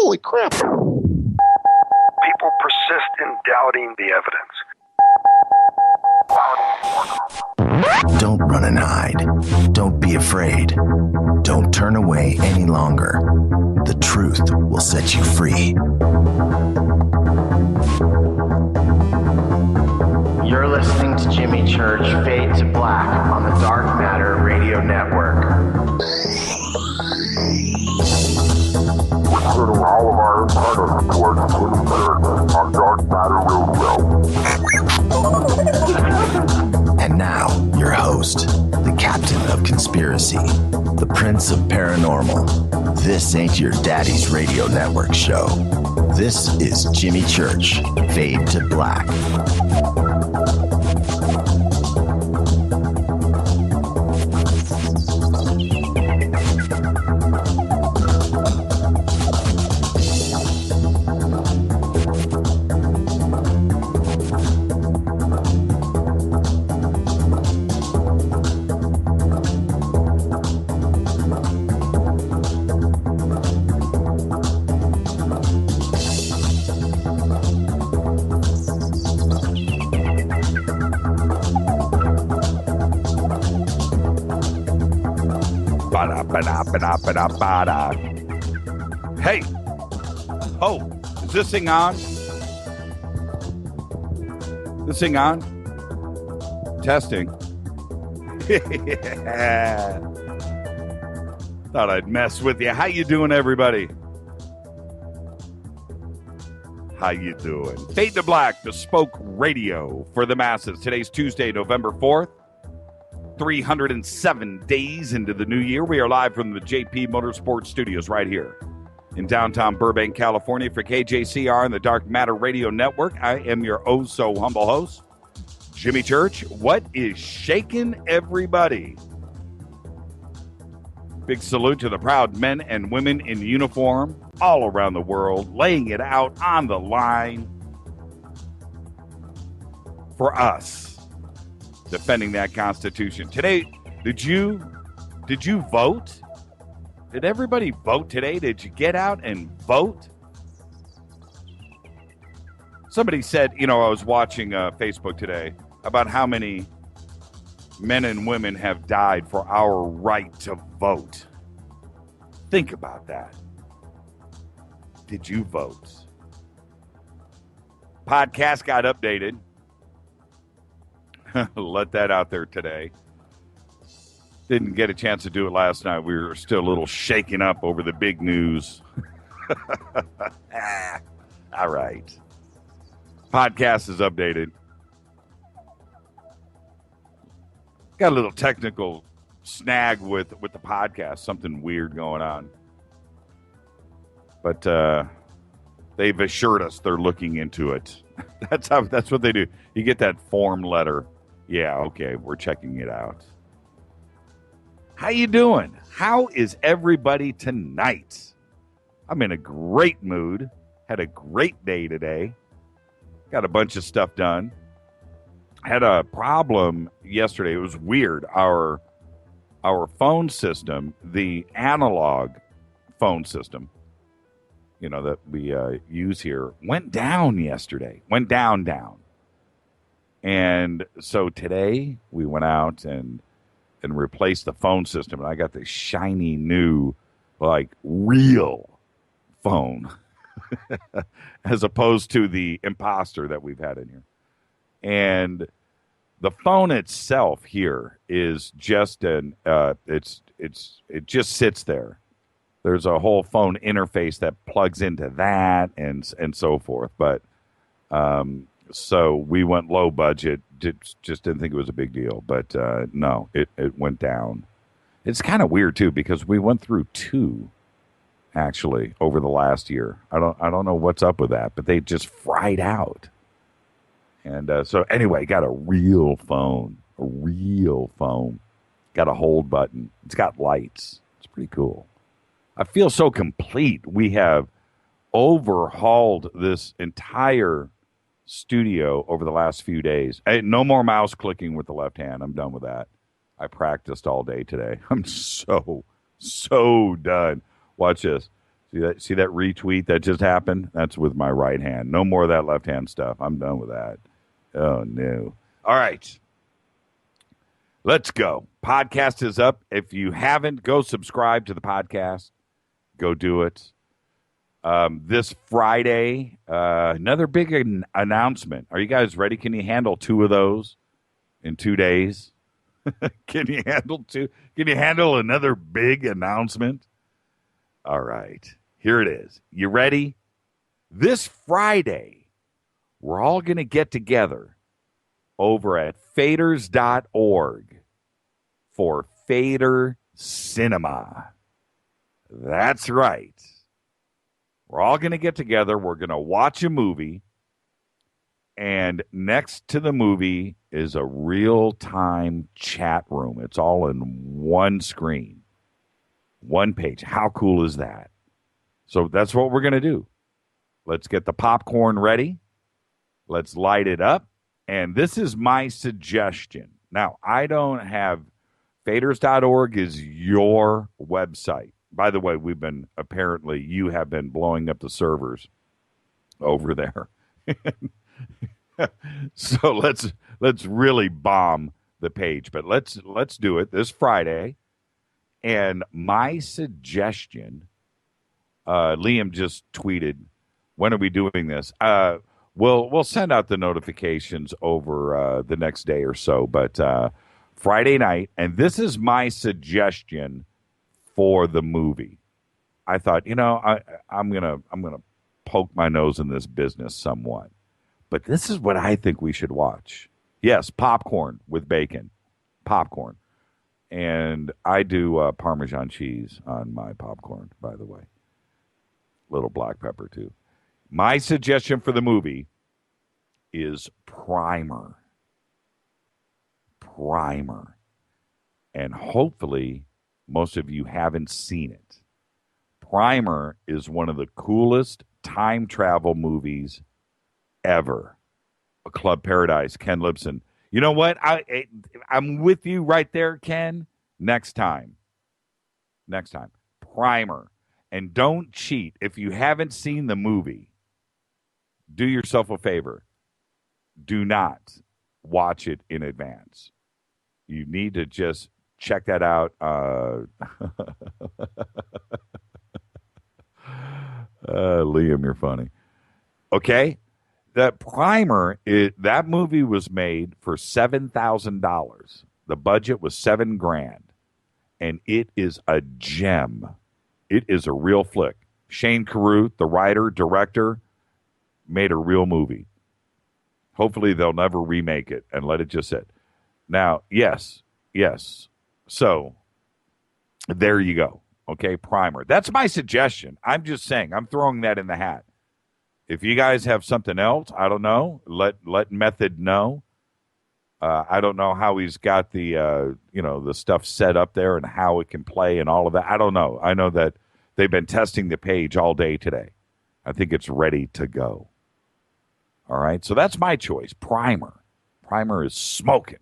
Holy crap. People persist in doubting the evidence. Don't run and hide. Don't be afraid. Don't turn away any longer. The truth will set you free. You're listening to Jimmy Church Fade to Black on the Dark Matter Radio Network. We're turning all of our antennas towards Costford on Dark Matter Radio. And now, your host, the captain of conspiracy, the prince of paranormal. This ain't your daddy's radio network show. This is Jimmy Church, Fade to Black. Hey, oh, is this thing on? This thing on? Testing. Yeah. Thought I'd mess with you. How you doing, everybody? How you doing? Fade to Black, Bespoke Radio for the masses. Today's Tuesday, November 4th. 307 days into the new year. We are live from the JP Motorsports Studios right here in downtown Burbank, California for KJCR and the Dark Matter Radio Network. I am your oh-so-humble host, Jimmy Church. What is shaking, everybody? Big salute to the proud men and women in uniform all around the world, laying it out on the line for us. Defending that Constitution. Today, did you vote? Did everybody vote today? Did you get out and vote? Somebody said, I was watching Facebook today about how many men and women have died for our right to vote. Think about that. Did you vote? Podcast got updated. Let that out there today. Didn't get a chance to do it last night. We were still a little shaken up over the big news. All right. Podcast is updated. Got a little technical snag with the podcast. Something weird going on. But they've assured us they're looking into it. That's what they do. You get that form letter. Yeah, okay, we're checking it out. How you doing? How is everybody tonight? I'm in a great mood. Had a great day today. Got a bunch of stuff done. Had a problem yesterday. It was weird. Our phone system, the analog phone system, that we use here, went down yesterday. Went down. And so today we went out and replaced the phone system, and I got this shiny new, real phone, as opposed to the imposter that we've had in here. And the phone itself here is just it just sits there. There's a whole phone interface that plugs into that and so forth, but so we went low budget. Just didn't think it was a big deal. But no, it went down. It's kind of weird, too, because we went through two, actually, over the last year. I don't know what's up with that, but they just fried out. And so anyway, got a real phone. Got a hold button. It's got lights. It's pretty cool. I feel so complete. We have overhauled this entire studio over the last few days. No more mouse clicking with the left hand. I'm done with that. I practiced all day today. I'm so done. Watch this. See that retweet that just happened? That's with my right hand. No more of that left hand stuff. I'm done with that. Oh, no. All right. Let's go. Podcast is up. If you haven't, go subscribe to the podcast. Go do it. This Friday, another big announcement. Are you guys ready? Can you handle 2 of those in 2 days? Can you handle 2? Can you handle another big announcement? All right. Here it is. You ready? This Friday, we're all going to get together over at faders.org for Fader Cinema. That's right. We're all going to get together. We're going to watch a movie. And next to the movie is a real-time chat room. It's all in one screen, one page. How cool is that? So that's what we're going to do. Let's get the popcorn ready. Let's light it up. And this is my suggestion. Now, I don't have faders.org is your website. By the way, you have been blowing up the servers over there. So let's really bomb the page. But let's do it this Friday. And my suggestion, Liam just tweeted, when are we doing this? We'll send out the notifications over the next day or so, but Friday night, and this is my suggestion for the movie. I thought, I'm gonna poke my nose in this business somewhat, but this is what I think we should watch. Yes, popcorn with bacon, popcorn, and I do Parmesan cheese on my popcorn. By the way, little black pepper too. My suggestion for the movie is Primer. And hopefully most of you haven't seen it. Primer is one of the coolest time travel movies ever. A Club Paradise, Ken Lipson. You know what? I'm with you right there, Ken. Next time. Primer. And don't cheat. If you haven't seen the movie, do yourself a favor. Do not watch it in advance. You need to just check that out. Liam, you're funny. Okay? That Primer, that movie was made for $7,000. The budget was $7,000. And it is a gem. It is a real flick. Shane Carruth, the writer, director, made a real movie. Hopefully they'll never remake it and let it just sit. Now, yes. So there you go. Okay, Primer. That's my suggestion. I'm just saying. I'm throwing that in the hat. If you guys have something else, I don't know. Let Method know. I don't know how he's got the the stuff set up there and how it can play and all of that. I don't know. I know that they've been testing the page all day today. I think it's ready to go. All right, so that's my choice, Primer. Primer is smoking.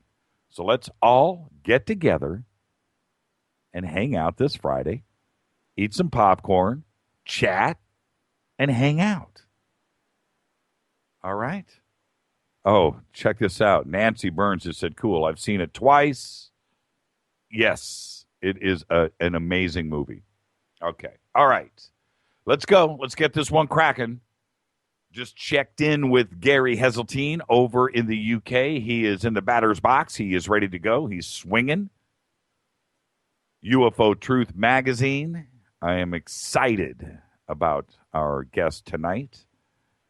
So let's all get together and hang out this Friday, eat some popcorn, chat, and hang out. All right? Oh, check this out. Nancy Burns has said, cool, I've seen it twice. Yes, it is an amazing movie. Okay, all right. Let's go. Let's get this one cracking. Just checked in with Gary Heseltine over in the UK. He is in the batter's box. He is ready to go. He's swinging. UFO Truth Magazine. I am excited about our guest tonight.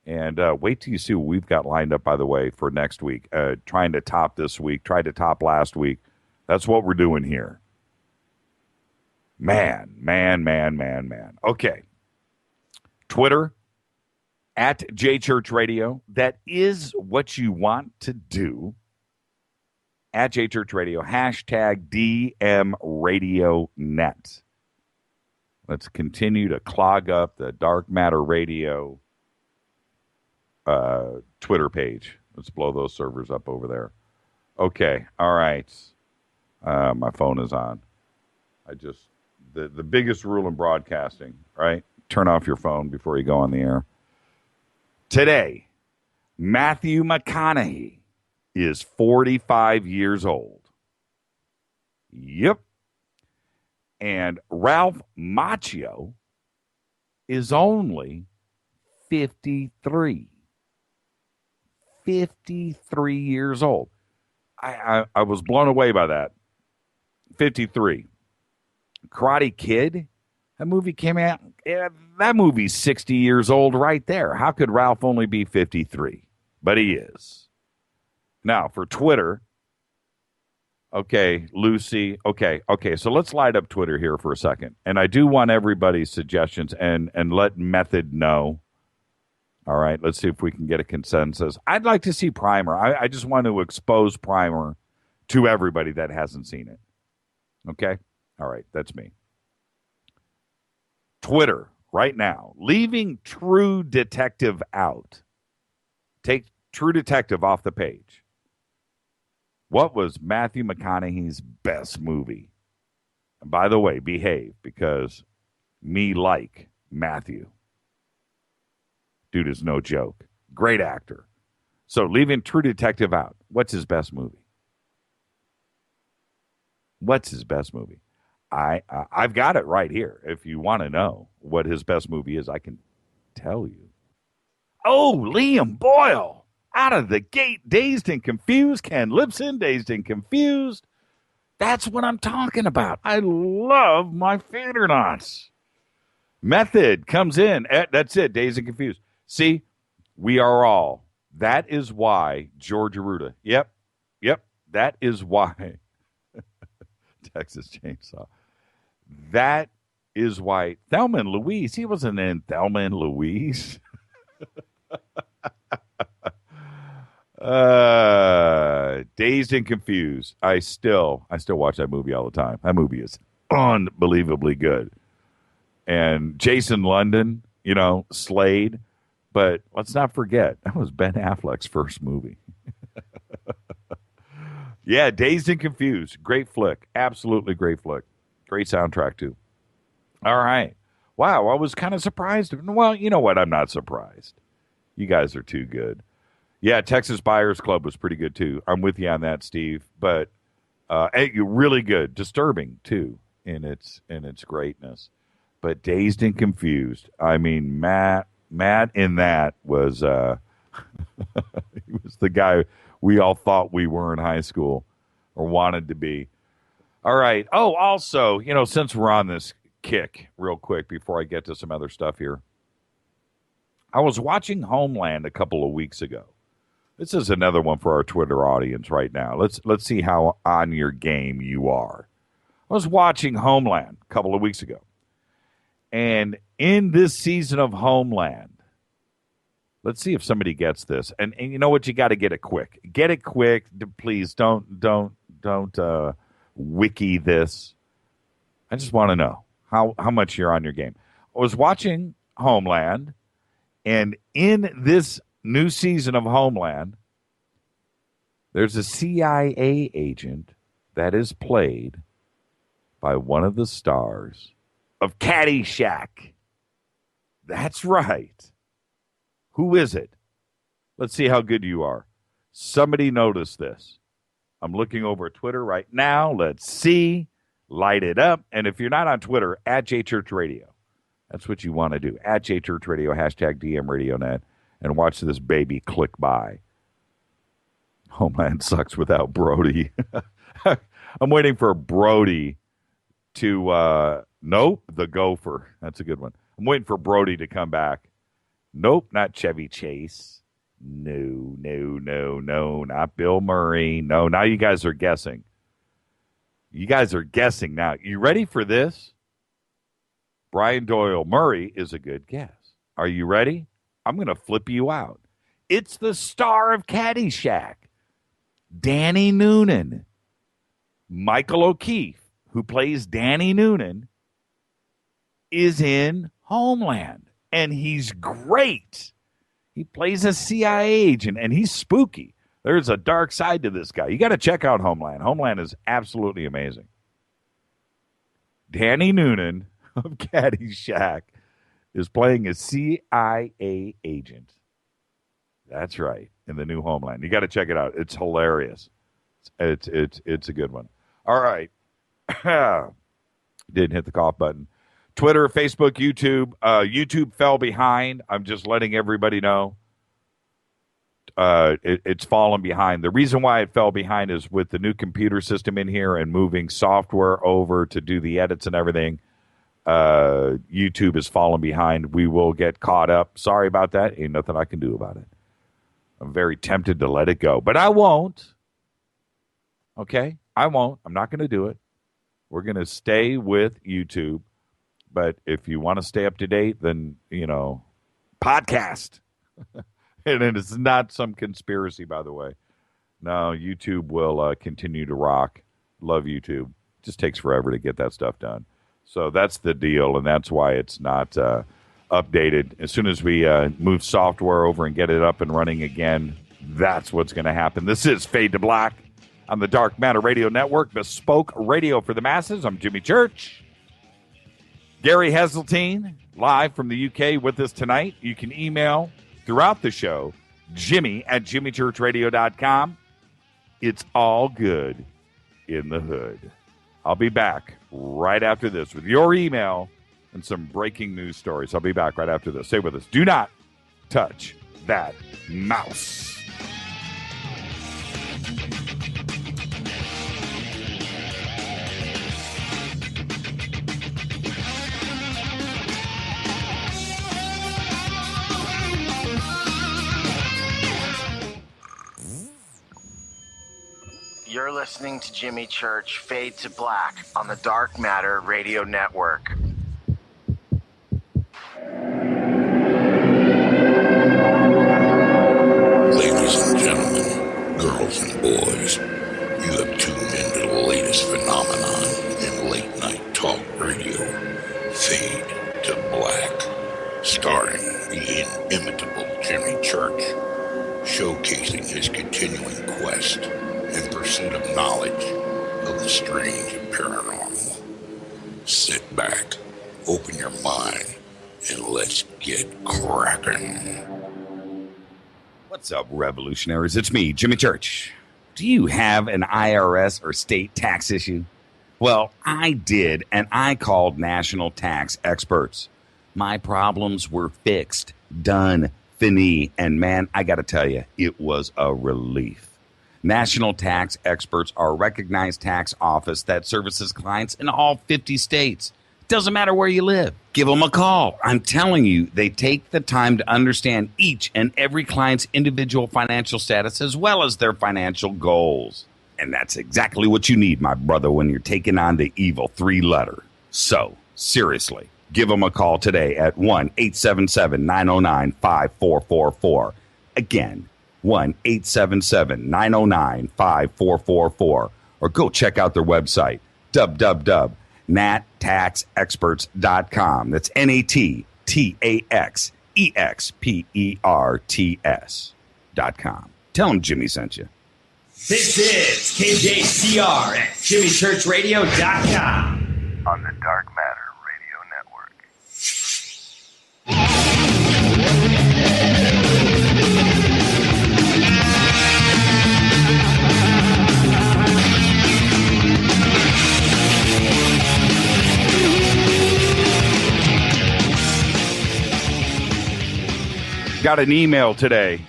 And wait till you see what we've got lined up, by the way, for next week. Trying to top this week. Tried to top last week. That's what we're doing here. Man. Okay. Twitter. At JChurch Radio. That is what you want to do. At JChurch Radio. Hashtag DMRadioNet. Let's continue to clog up the Dark Matter Radio Twitter page. Let's blow those servers up over there. Okay. All right. My phone is on. The biggest rule in broadcasting, right? turn off your phone before you go on the air. Today, Matthew McConaughey is 45 years old. Yep. And Ralph Macchio is only 53. 53 years old. I was blown away by that. 53. Karate Kid, that movie came out. Yeah, that movie's 60 years old right there. How could Ralph only be 53? But he is. Now, for Twitter, okay, Lucy, okay, so let's light up Twitter here for a second. And I do want everybody's suggestions and let Method know. All right, let's see if we can get a consensus. I'd like to see Primer. I just want to expose Primer to everybody that hasn't seen it. Okay? All right, that's me. Twitter, right now, leaving True Detective out. Take True Detective off the page. What was Matthew McConaughey's best movie? And by the way, behave, because me like Matthew. Dude is no joke. Great actor. So leaving True Detective out, what's his best movie? What's his best movie? I've got it right here. If you want to know what his best movie is, I can tell you. Oh, Liam Boyle. Out of the gate, Dazed and Confused. Ken Lipson, Dazed and Confused. That's what I'm talking about. I love my theater knots. Method comes in. That's it, Dazed and Confused. See, we are all. That is why George Aruda. Yep. That is why. Texas Chainsaw. That is why Thelma and Louise. He wasn't in Thelma and Louise. Dazed and Confused. I still watch that movie all the time. That movie is unbelievably good. And Jason London, Slade. But let's not forget, that was Ben Affleck's first movie. Yeah, Dazed and Confused. Great flick. Absolutely great flick. Great soundtrack, too. All right. Wow, I was kind of surprised. Well, you know what? I'm not surprised. You guys are too good. Yeah, Texas Buyers Club was pretty good, too. I'm with you on that, Steve. But really good. Disturbing, too, in its greatness. But Dazed and Confused. I mean, Matt in that was he was the guy we all thought we were in high school or wanted to be. All right. Oh, also, since we're on this kick real quick before I get to some other stuff here, I was watching Homeland a couple of weeks ago. This is another one for our Twitter audience right now. Let's see how on your game you are. I was watching Homeland a couple of weeks ago. And in this season of Homeland, let's see if somebody gets this. And you know what? You got to get it quick. Get it quick. Please don't wiki this. I just want to know how much you're on your game. I was watching Homeland, and in this new season of Homeland, there's a CIA agent that is played by one of the stars of Caddyshack. That's right. Who is it? Let's see how good you are. Somebody notice this. I'm looking over at Twitter right now. Let's see. Light it up. And if you're not on Twitter, at JChurchRadio. That's what you want to do. At JChurchRadio, hashtag DMRadioNet, and watch this baby click by. Homeland sucks without Brody. I'm waiting for Brody to... Nope, the Gopher. That's a good one. I'm waiting for Brody to come back. Nope, not Chevy Chase. No, not Bill Murray. No, now you guys are guessing. You guys are guessing now. You ready for this? Brian Doyle Murray is a good guess. Are you ready? I'm going to flip you out. It's the star of Caddyshack, Danny Noonan. Michael O'Keefe, who plays Danny Noonan, is in Homeland, and he's great. He plays a CIA agent, and he's spooky. There's a dark side to this guy. You got to check out Homeland. Homeland is absolutely amazing. Danny Noonan of Caddyshack is playing a CIA agent. That's right, in the new Homeland. You got to check it out. It's hilarious. It's a good one. All right. Didn't hit the cough button. Twitter, Facebook, YouTube. YouTube fell behind. I'm just letting everybody know. It's fallen behind. The reason why it fell behind is with the new computer system in here and moving software over to do the edits and everything. YouTube has fallen behind. We will get caught up. Sorry about that. Ain't nothing I can do about it. I'm very tempted to let it go, but I won't. Okay? I won't. I'm not going to do it. We're going to stay with YouTube. But if you want to stay up to date, then, podcast. And it's not some conspiracy, by the way. No, YouTube will continue to rock. Love YouTube. Just takes forever to get that stuff done. So that's the deal, and that's why it's not updated. As soon as we move software over and get it up and running again, that's what's going to happen. This is Fade to Black on the Dark Matter Radio Network, bespoke radio for the masses. I'm Jimmy Church. Gary Heseltine, live from the UK with us tonight. You can email throughout the show, Jimmy@jimmychurchradio.com. It's all good in the hood. I'll be back right after this with your email and some breaking news stories. I'll be back right after this. Stay with us. Do not touch that mouse. You're listening to Jimmy Church Fade to Black on the Dark Matter Radio Network. Ladies and gentlemen, girls and boys, you have tuned into the latest phenomenon in late night talk radio, Fade to Black, starring the inimitable Jimmy Church, showcasing his continuing quest in pursuit of knowledge of the strange and paranormal. Sit back, open your mind, and let's get cracking. What's up, revolutionaries? It's me, Jimmy Church. Do you have an IRS or state tax issue? Well, I did, and I called national tax experts. My problems were fixed, done, fini, and man, I got to tell you, it was a relief. National Tax Experts are a recognized tax office that services clients in all 50 states. Doesn't matter where you live. Give them a call. I'm telling you, they take the time to understand each and every client's individual financial status as well as their financial goals. And that's exactly what you need, my brother, when you're taking on the evil three-letter. So, seriously, give them a call today at 1-877-909-5444. Again, 1-877-909-5444, or go check out their website, www.nattaxexperts.com. That's NATTAXEXPERTS.com. Tell them Jimmy sent you. This is KJCR at JimmyChurchRadio.com. On the Dark Matter Radio Network. Got an email today.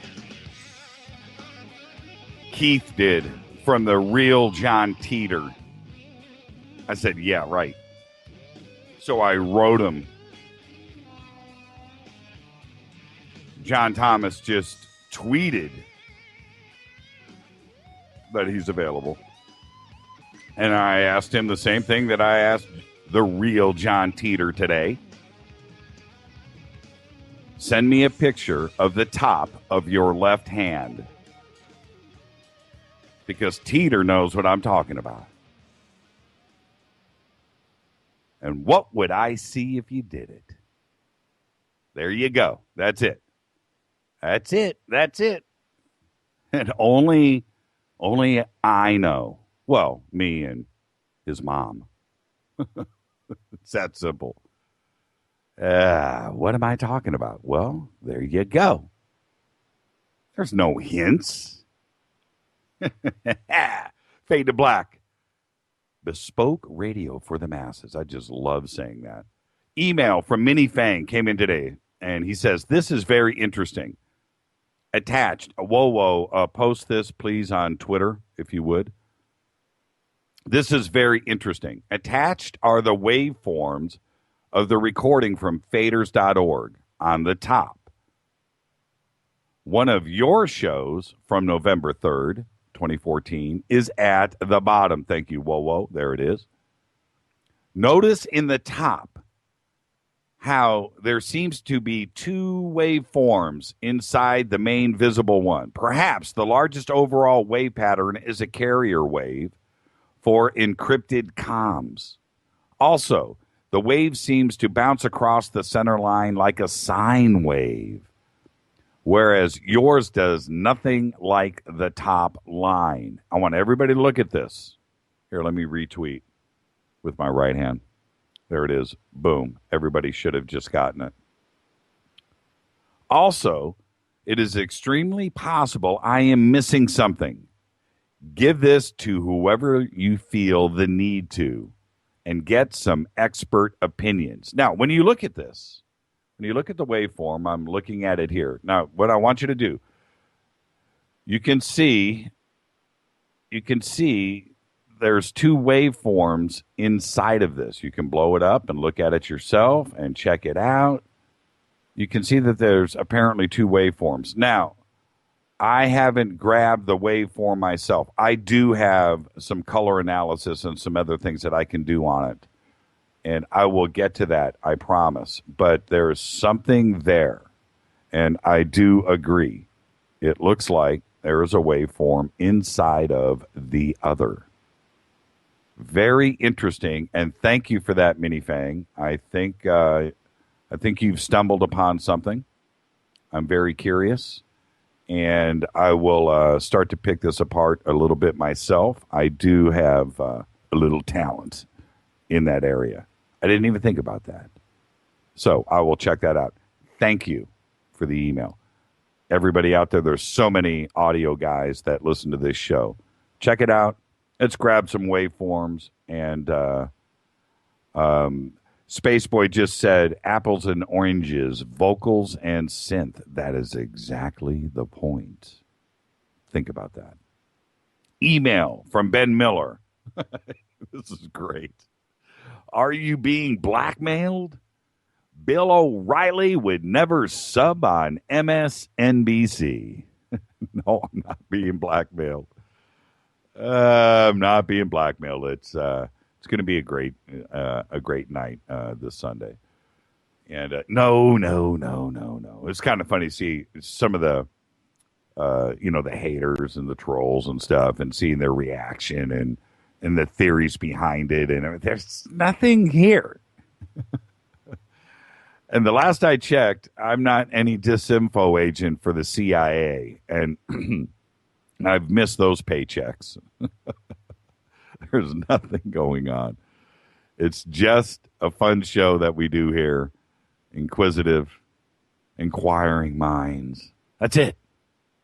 Keith did, from the real John Titor. I said, yeah, right. So I wrote him. John Thomas just tweeted that he's available. And I asked him the same thing that I asked the real John Titor today. Send me a picture of the top of your left hand. Because Teter knows what I'm talking about. And what would I see if you did it? There you go. That's it. That's it. That's it. And only I know. Well, me and his mom. It's that simple. What am I talking about? Well, there you go. There's no hints. Fade to black. Bespoke radio for the masses. I just love saying that. Email from Minnie Fang came in today, and he says, this is very interesting. Attached. Whoa, post this, please, on Twitter, if you would. This is very interesting. Attached are the waveforms of the recording from faders.org on the top. One of your shows from November 3rd, 2014, is at the bottom. Thank you, whoa. There it is. Notice in the top how there seems to be two waveforms inside the main visible one. Perhaps the largest overall wave pattern is a carrier wave for encrypted comms. Also, the wave seems to bounce across the center line like a sine wave, whereas yours does nothing like the top line. I want everybody to look at this. Here, let me retweet with my right hand. There it is. Boom. Everybody should have just gotten it. Also, it is extremely possible I am missing something. Give this to whoever you feel the need to and get some expert opinions. Now, when you look at this, when you look at the waveform, I'm looking at it here. Now, what I want you to do, you can see there's two waveforms inside of this. You can blow it up and look at it yourself and check it out. You can see that there's apparently two waveforms. Now, I haven't grabbed the waveform myself. I do have some color analysis and some other things that I can do on it. And I will get to that, I promise. But there's something there. And I do agree. It looks like there is a waveform inside of the other. Very interesting. And thank you for that, Minnie Fang. I think you've stumbled upon something. I'm very curious. And I will start to pick this apart a little bit myself. I do have a little talent in that area. I didn't even think about that. So I will check that out. Thank you for the email. Everybody out there, there's so many audio guys that listen to this show. Check it out. Let's grab some waveforms. And Spaceboy just said apples and oranges, vocals and synth. That is exactly the point. Think about that. Email from Ben Miller. This is great. Are you being blackmailed? Bill O'Reilly would never sub on MSNBC. No, I'm not being blackmailed. I'm not being blackmailed. It's going to be a great night this Sunday. And no. It's kind of funny to see some of the the haters and the trolls and stuff, and seeing their reaction and the theories behind it. And there's nothing here. And the last I checked, I'm not any disinfo agent for the CIA, and I've missed those paychecks. There's nothing going on. It's just a fun show that we do here. Inquisitive, inquiring minds. That's it.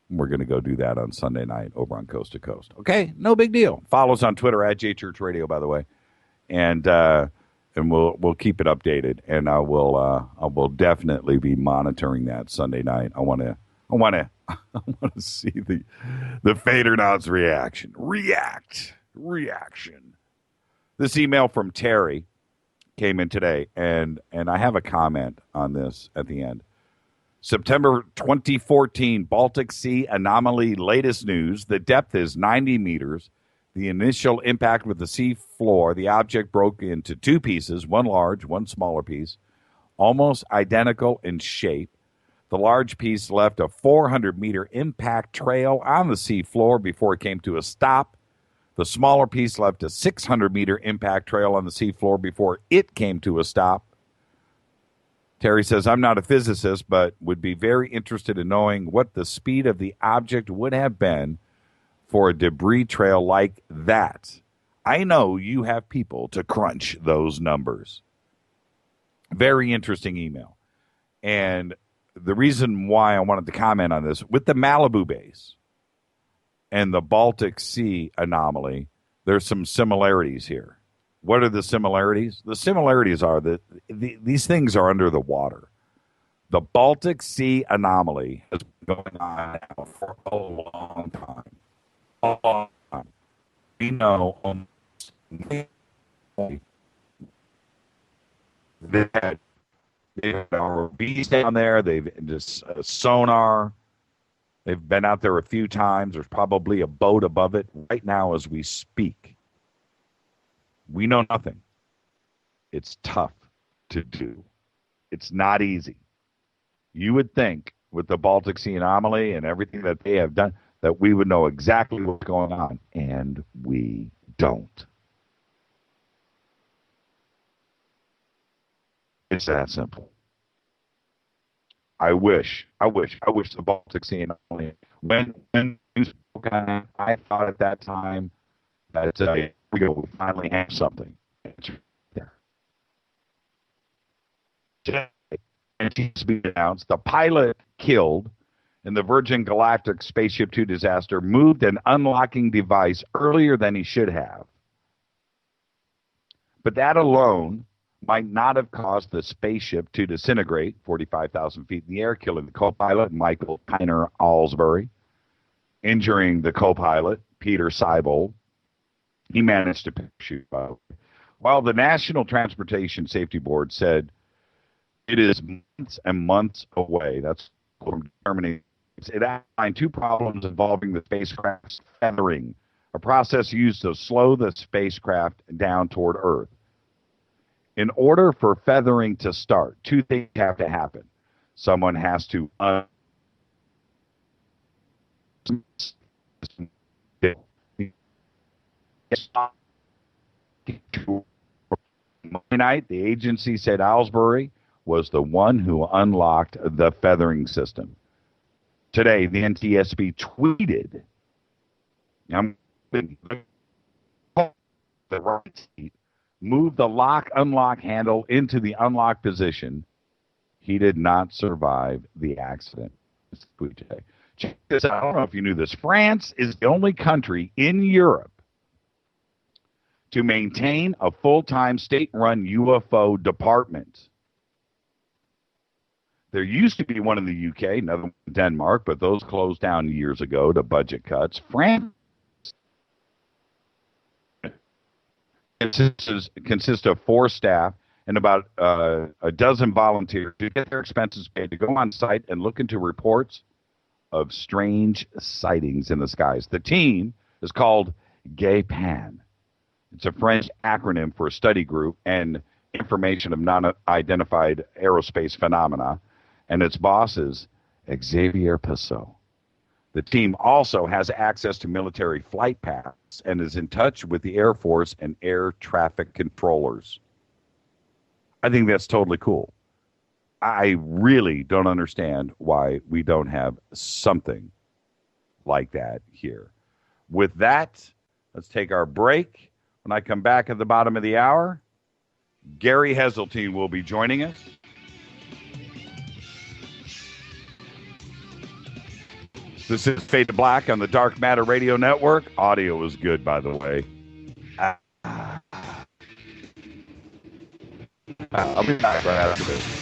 We're going to go do that on Sunday night over on Coast to Coast. Okay, no big deal. Follow us on Twitter at JChurchRadio, by the way, and we'll keep it updated. And I will definitely be monitoring that Sunday night. I want to see the Fadernauts reaction. This email from Terry came in today, and I have a comment on this at the end. September 2014, Baltic Sea anomaly, latest news. The depth is 90 meters. The initial impact with the sea floor, the object broke into two pieces, one large, one smaller piece, almost identical in shape. The large piece left a 400-meter impact trail on the sea floor before it came to a stop. The smaller piece left a 600-meter impact trail on the sea floor before it came to a stop. Terry says, I'm not a physicist, but would be very interested in knowing what the speed of the object would have been for a debris trail like that. I know you have people to crunch those numbers. Very interesting email. And the reason why I wanted to comment on this, with the Malibu base and the Baltic Sea anomaly, there's some similarities here. What are the similarities? The similarities are that these things are under the water. The Baltic Sea anomaly has been going on now for a long time. A long time. We know they had ROVs down there. They've just sonar. They've been out there a few times. There's probably a boat above it right now as we speak. We know nothing. It's tough to do. It's not easy. You would think with the Baltic Sea anomaly and everything that they have done that we would know exactly what's going on, and we don't. It's that simple. I wish the Baltic Sea anomaly, when news spoke on it, I thought at that time that we finally have something. It's right there. Today, it needs to be announced. The pilot killed in the Virgin Galactic Spaceship Two disaster moved an unlocking device earlier than he should have. But that alone might not have caused the spaceship to disintegrate 45,000 feet in the air, killing the co-pilot, Michael Tyner Alsbury, injuring the co-pilot, Peter Seibold. He managed to parachute out. While the National Transportation Safety Board said it is months and months away, that's from determining, it outlined two problems involving the spacecraft's feathering, a process used to slow the spacecraft down toward Earth. In order for feathering to start, two things have to happen. Someone has to Monday night, the agency said Alsbury was the one who unlocked the feathering system. Today, the NTSB tweeted, the right seat, moved the lock-unlock handle into the unlock position. He did not survive the accident. Check this out. I don't know if you knew this. France is the only country in Europe to maintain a full-time state-run UFO department. There used to be one in the UK, another one in Denmark, but those closed down years ago to budget cuts. France consists of 4 staff and about a dozen volunteers to get their expenses paid to go on site and look into reports of strange sightings in the skies. The team is called GAPAN. It's a French acronym for a study group and information of non-identified aerospace phenomena, and its boss is Xavier Passot. The team also has access to military flight paths and is in touch with the Air Force and air traffic controllers. I think that's totally cool. I really don't understand why we don't have something like that here. With that, let's take our break. When I come back at the bottom of the hour, Gary Heseltine will be joining us. This is Fade to Black on the Dark Matter Radio Network. Audio is good, by the way. I'll be back right after this.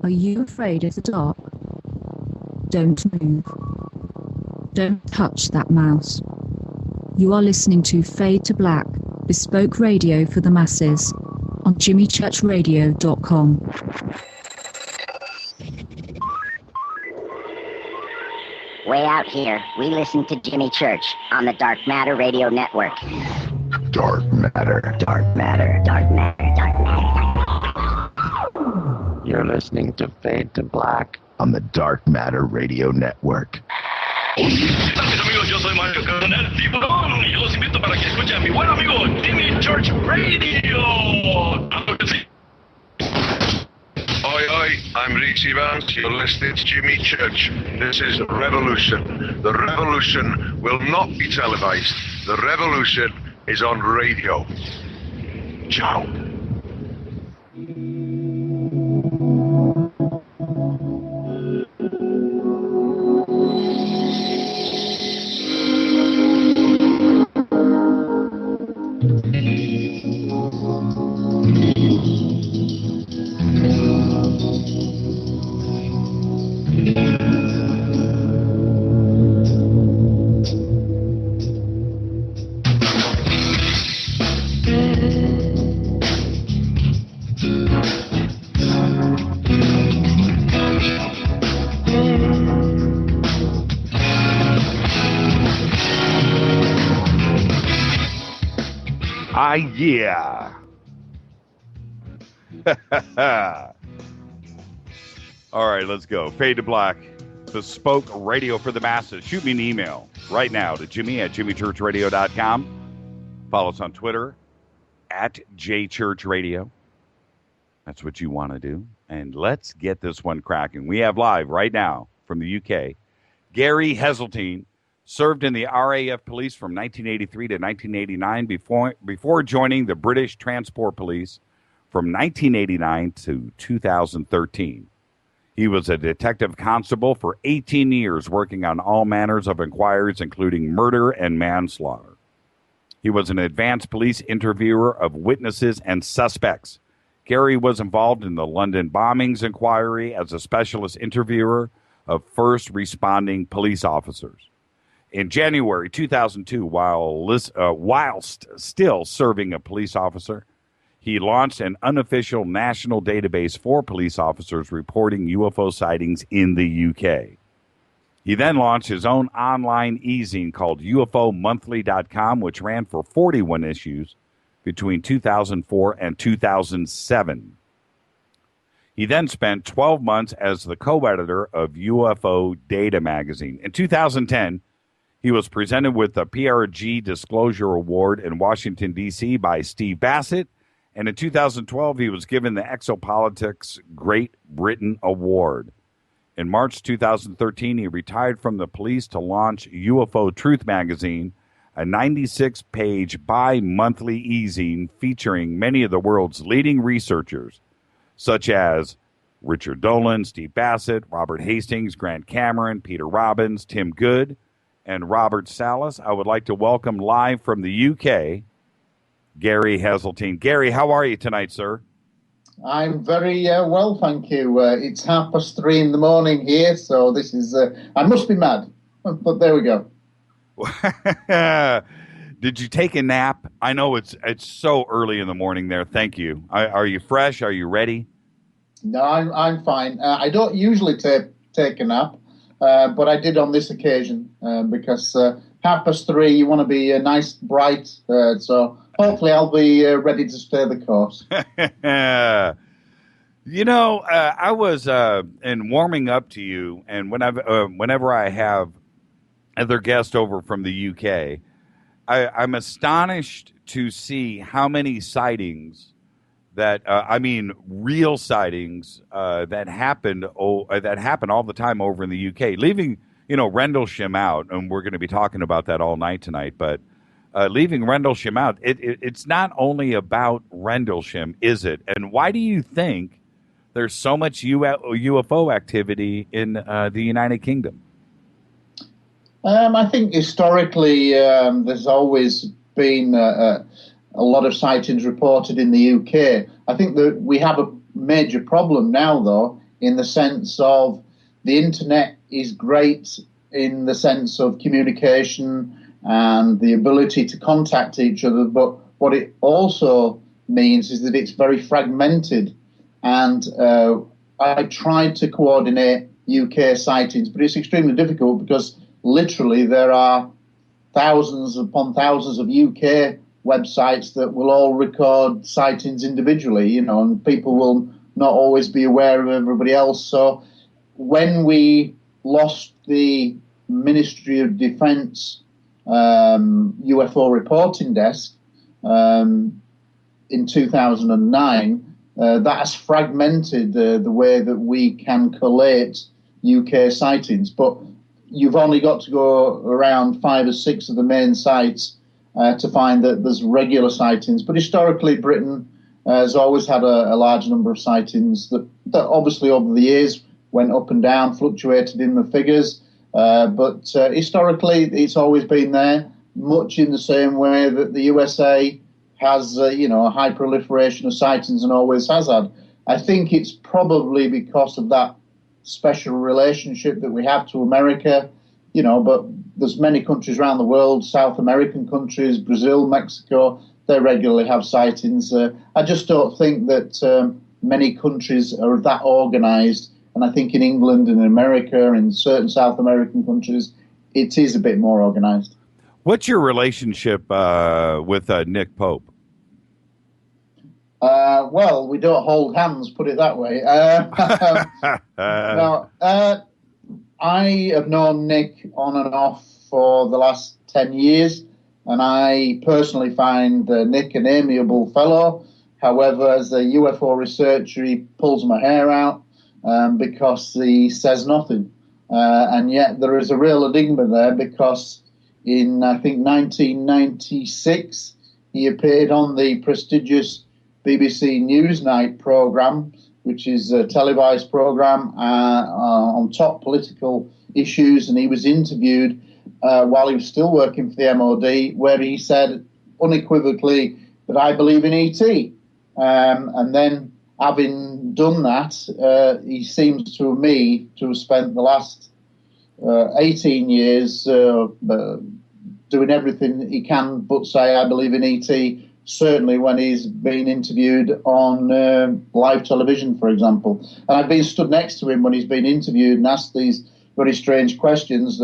Are you afraid of the dark? Don't move. Don't touch that mouse. You are listening to Fade to Black, bespoke radio for the masses, on jimmychurchradio.com. Way out here, we listen to Jimmy Church on the Dark Matter Radio Network. Dark Matter. Dark Matter, Dark Matter, Dark Matter. You're listening to Fade to Black on the Dark Matter Radio Network. Amigos, yo soy Mario Coronel Tiburón y los invito para que escuchen a mi buen amigo Jimmy Church Radio. Hoy Hi, I'm Reese Evans. You're listening to Jimmy Church. This is Revolution. The revolution will not be televised. The revolution is on radio. Ciao. Yeah. All right, let's go. Fade to Black, bespoke radio for the masses. Shoot me an email right now to Jimmy@jimmychurchradio.com. Follow us on Twitter @JChurchRadio. That's what you want to do. And let's get this one cracking. We have live right now from the UK, Gary Heseltine. Served in the RAF police from 1983 to 1989 before joining the British Transport Police from 1989 to 2013. He was a detective constable for 18 years, working on all manners of inquiries, including murder and manslaughter. He was an advanced police interviewer of witnesses and suspects. Gary was involved in the London bombings inquiry as a specialist interviewer of first responding police officers. In January 2002, whilst still serving a police officer, he launched an unofficial national database for police officers reporting UFO sightings in the UK. He then launched his own online e-zine called UFOmonthly.com, which ran for 41 issues between 2004 and 2007. He then spent 12 months as the co-editor of UFO Data magazine. In 2010, he was presented with the PRG Disclosure Award in Washington, D.C. by Steve Bassett. And in 2012, he was given the Exopolitics Great Britain Award. In March 2013, he retired from the police to launch UFO Truth magazine, a 96-page bi-monthly e-zine featuring many of the world's leading researchers, such as Richard Dolan, Steve Bassett, Robert Hastings, Grant Cameron, Peter Robbins, Tim Good, and Robert Salas. I would like to welcome live from the UK, Gary Heseltine. Gary, how are you tonight, sir? I'm very well, thank you. It's 3:30 in the morning here, so this is, I must be mad, but there we go. Did you take a nap? I know it's so early in the morning there. Thank you. Are you fresh? Are you ready? No, I'm fine. I don't usually take a nap. But I did on this occasion because 3:30, you want to be nice, bright. So hopefully I'll be ready to stay the course. You know, I was in warming up to you, and whenever I have other guests over from the UK, I'm astonished to see how many sightings that real sightings that happen all the time over in the UK. Leaving Rendlesham out, and we're going to be talking about that all night tonight. But leaving Rendlesham out, it's not only about Rendlesham, is it? And why do you think there's so much UFO activity in the United Kingdom? I think historically there's always been a lot of sightings reported in the UK. I think that we have a major problem now, though, in the sense of the internet is great in the sense of communication and the ability to contact each other, but what it also means is that it's very fragmented. And I tried to coordinate UK sightings, but it's extremely difficult because literally there are thousands upon thousands of UK websites that will all record sightings individually, and people will not always be aware of everybody else. So when we lost the Ministry of Defence UFO reporting desk in 2009, that has fragmented the way that we can collate UK sightings. But you've only got to go around 5 or 6 of the main sites to find that there's regular sightings. But historically, Britain has always had a large number of sightings that obviously over the years went up and down, fluctuated in the figures. But historically, it's always been there, much in the same way that the USA has, a high proliferation of sightings and always has had. I think it's probably because of that special relationship that we have to America, but there's many countries around the world, South American countries, Brazil, Mexico, they regularly have sightings. I just don't think that many countries are that organized. And I think in England and in America and certain South American countries, it is a bit more organized. What's your relationship with Nick Pope? Well, we don't hold hands, put it that way. No, I have known Nick on and off for the last 10 years, and I personally find Nick an amiable fellow. However, as a UFO researcher, he pulls my hair out because he says nothing. And yet there is a real enigma there because in, I think, 1996, he appeared on the prestigious BBC Newsnight programme, which is a televised programme on top political issues, and he was interviewed while he was still working for the MOD, where he said unequivocally that I believe in ET. And then, having done that, he seems to me to have spent the last 18 years doing everything he can but say I believe in ET, certainly when he's been interviewed on live television, for example. And I've been stood next to him when he's been interviewed and asked these very strange questions.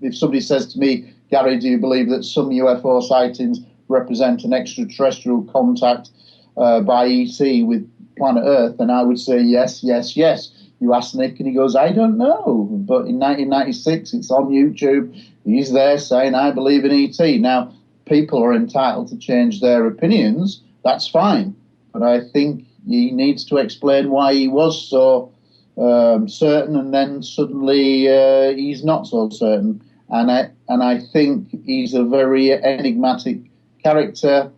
If somebody says to me, Gary, do you believe that some UFO sightings represent an extraterrestrial contact by ET with planet Earth? And I would say yes, yes, yes. You ask Nick and he goes, I don't know. But in 1996, it's on YouTube. He's there saying, I believe in ET. Now, people are entitled to change their opinions. That's fine. But I think he needs to explain why he was so certain and then suddenly he's not so certain. And I think he's a very enigmatic character.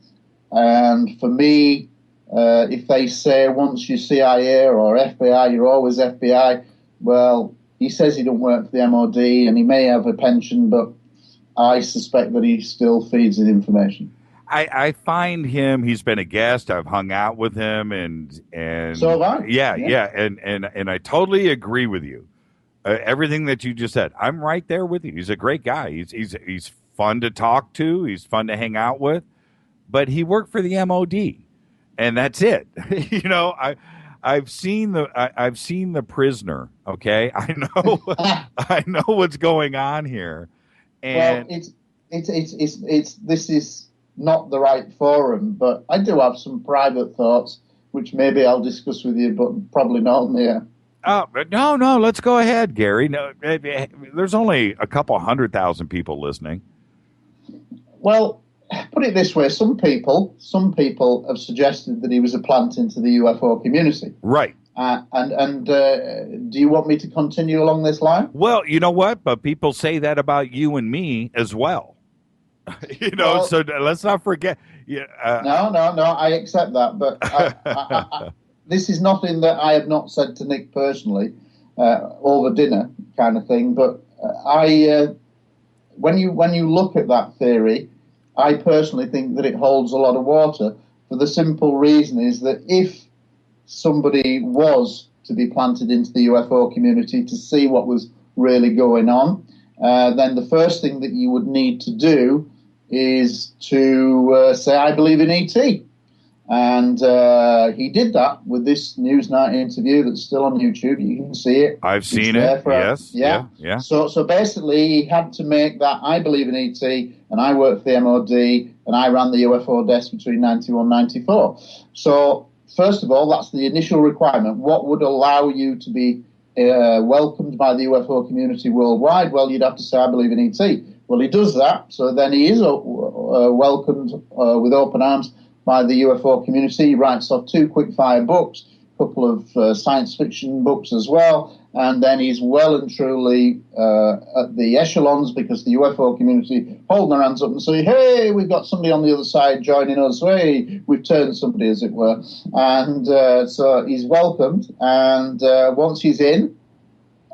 And for me, if they say once you're CIA or FBI, you're always FBI, well, he says he don't work for the MOD and he may have a pension, but I suspect that he still feeds it information. I find him, he's been a guest, I've hung out with him, and so have I. Yeah, and I totally agree with you. Everything that you just said, I'm right there with you. He's a great guy. He's fun to talk to. He's fun to hang out with. But he worked for the MOD, and that's it. I've seen the Prisoner. Okay, I know what's going on here. And well, it's this is not the right forum, but I do have some private thoughts, which maybe I'll discuss with you, but probably not on the air. No, let's go ahead, Gary. No, there's only a couple 100,000 people listening. Well, put it this way: some people have suggested that he was a plant into the UFO community. Right. And do you want me to continue along this line? Well, you know what? But people say that about you and me as well. Well, so let's not forget. No, I accept that. But I, this is nothing that I have not said to Nick personally over dinner kind of thing. But when you look at that theory, I personally think that it holds a lot of water for the simple reason is that if somebody was to be planted into the UFO community to see what was really going on, then the first thing that you would need to do is to say, I believe in ET. And he did that with this Newsnight interview that's still on YouTube. You can see it. I've seen it. Yes. Yeah. So basically, he had to make that I believe in ET, and I work for the MOD, and I ran the UFO desk between 91 and 94. So first of all, that's the initial requirement. What would allow you to be welcomed by the UFO community worldwide? Well, you'd have to say, I believe in ET. Well, he does that, so then he is welcomed with open arms by the UFO community. He writes off 2 quick-fire books, a couple of science fiction books as well, and then he's well and truly at the echelons because the UFO community hold their hands up and say, hey, we've got somebody on the other side joining us. Hey, we've turned somebody, as it were. And so he's welcomed. And once he's in,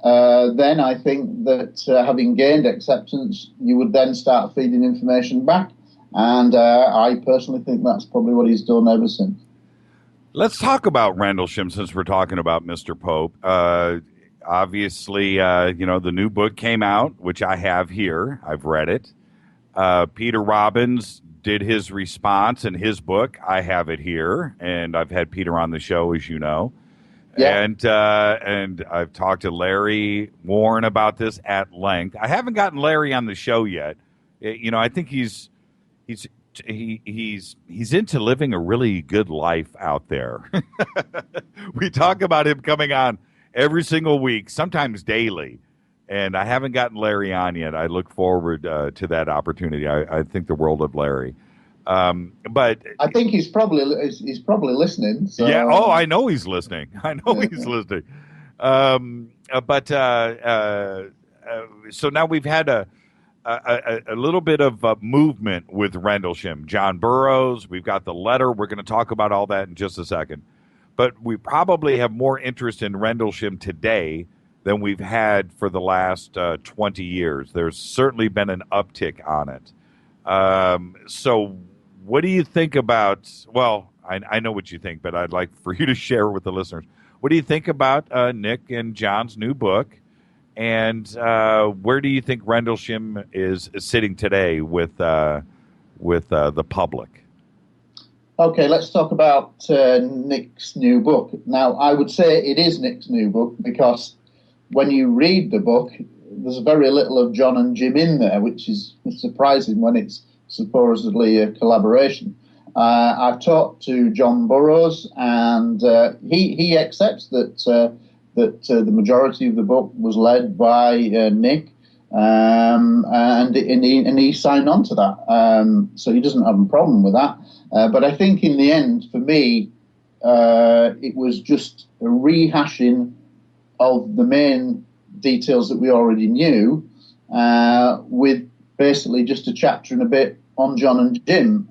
then I think that having gained acceptance, you would then start feeding information back. And I personally think that's probably what he's done ever since. Let's talk about Rendlesham since we're talking about Mr. Pope. Obviously, the new book came out, which I have here. I've read it. Peter Robbins did his response in his book. I have it here, and I've had Peter on the show, as you know. Yeah. And I've talked to Larry Warren about this at length. I haven't gotten Larry on the show yet. I think he's into living a really good life out there. We talk about him coming on every single week, sometimes daily, and I haven't gotten Larry on yet. I look forward to that opportunity. I think the world of Larry. But I think he's probably listening. So. Yeah. Oh, I know he's listening. He's listening. So now we've had a little bit of movement with Rendlesham. John Burroughs. We've got the letter. We're going to talk about all that in just a second. But we probably have more interest in Rendlesham today than we've had for the last 20 years. There's certainly been an uptick on it. So what do you think about, well, I know what you think, but I'd like for you to share with the listeners. What do you think about Nick and John's new book? And where do you think Rendlesham is sitting today with the public? Okay, let's talk about Nick's new book. Now, I would say it is Nick's new book because when you read the book, there's very little of John and Jim in there, which is surprising when it's supposedly a collaboration. I've talked to John Burroughs, and he accepts that the majority of the book was led by Nick, and he signed on to that. So he doesn't have a problem with that. But I think in the end, for me, it was just a rehashing of the main details that we already knew, with basically just a chapter and a bit on John and Jim.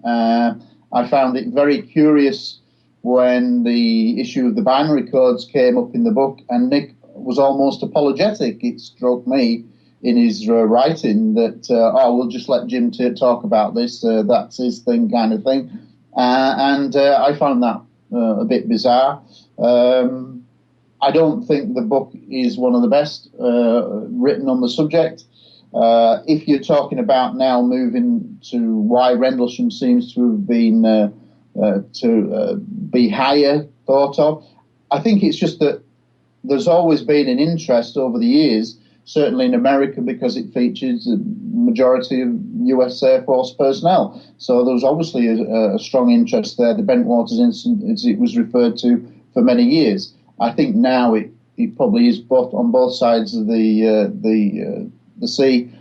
I found it very curious when the issue of the binary codes came up in the book, and Nick was almost apologetic. It struck me in his writing that, we'll just let Jim talk about this, that's his thing kind of thing. And I found that a bit bizarre. I don't think the book is one of the best written on the subject. If you're talking about now moving to why Rendlesham seems to have been be higher thought of, I think it's just that there's always been an interest over the years, certainly in America, because it features the majority of U.S. Air Force personnel. So there was obviously a strong interest there. The Bentwaters incident, as it was referred to for many years. I think now it probably is on both sides of the sea,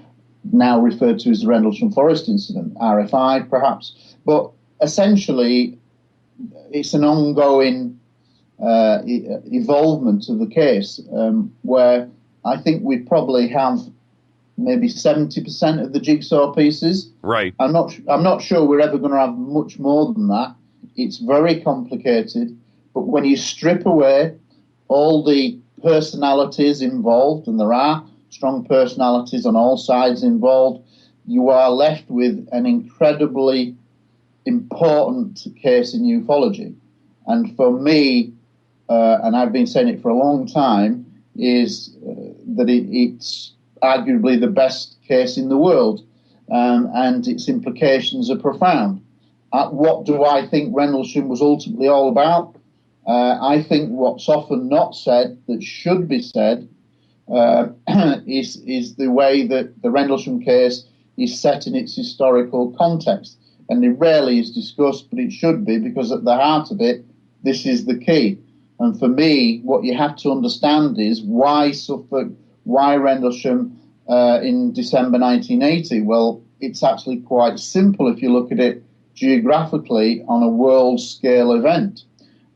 now referred to as the Rendlesham Forest incident, RFI perhaps. But essentially, it's an ongoing evolvement of the case, where I think we probably have maybe 70% of the jigsaw pieces. Right. I'm not sure we're ever going to have much more than that. It's very complicated, but when you strip away all the personalities involved, and there are strong personalities on all sides involved, you are left with an incredibly important case in ufology. And for me, and I've been saying it for a long time, is that it's arguably the best case in the world, and its implications are profound. What do I think Rendlesham was ultimately all about? I think what's often not said that should be said is the way that the Rendlesham case is set in its historical context. And it rarely is discussed, but it should be, because at the heart of it, this is the key. And for me, what you have to understand is why Suffolk, why Rendlesham in December 1980? Well, it's actually quite simple if you look at it geographically on a world-scale event.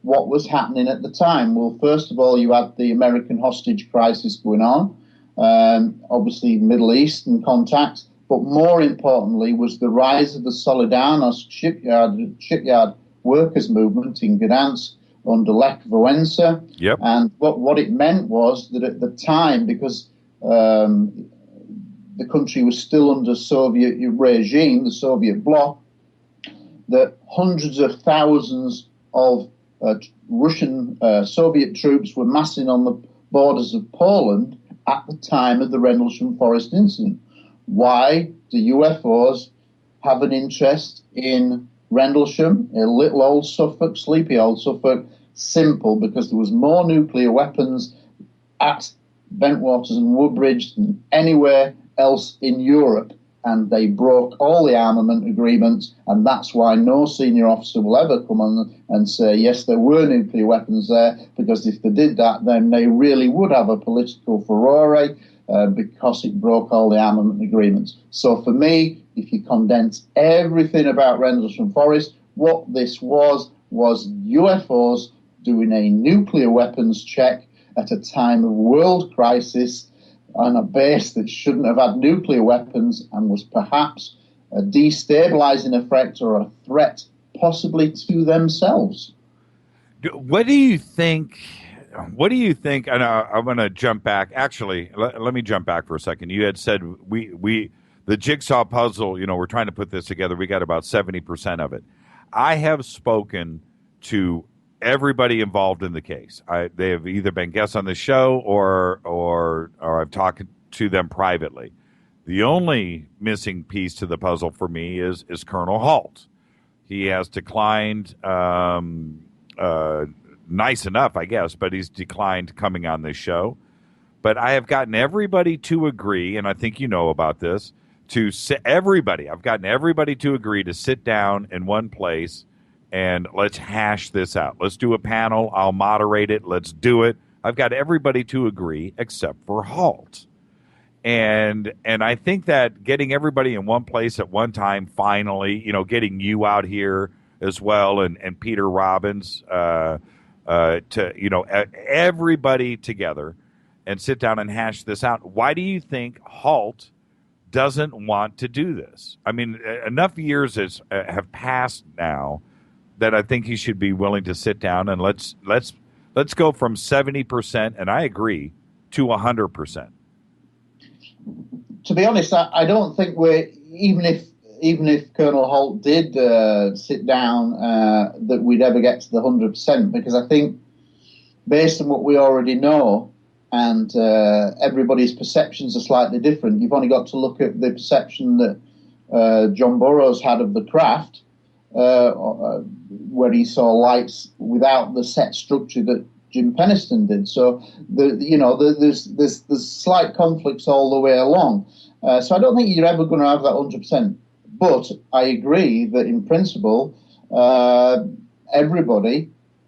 What was happening at the time? Well, first of all, you had the American hostage crisis going on, obviously Middle Eastern contacts, but more importantly was the rise of the Solidarność shipyard workers movement in Gdansk under Lech Wałęsa. Yep. And what it meant was that at the time, because the country was still under Soviet regime, the Soviet bloc, that hundreds of thousands of Russian Soviet troops were massing on the borders of Poland at the time of the Rendlesham Forest incident. Why do UFOs have an interest in Rendlesham, a little old Suffolk, sleepy old Suffolk? Simple, because there was more nuclear weapons at Bentwaters and Woodbridge than anywhere else in Europe, and they broke all the armament agreements, and that's why no senior officer will ever come on and say, yes, there were nuclear weapons there, because if they did that, then they really would have a political furore, because it broke all the armament agreements. So for me, if you condense everything about Rendlesham Forest, what this was UFOs doing a nuclear weapons check at a time of world crisis on a base that shouldn't have had nuclear weapons and was perhaps a destabilizing effect or a threat possibly to themselves. What do you think? And I'm going to jump back. Actually, let me jump back for a second. You had said the jigsaw puzzle, we're trying to put this together. We got about 70% of it. I have spoken to everybody involved in the case. They have either been guests on the show or I've talked to them privately. The only missing piece to the puzzle for me is Colonel Halt. He has declined, nice enough, I guess, but he's declined coming on this show. But I have gotten everybody to agree, and I think you know about this, I've gotten everybody to agree to sit down in one place and let's hash this out. Let's do a panel. I'll moderate it. Let's do it. I've got everybody to agree except for Halt. And I think that getting everybody in one place at one time, finally, getting you out here as well and Peter Robbins, everybody together and sit down and hash this out. Why do you think Halt doesn't want to do this? I mean, enough years have passed now that I think he should be willing to sit down and let's go from 70%, and I agree, to 100%. To be honest, I don't think even if Colonel Halt did sit down, that we'd ever get to the 100%, because I think based on what we already know, and everybody's perceptions are slightly different. You've only got to look at the perception that John Burroughs had of the craft, where he saw lights without the set structure that Jim Penniston did. So there's slight conflicts all the way along. So I don't think you're ever going to have that 100%. But I agree that in principle,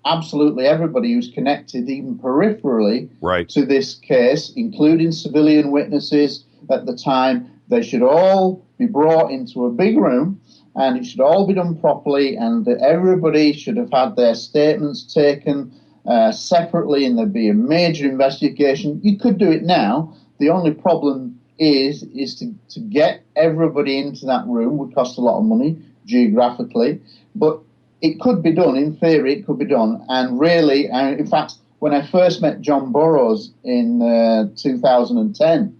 absolutely everybody who's connected, even peripherally, right, to this case, including civilian witnesses at the time, they should all be brought into a big room, and it should all be done properly, and everybody should have had their statements taken separately, and there'd be a major investigation. You could do it now. The only problem is to get everybody into that room would cost a lot of money geographically, but it could be done. In theory, it could be done. And really, in fact, when I first met John Burroughs in 2010,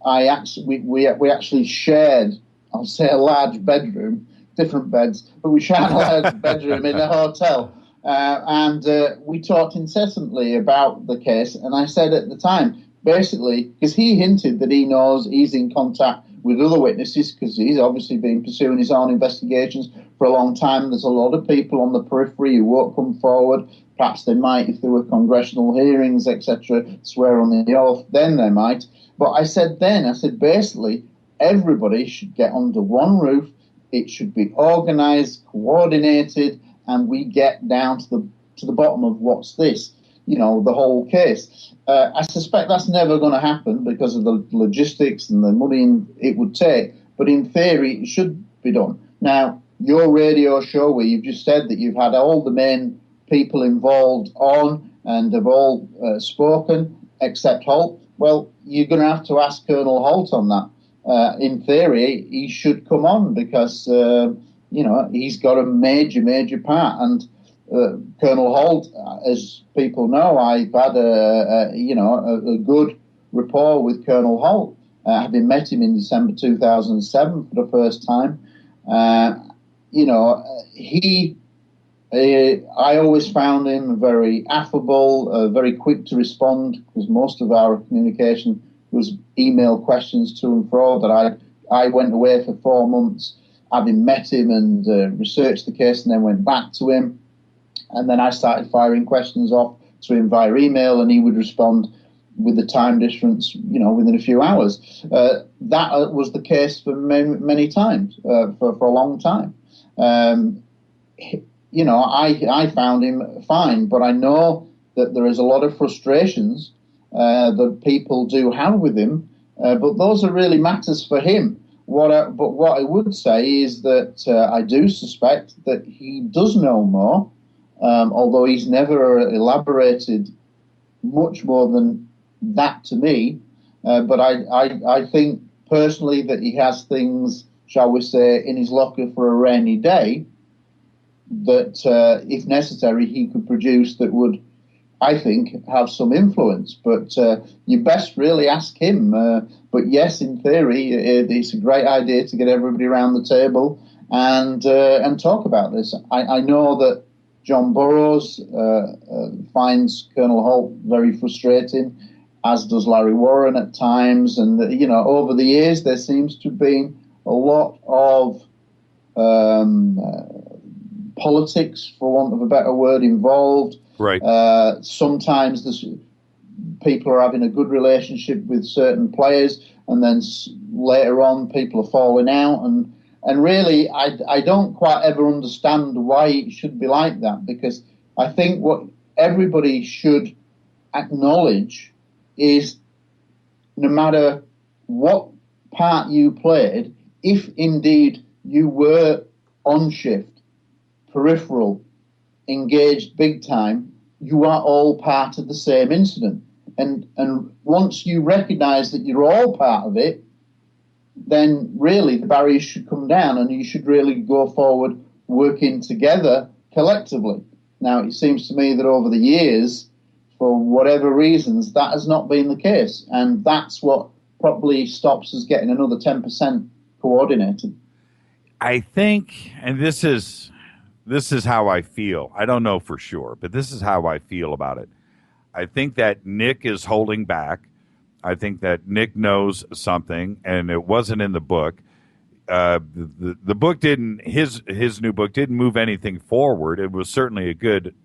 we actually shared, I'll say, a large bedroom, different beds, but we shared a large bedroom in a hotel. And we talked incessantly about the case. And I said at the time, basically, because he hinted that he knows he's in contact with other witnesses, because he's obviously been pursuing his own investigations for a long time. There's a lot of people on the periphery who won't come forward. Perhaps they might, if there were congressional hearings, etc., swear on the oath, then they might. But I said basically, everybody should get under one roof. It should be organized, coordinated, and we get down to the bottom of what's this, the whole case. I suspect that's never going to happen because of the logistics and the money it would take. But in theory, it should be done. Now, your radio show, where you've just said that you've had all the main people involved on and have all spoken, except Holt, well, you're going to have to ask Colonel Holt on that. In theory, he should come on because, he's got a major part. And Colonel Holt, as people know, I've had a good rapport with Colonel Holt. Having met him in December 2007 for the first time. I always found him very affable, very quick to respond, because most of our communication was email questions to and fro. That I went away for 4 months, having met him and researched the case, and then went back to him, and then I started firing questions off to him via email, and he would respond with the time difference, within a few hours. That was the case for many times, for a long time. I found him fine, but I know that there is a lot of frustrations that people do have with him, but those are really matters for him. But what I would say is that I do suspect that he does know more, although he's never elaborated much more than that to me. But I think personally that he has things, shall we say, in his locker for a rainy day that, if necessary, he could produce that would, I think, have some influence. But you best really ask him. But yes, in theory, it's a great idea to get everybody around the table and talk about this. I know that John Burroughs finds Colonel Holt very frustrating, as does Larry Warren at times. And, over the years, there seems to have been a lot of politics, for want of a better word, involved. Right. Sometimes people are having a good relationship with certain players, and then later on people are falling out. And really, I don't quite ever understand why it should be like that, because I think what everybody should acknowledge is, no matter what part you played, if indeed you were on shift, peripheral, engaged big time, you are all part of the same incident. And once you recognize that you're all part of it, then really the barriers should come down and you should really go forward working together collectively. Now, it seems to me that over the years, for whatever reasons, that has not been the case. And that's what probably stops us getting another 10% coordinated. I think, and this is how I feel. I don't know for sure, but this is how I feel about it. I think that Nick is holding back. I think that Nick knows something, and it wasn't in the book. The book didn't, his new book didn't move anything forward. It was certainly a good,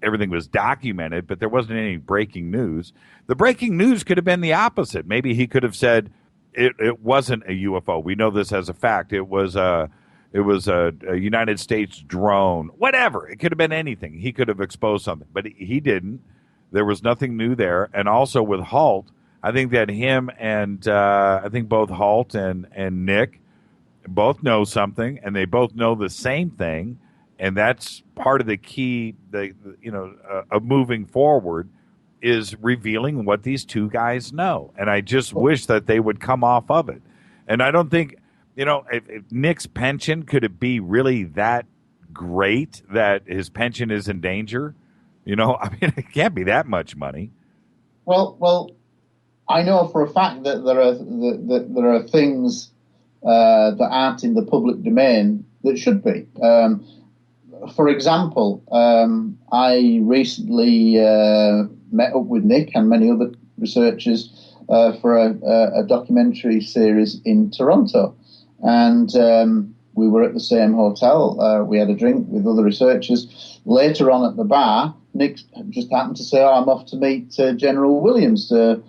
everything was documented, but there wasn't any breaking news. The breaking news could have been the opposite. Maybe he could have said it wasn't a UFO. We know this as a fact. It was a United States drone, whatever. It could have been anything. He could have exposed something, but he didn't. There was nothing new there. And also with Holt, I think that him and I think both Holt and Nick both know something, and they both know the same thing, and that's part of the key. Of moving forward is revealing what these two guys know, and I just wish that they would come off of it. And I don't think if Nick's pension, could it be really that great that his pension is in danger? It can't be that much money. Well, I know for a fact that there are things that aren't in the public domain that should be. For example, I recently met up with Nick and many other researchers for a documentary series in Toronto, and we were at the same hotel. We had a drink with other researchers. Later on at the bar, Nick just happened to say, I'm off to meet General Williams, the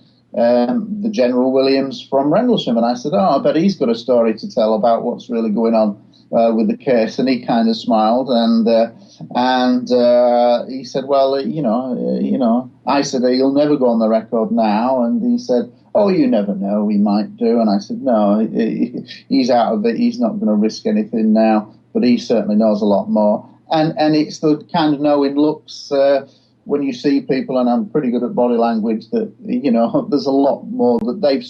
General Williams from Rendlesham. And I said, I bet he's got a story to tell about what's really going on with the case. And he kind of smiled and he said, well, I said, he'll never go on the record now. And he said, "Oh, you never know, he might do." And I said, "No, he's out of it. He's not going to risk anything now, but he certainly knows a lot more." And it's the kind of knowing looks when you see people, and I'm pretty good at body language, that, there's a lot more that they've.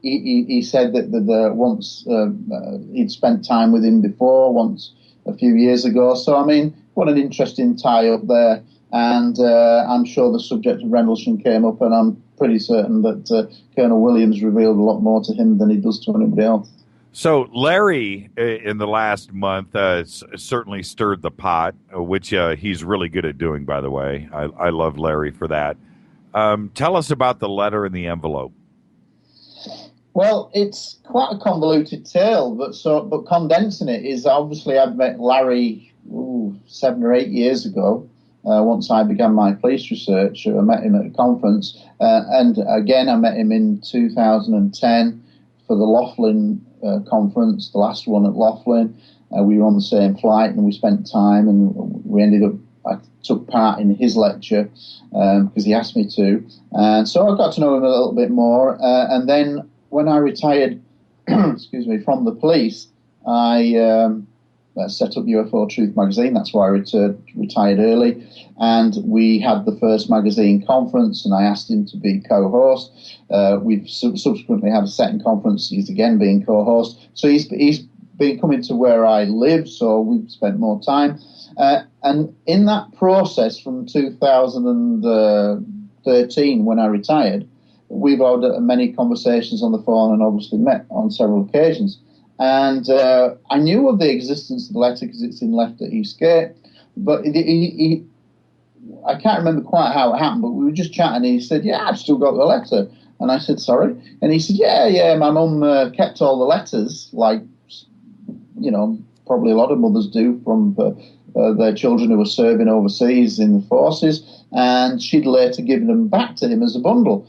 He said that once he'd spent time with him before, once a few years ago. So, I mean, what an interesting tie-up there. And I'm sure the subject of Rendlesham came up, and I'm pretty certain that Colonel Williams revealed a lot more to him than he does to anybody else. So Larry, in the last month, certainly stirred the pot, which he's really good at doing, by the way. I love Larry for that. Tell us about the letter in the envelope. Well, it's quite a convoluted tale, but condensing it is, obviously I've met Larry 7 or 8 years ago. Once I began my police research, I met him at a conference, and again I met him in 2010 for the Laughlin conference, the last one at Laughlin. We were on the same flight, and we spent time, and we ended up, I took part in his lecture because he asked me to, and so I got to know him a little bit more, and then when I retired, from the police, I set up UFO Truth magazine. That's why I retired early. And we had the first magazine conference, and I asked him to be co-host. We've subsequently had a second conference. He's again being co-host. So he's been coming to where I live, so we've spent more time. And in that process from 2013, when I retired, we've had many conversations on the phone and obviously met on several occasions. And I knew of the existence of the letter because it's in Left at Eastgate, but I can't remember quite how it happened, but we were just chatting, and he said, "Yeah, I've still got the letter." And I said, "Sorry?" And he said, yeah, my mum kept all the letters, like, probably a lot of mothers do, from their children who were serving overseas in the forces, and she'd later given them back to him as a bundle,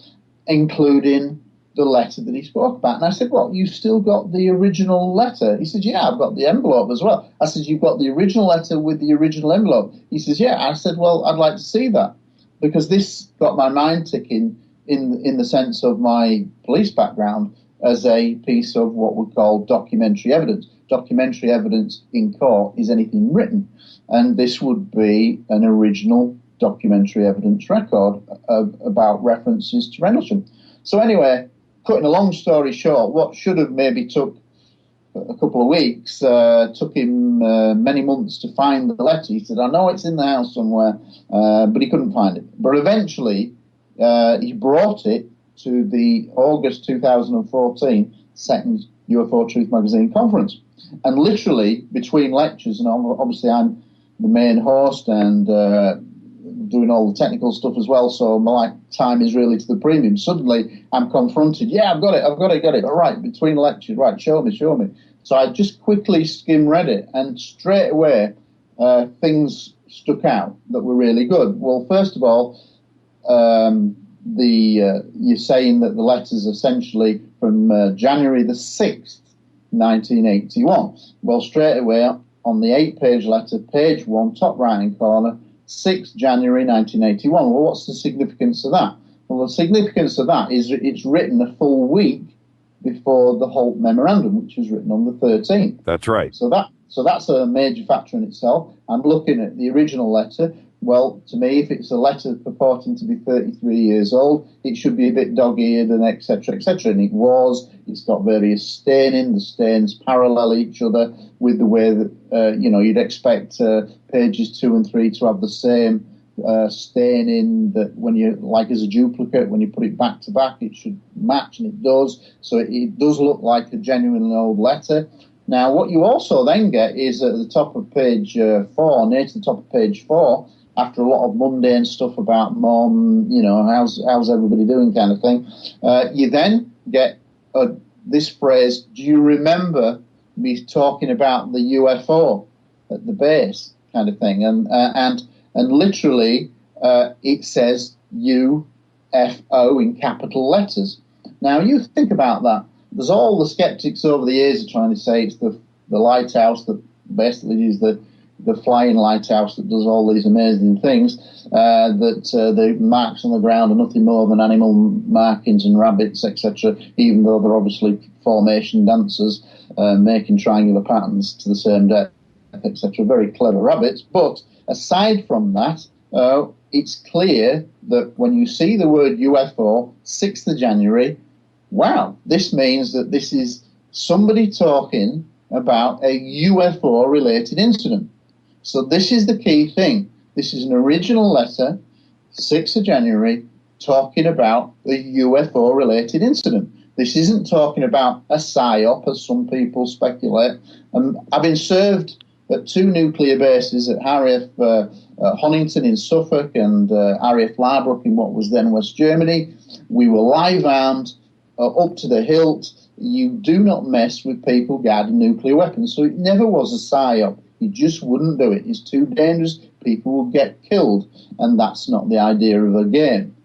including the letter that he spoke about. And I said, "Well, you've still got the original letter?" He said, "Yeah, I've got the envelope as well." I said, "You've got the original letter with the original envelope?" He says, "Yeah." I said, "Well, I'd like to see that," because this got my mind ticking in the sense of my police background as a piece of what we call documentary evidence. Documentary evidence in court is anything written, and this would be an original documentary evidence record about references to Rendlesham. So anyway, cutting a long story short, what should have maybe took a couple of weeks took him many months to find the letter. He said, "I know it's in the house somewhere," but he couldn't find it. But eventually, he brought it to the August 2014 second UFO Truth magazine conference. And literally, between lectures, and obviously I'm the main host and doing all the technical stuff as well, so my time is really to the premium. Suddenly, I'm confronted. "Yeah, I've got it. All right, between lectures, right, show me. So I just quickly skim-read it, and straight away, things stuck out that were really good. Well, first of all, you're saying that the letter's essentially from January the 6th, 1981. Well, straight away, on the 8-page letter, page 1, top right-hand corner, 6th January 1981. Well, what's the significance of that? Well, the significance of that is it's written a full week before the Holt Memorandum, which was written on the 13th. That's right. So that's a major factor in itself. I'm looking at the original letter. Well, to me, if it's a letter purporting to be 33 years old, it should be a bit dog-eared and et cetera, and it was. It's got various staining. The stains parallel each other with the way that, you'd expect pages 2 and 3 to have the same staining, that when you, like as a duplicate, when you put it back to back, it should match, and it does. So it does look like a genuine old letter. Now, what you also then get is at the top of page 4, near to the top of page 4, after a lot of mundane stuff about mom, how's everybody doing kind of thing, you then get this phrase, "Do you remember me talking about the UFO at the base?" kind of thing. And literally it says UFO in capital letters. Now, you think about that. There's all the skeptics over the years are trying to say it's the lighthouse that basically is the the flying lighthouse that does all these amazing things, the marks on the ground are nothing more than animal markings and rabbits, etc., even though they're obviously formation dancers making triangular patterns to the same depth, etc. Very clever rabbits. But aside from that, it's clear that when you see the word UFO, 6th of January, wow, this means that this is somebody talking about a UFO-related incident. So this is the key thing. This is an original letter, 6th of January, talking about a UFO-related incident. This isn't talking about a PSYOP, as some people speculate. I've been served at 2 nuclear bases at RAF Honington in Suffolk and RAF Larbrook in what was then West Germany. We were live armed up to the hilt. You do not mess with people guarding nuclear weapons. So it never was a PSYOP. You just wouldn't do it. It's too dangerous. People will get killed. And that's not the idea of a game.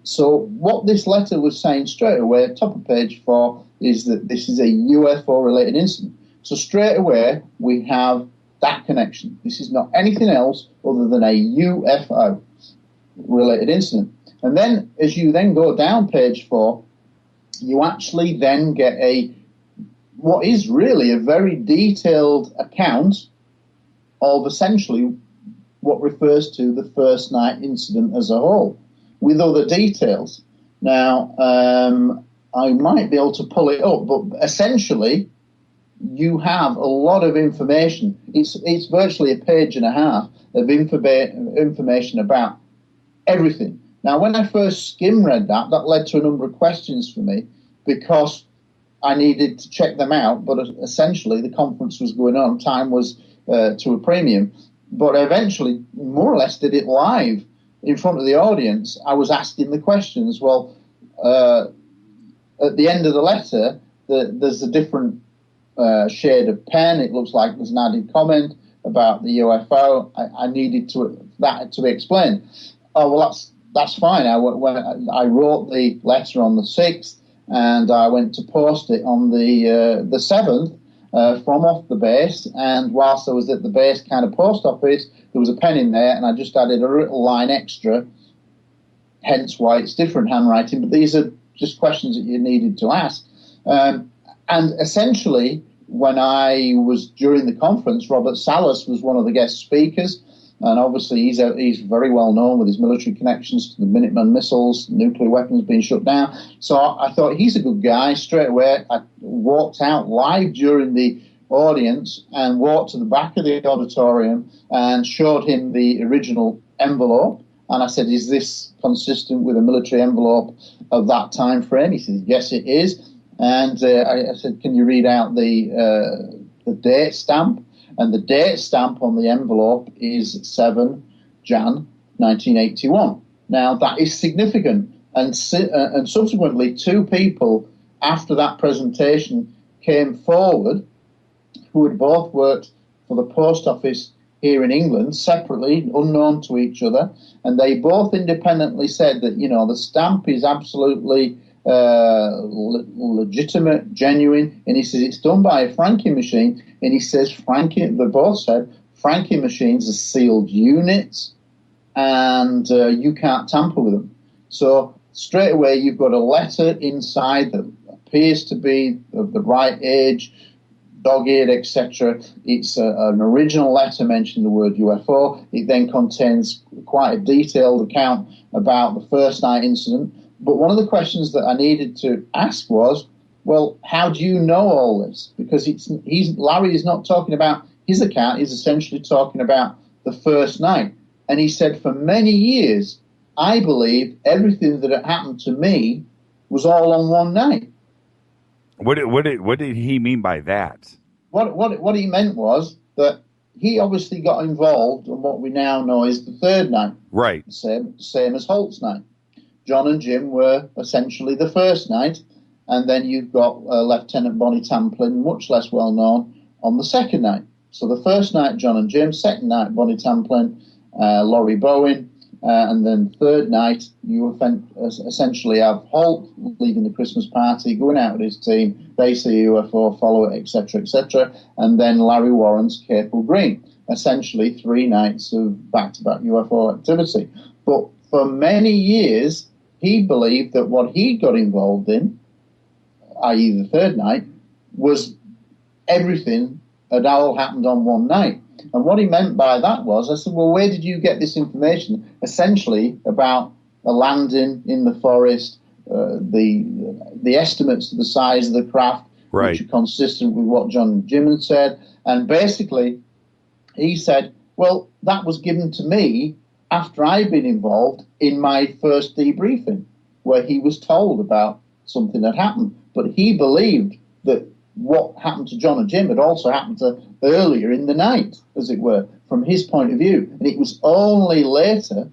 So what this letter was saying straight away, top of page 4, is that this is a UFO-related incident. So straight away, we have that connection. This is not anything else other than a UFO-related incident. And then, as you then go down page 4, you actually then get what is really a very detailed account of essentially what refers to the first night incident as a whole, with other details. Now, I might be able to pull it up, but essentially, you have a lot of information. It's virtually a page and a half of information about everything. Now, when I first skim-read that led to a number of questions for me because I needed to check them out, but essentially the conference was going on. Time was to a premium. But I eventually more or less did it live in front of the audience. I was asking the questions. Well, at the end of the letter, there's a different shade of pen. It looks like there's an added comment about the UFO. I needed that to be explained. Oh, well, that's fine. I wrote the letter on the 6th, and I went to post it on the 7th from off the base. And whilst I was at the base kind of post office, there was a pen in there, and I just added a little line extra, hence why it's different handwriting. But these are just questions that you needed to ask. And essentially, when I was during the conference, Robert Salas was one of the guest speakers. And obviously, he's very well known with his military connections to the Minuteman missiles, nuclear weapons being shut down. So I thought he's a good guy. Straight away, I walked out live during the audience and walked to the back of the auditorium and showed him the original envelope. And I said, "Is this consistent with a military envelope of that time frame?" He said, "Yes, it is." And I said, "Can you read out the date stamp?" And the date stamp on the envelope is 7 Jan 1981. Now, that is significant. And subsequently, 2 people after that presentation came forward who had both worked for the post office here in England, separately, unknown to each other. And they both independently said that, the stamp is absolutely legitimate, genuine. And he says it's done by a franking machine. And he says they both said franking machines are sealed units and you can't tamper with them. So straight away you've got a letter inside that appears to be of the right age, dog-eared, etc. It's an original letter mentioning the word UFO. It then contains quite a detailed account about the first night incident. But one of the questions that I needed to ask was, well, how do you know all this? Because Larry is not talking about his account. He's essentially talking about the first night. And he said, for many years, I believed everything that had happened to me was all on one night. What did he mean by that? What he meant was that he obviously got involved in what we now know is the third night. Right. Same as Holt's night. John and Jim were essentially the first night. And then you've got Lieutenant Bonnie Tamplin, much less well known, on the second night. So the first night, John and Jim. Second night, Bonnie Tamplin, Laurie Bowen. And then third night, you essentially have Holt leaving the Christmas party, going out with his team. They see a UFO, follow it, etc., etc. And then Larry Warren's Capel Green. Essentially 3 nights of back-to-back UFO activity. But for many years, he believed that what he got involved in, i.e. the third night, was everything had all happened on one night. And what he meant by that was, I said, well, where did you get this information? Essentially about a landing in the forest, the estimates of the size of the craft, right, which are consistent with what John and Jim had said. And basically, he said, well, that was given to me after I'd been involved in my first debriefing, where he was told about something that happened. But he believed that what happened to John and Jim had also happened to earlier in the night, as it were, from his point of view. And it was only later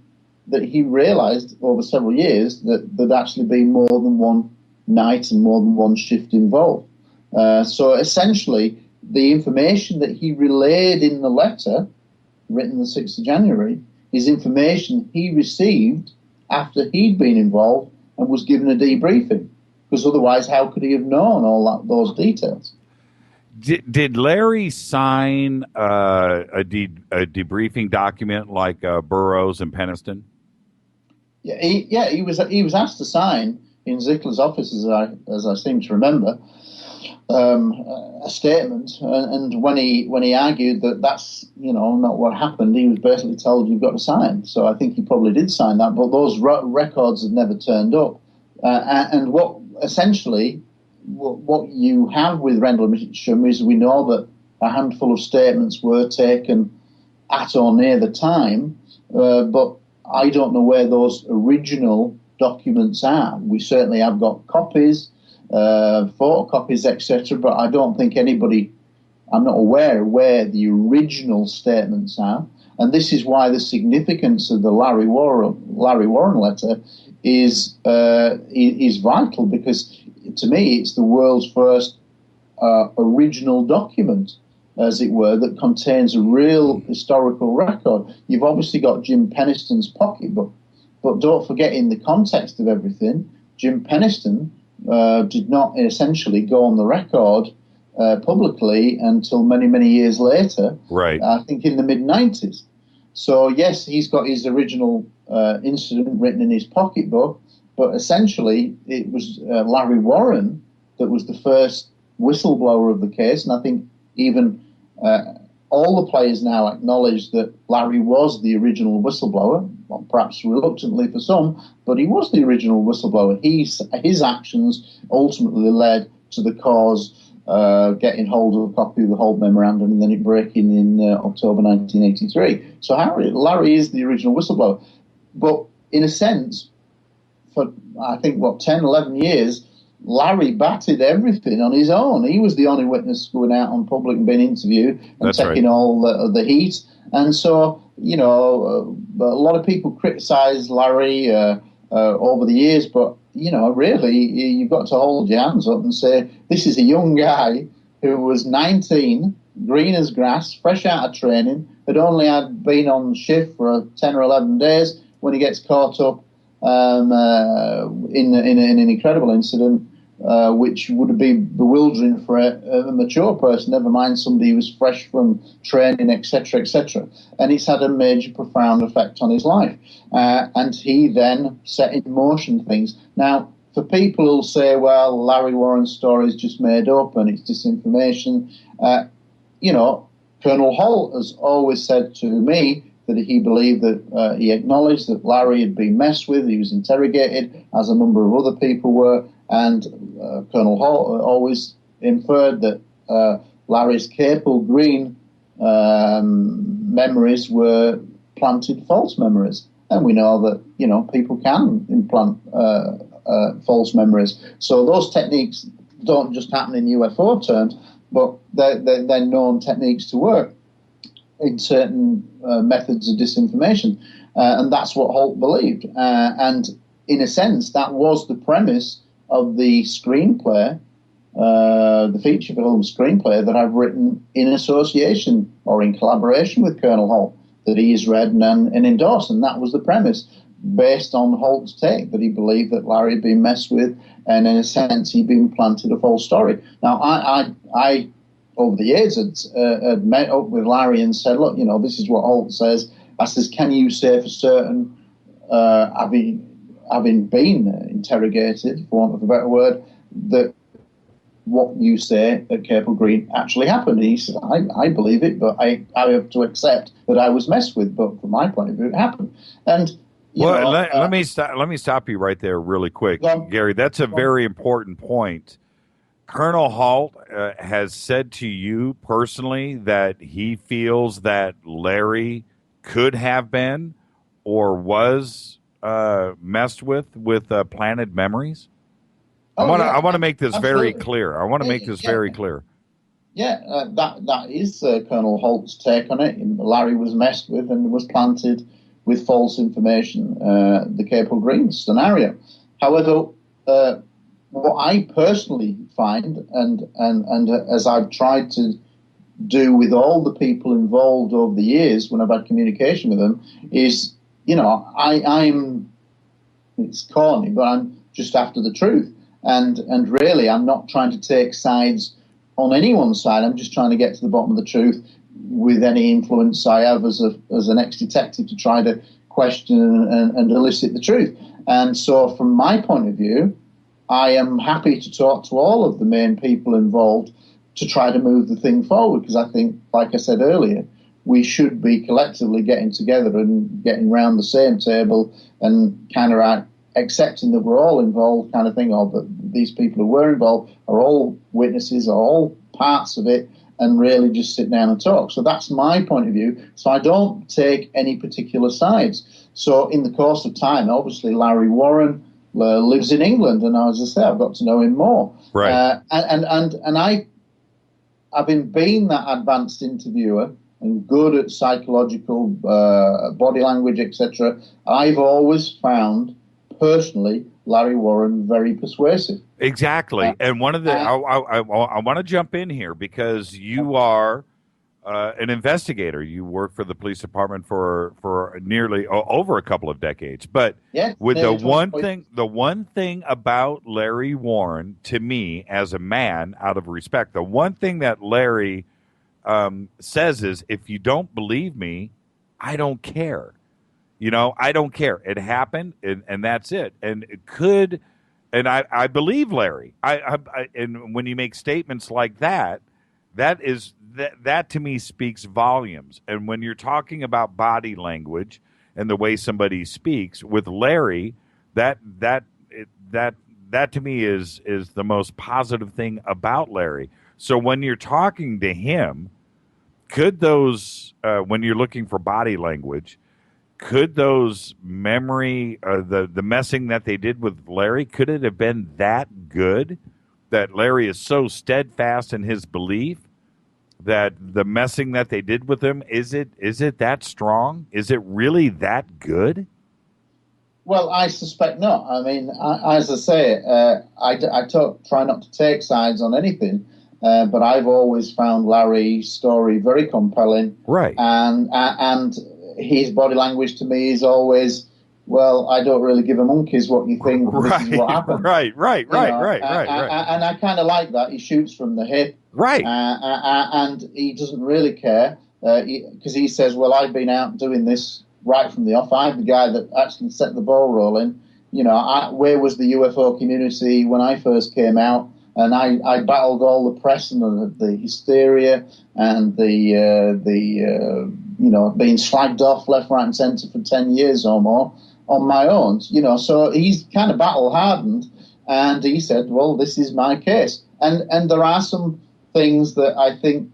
that he realized, over several years, that there'd actually been more than one night and more than one shift involved. So essentially, the information that he relayed in the letter, written the 6th of January, is information he received after he'd been involved and was given a debriefing. Because otherwise, how could he have known those details? Did Larry sign a debriefing document like Burroughs and Peniston? Yeah, he was asked to sign in Zickler's office, as I seem to remember, a statement. And when he argued that that's not what happened, he was basically told you've got to sign. So I think he probably did sign that, but those records had never turned up. And what essentially what you have with Rendlesham is we know that a handful of statements were taken at or near the time, but I don't know where those original documents are. We certainly have got copies, photocopies, etc., but I don't think I'm not aware where the original statements are. And this is why the significance of the Larry Warren letter is vital, because to me it's the world's first original document, as it were, that contains a real historical record. You've obviously got Jim Peniston's pocketbook, but don't forget, in the context of everything, Jim Peniston did not essentially go on the record publicly until many, many years later, right? I think in the mid-90s. So, yes, he's got his original incident written in his pocketbook, but essentially it was Larry Warren that was the first whistleblower of the case, and I think even all the players now acknowledge that Larry was the original whistleblower, well, perhaps reluctantly for some, but he was the original whistleblower. His actions ultimately led to the cause getting hold of a copy of the Holt Memorandum and then it breaking in October 1983. So Larry is the original whistleblower. But in a sense, for I think, 10, 11 years, Larry batted everything on his own. He was the only witness going out on public and being interviewed and That's taking right. all the heat. And so, a lot of people criticize Larry over the years, but, really, you've got to hold your hands up and say, this is a young guy who was 19, green as grass, fresh out of training, had only been on shift for 10 or 11 days when he gets caught up in an incredible incident, which would be bewildering for a mature person, never mind somebody who was fresh from training, etc., etc. And it's had a major, profound effect on his life. And he then set in motion things. Now, for people who'll say, well, Larry Warren's story is just made up and it's disinformation, Colonel Holt has always said to me that he believed that he acknowledged that Larry had been messed with, he was interrogated, as a number of other people were, and Colonel Holt always inferred that Larry's Capel Green memories were planted false memories. And we know that, people can implant false memories. So those techniques don't just happen in UFO terms, but they're known techniques to work in certain methods of disinformation. And that's what Holt believed. And in a sense, that was the premise of the screenplay, the feature film screenplay that I've written in association or in collaboration with Colonel Holt. that he has read and endorsed, and that was the premise, based on Holt's take, that he believed that Larry had been messed with, and in a sense he'd been planted a false story. Now, I over the years had met up with Larry and said, look, this is what Holt says. I says, can you say for certain, having been interrogated, for want of a better word, that what you say at Capel Green actually happened? And he said, I believe it, but I have to accept that I was messed with. But from my point of view, it happened. And let me stop you right there really quick, Gary. That's a very important point. Colonel Holt has said to you personally that he feels that Larry could have been or was messed with planted memories. I want to make this very clear. I want to make this very clear. Yeah, that is Colonel Holt's take on it. Larry was messed with and was planted with false information, the Capel Green scenario. However, what I personally find, and as I've tried to do with all the people involved over the years when I've had communication with them, is, I'm, it's corny, but I'm just after the truth. And really, I'm not trying to take sides on anyone's side. I'm just trying to get to the bottom of the truth with any influence I have as an ex-detective to try to question and elicit the truth. And so from my point of view, I am happy to talk to all of the main people involved to try to move the thing forward, because I think, like I said earlier, we should be collectively getting together and getting round the same table and kind of accepting that we're all involved, kind of thing, or that these people who were involved are all witnesses, are all parts of it, and really just sit down and talk. So that's my point of view. So I don't take any particular sides. So in the course of time, obviously Larry Warren lives in England, and as I say, I've got to know him more. Right. And having been that advanced interviewer and good at psychological body language, etc., I've always found personally Larry Warren very persuasive. Exactly. And one of the I want to jump in here because you are an investigator. You work for the police department for nearly over a couple of decades. But with the one thing about Larry Warren, to me as a man, out of respect, the one thing that Larry says is, if you don't believe me, I don't care. I don't care. It happened, and that's it. And it could, and I believe Larry. And when you make statements like that, that to me speaks volumes. And when you're talking about body language and the way somebody speaks with Larry, that to me is the most positive thing about Larry. So when you're talking to him, could those when you're looking for body language, could those memory, the messing that they did with Larry, could it have been that good that Larry is so steadfast in his belief that the messing that they did with him, is it that strong? Is it really that good? Well, I suspect not. I mean, as I say, I try not to take sides on anything, but I've always found Larry's story very compelling. Right. And his body language to me is always, well, I don't really give a monkeys what you think. Right, this is what happened. Right. And I kind of like that. He shoots from the hip. Right. And he doesn't really care because he says, well, I've been out doing this right from the off. I'm the guy that actually set the ball rolling. Where was the UFO community when I first came out? And I battled all the press and the hysteria and the being slagged off left, right, and centre for 10 years or more on my own. So he's kind of battle hardened, and he said, "Well, this is my case." And there are some things that I think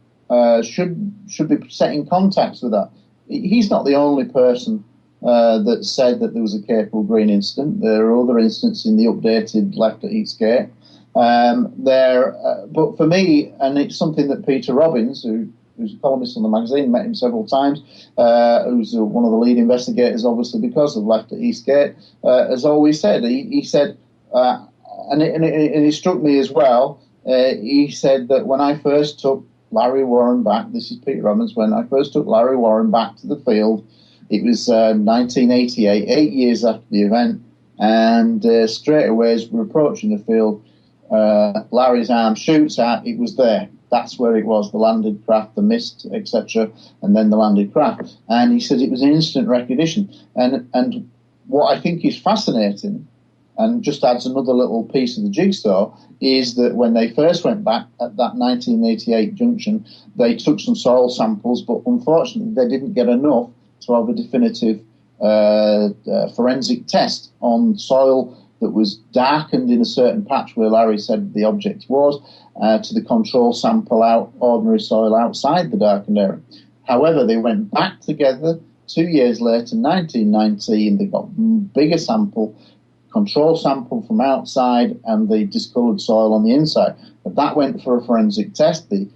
should be set in context with that. He's not the only person that said that there was a Capel Green incident. There are other incidents in the updated Left at Eastgate. But for me, and it's something that Peter Robbins, who's a columnist on the magazine, met him several times, who's one of the lead investigators, obviously, because of Left at Eastgate, has always said. He said, and it struck me as well, he said that when I first took Larry Warren back. This is Peter Robbins. When I first took Larry Warren back to the field, it was 1988, 8 years after the event, and straight away as we're approaching the field, Larry's arm shoots out. It was there. That's where it was, the landed craft, the mist, etc., and then the landed craft. And he said it was an instant recognition. And what I think is fascinating, and just adds another little piece of the jigsaw, is that when they first went back at that 1988 junction, they took some soil samples, but unfortunately they didn't get enough to have a definitive forensic test on soil that was darkened in a certain patch where Larry said the object was, to the control sample out, ordinary soil outside the darkened area. However, they went back together 2 years later, 1990, and they got bigger sample, control sample from outside and the discoloured soil on the inside. But that went for a forensic test. The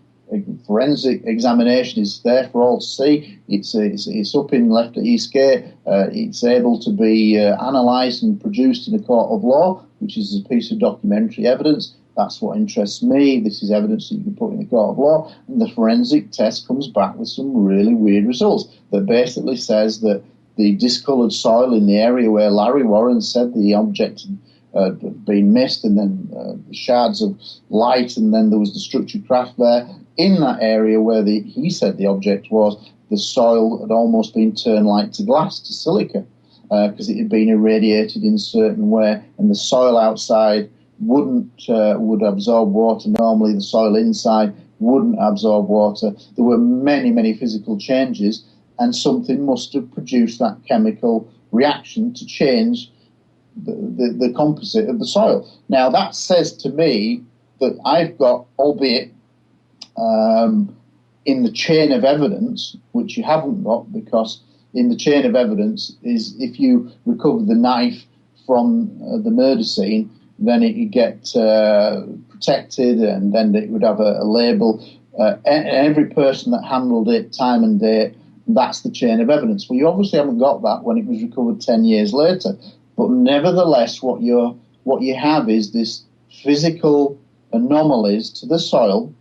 forensic examination is there for all to see. It's up in Left at Eastgate. It's able to be analysed and produced in a court of law, which is a piece of documentary evidence. That's what interests me. This is evidence that you can put in a court of law. And the forensic test comes back with some really weird results that basically says that the discoloured soil in the area where Larry Warren said the object had been missed, and then shards of light, and then there was the structured craft there. In that area where he said the object was, the soil had almost been turned like to glass, to silica, because it had been irradiated in a certain way, and the soil outside would absorb water. Normally the soil inside wouldn't absorb water. There were many, many physical changes, and something must have produced that chemical reaction to change the composite of the soil. Now that says to me that I've got, albeit in the chain of evidence, which you haven't got, because in the chain of evidence is if you recover the knife from the murder scene, then it would get protected, and then it would have a label. Every person that handled it, time and date, that's the chain of evidence. Well, you obviously haven't got that when it was recovered 10 years later. But nevertheless, what you have is this physical anomalies to the soil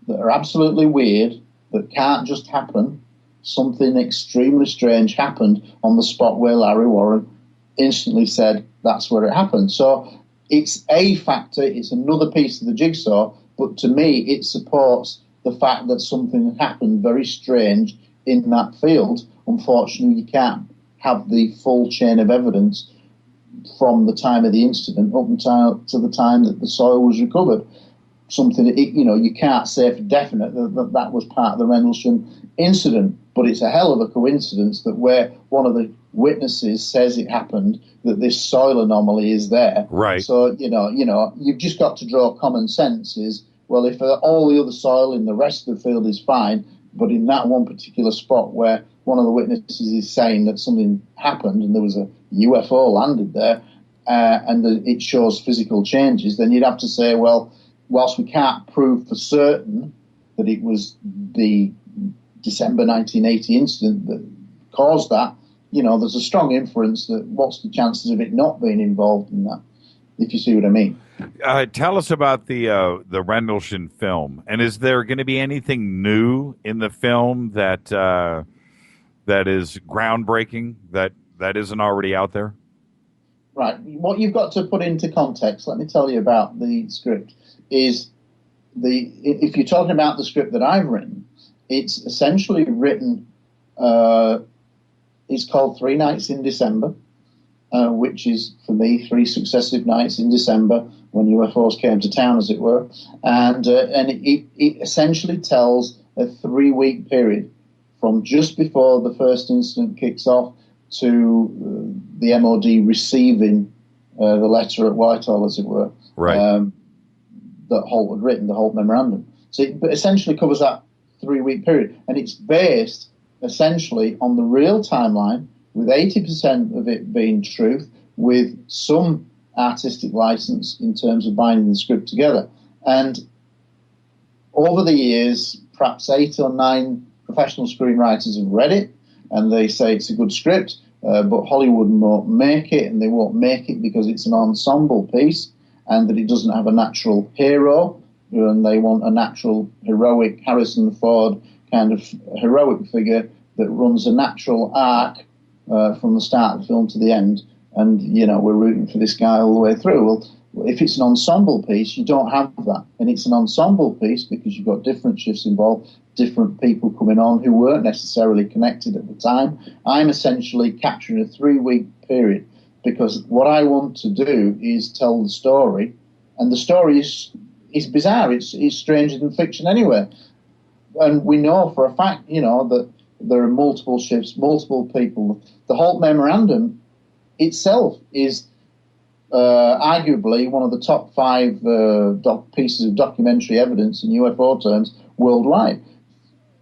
that are absolutely weird, that can't just happen. Something extremely strange happened on the spot where Larry Warren instantly said that's where it happened. So it's a factor, it's another piece of the jigsaw, but to me it supports the fact that something happened very strange in that field. Unfortunately, you can't have the full chain of evidence from the time of the incident up until to the time that the soil was recovered. Something that, you can't say for definite that was part of the Rendlesham incident, but it's a hell of a coincidence that where one of the witnesses says it happened, that this soil anomaly is there. Right. So, you've just got to draw common sense is, well, if all the other soil in the rest of the field is fine, but in that one particular spot where one of the witnesses is saying that something happened and there was a UFO landed there, and it shows physical changes, then you'd have to say, well, whilst we can't prove for certain that it was the December 1980 incident that caused that, there's a strong inference that what's the chances of it not being involved in that, if you see what I mean. Tell us about the Rendlesham film, and is there going to be anything new in the film that is groundbreaking that isn't already out there? Right. What you've got to put into context, let me tell you about the script, is if you're talking about the script that I've written, it's essentially written, it's called 3 Nights in December, which is, for me, 3 successive nights in December when UFOs came to town, as it were. And it essentially tells a 3-week period from just before the first incident kicks off to the MOD receiving the letter at Whitehall, as it were, right. That Holt had written, the Holt Memorandum. So it essentially covers that 3-week period. And it's based essentially on the real timeline, with 80% of it being truth, with some artistic license in terms of binding the script together. And over the years, perhaps 8 or 9 professional screenwriters have read it, and they say it's a good script, but Hollywood won't make it, and they won't make it because it's an ensemble piece, and that it doesn't have a natural hero, and they want a natural, heroic Harrison Ford kind of heroic figure that runs a natural arc from the start of the film to the end, and we're rooting for this guy all the way through. Well, if it's an ensemble piece, you don't have that, and it's an ensemble piece because you've got different shifts involved, different people coming on who weren't necessarily connected at the time. I'm essentially capturing a 3-week period because what I want to do is tell the story, and the story is bizarre. It's stranger than fiction anyway, and we know for a fact, that there are multiple shifts, multiple people. The Holt Memorandum itself is arguably one of the top 5 pieces of documentary evidence in UFO terms worldwide,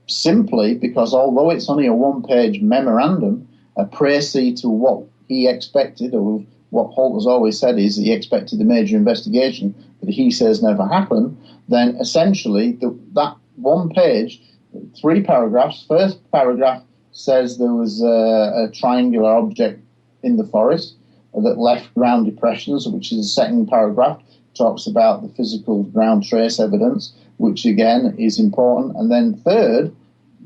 simply because although it's only a 1-page memorandum, a précis to what he expected, or what Holt has always said is he expected a major investigation that he says never happened, then essentially that 1 page, 3 paragraphs, first paragraph says there was a triangular object in the forest that left ground depressions, which is the second paragraph, talks about the physical ground trace evidence, which again is important. And then third,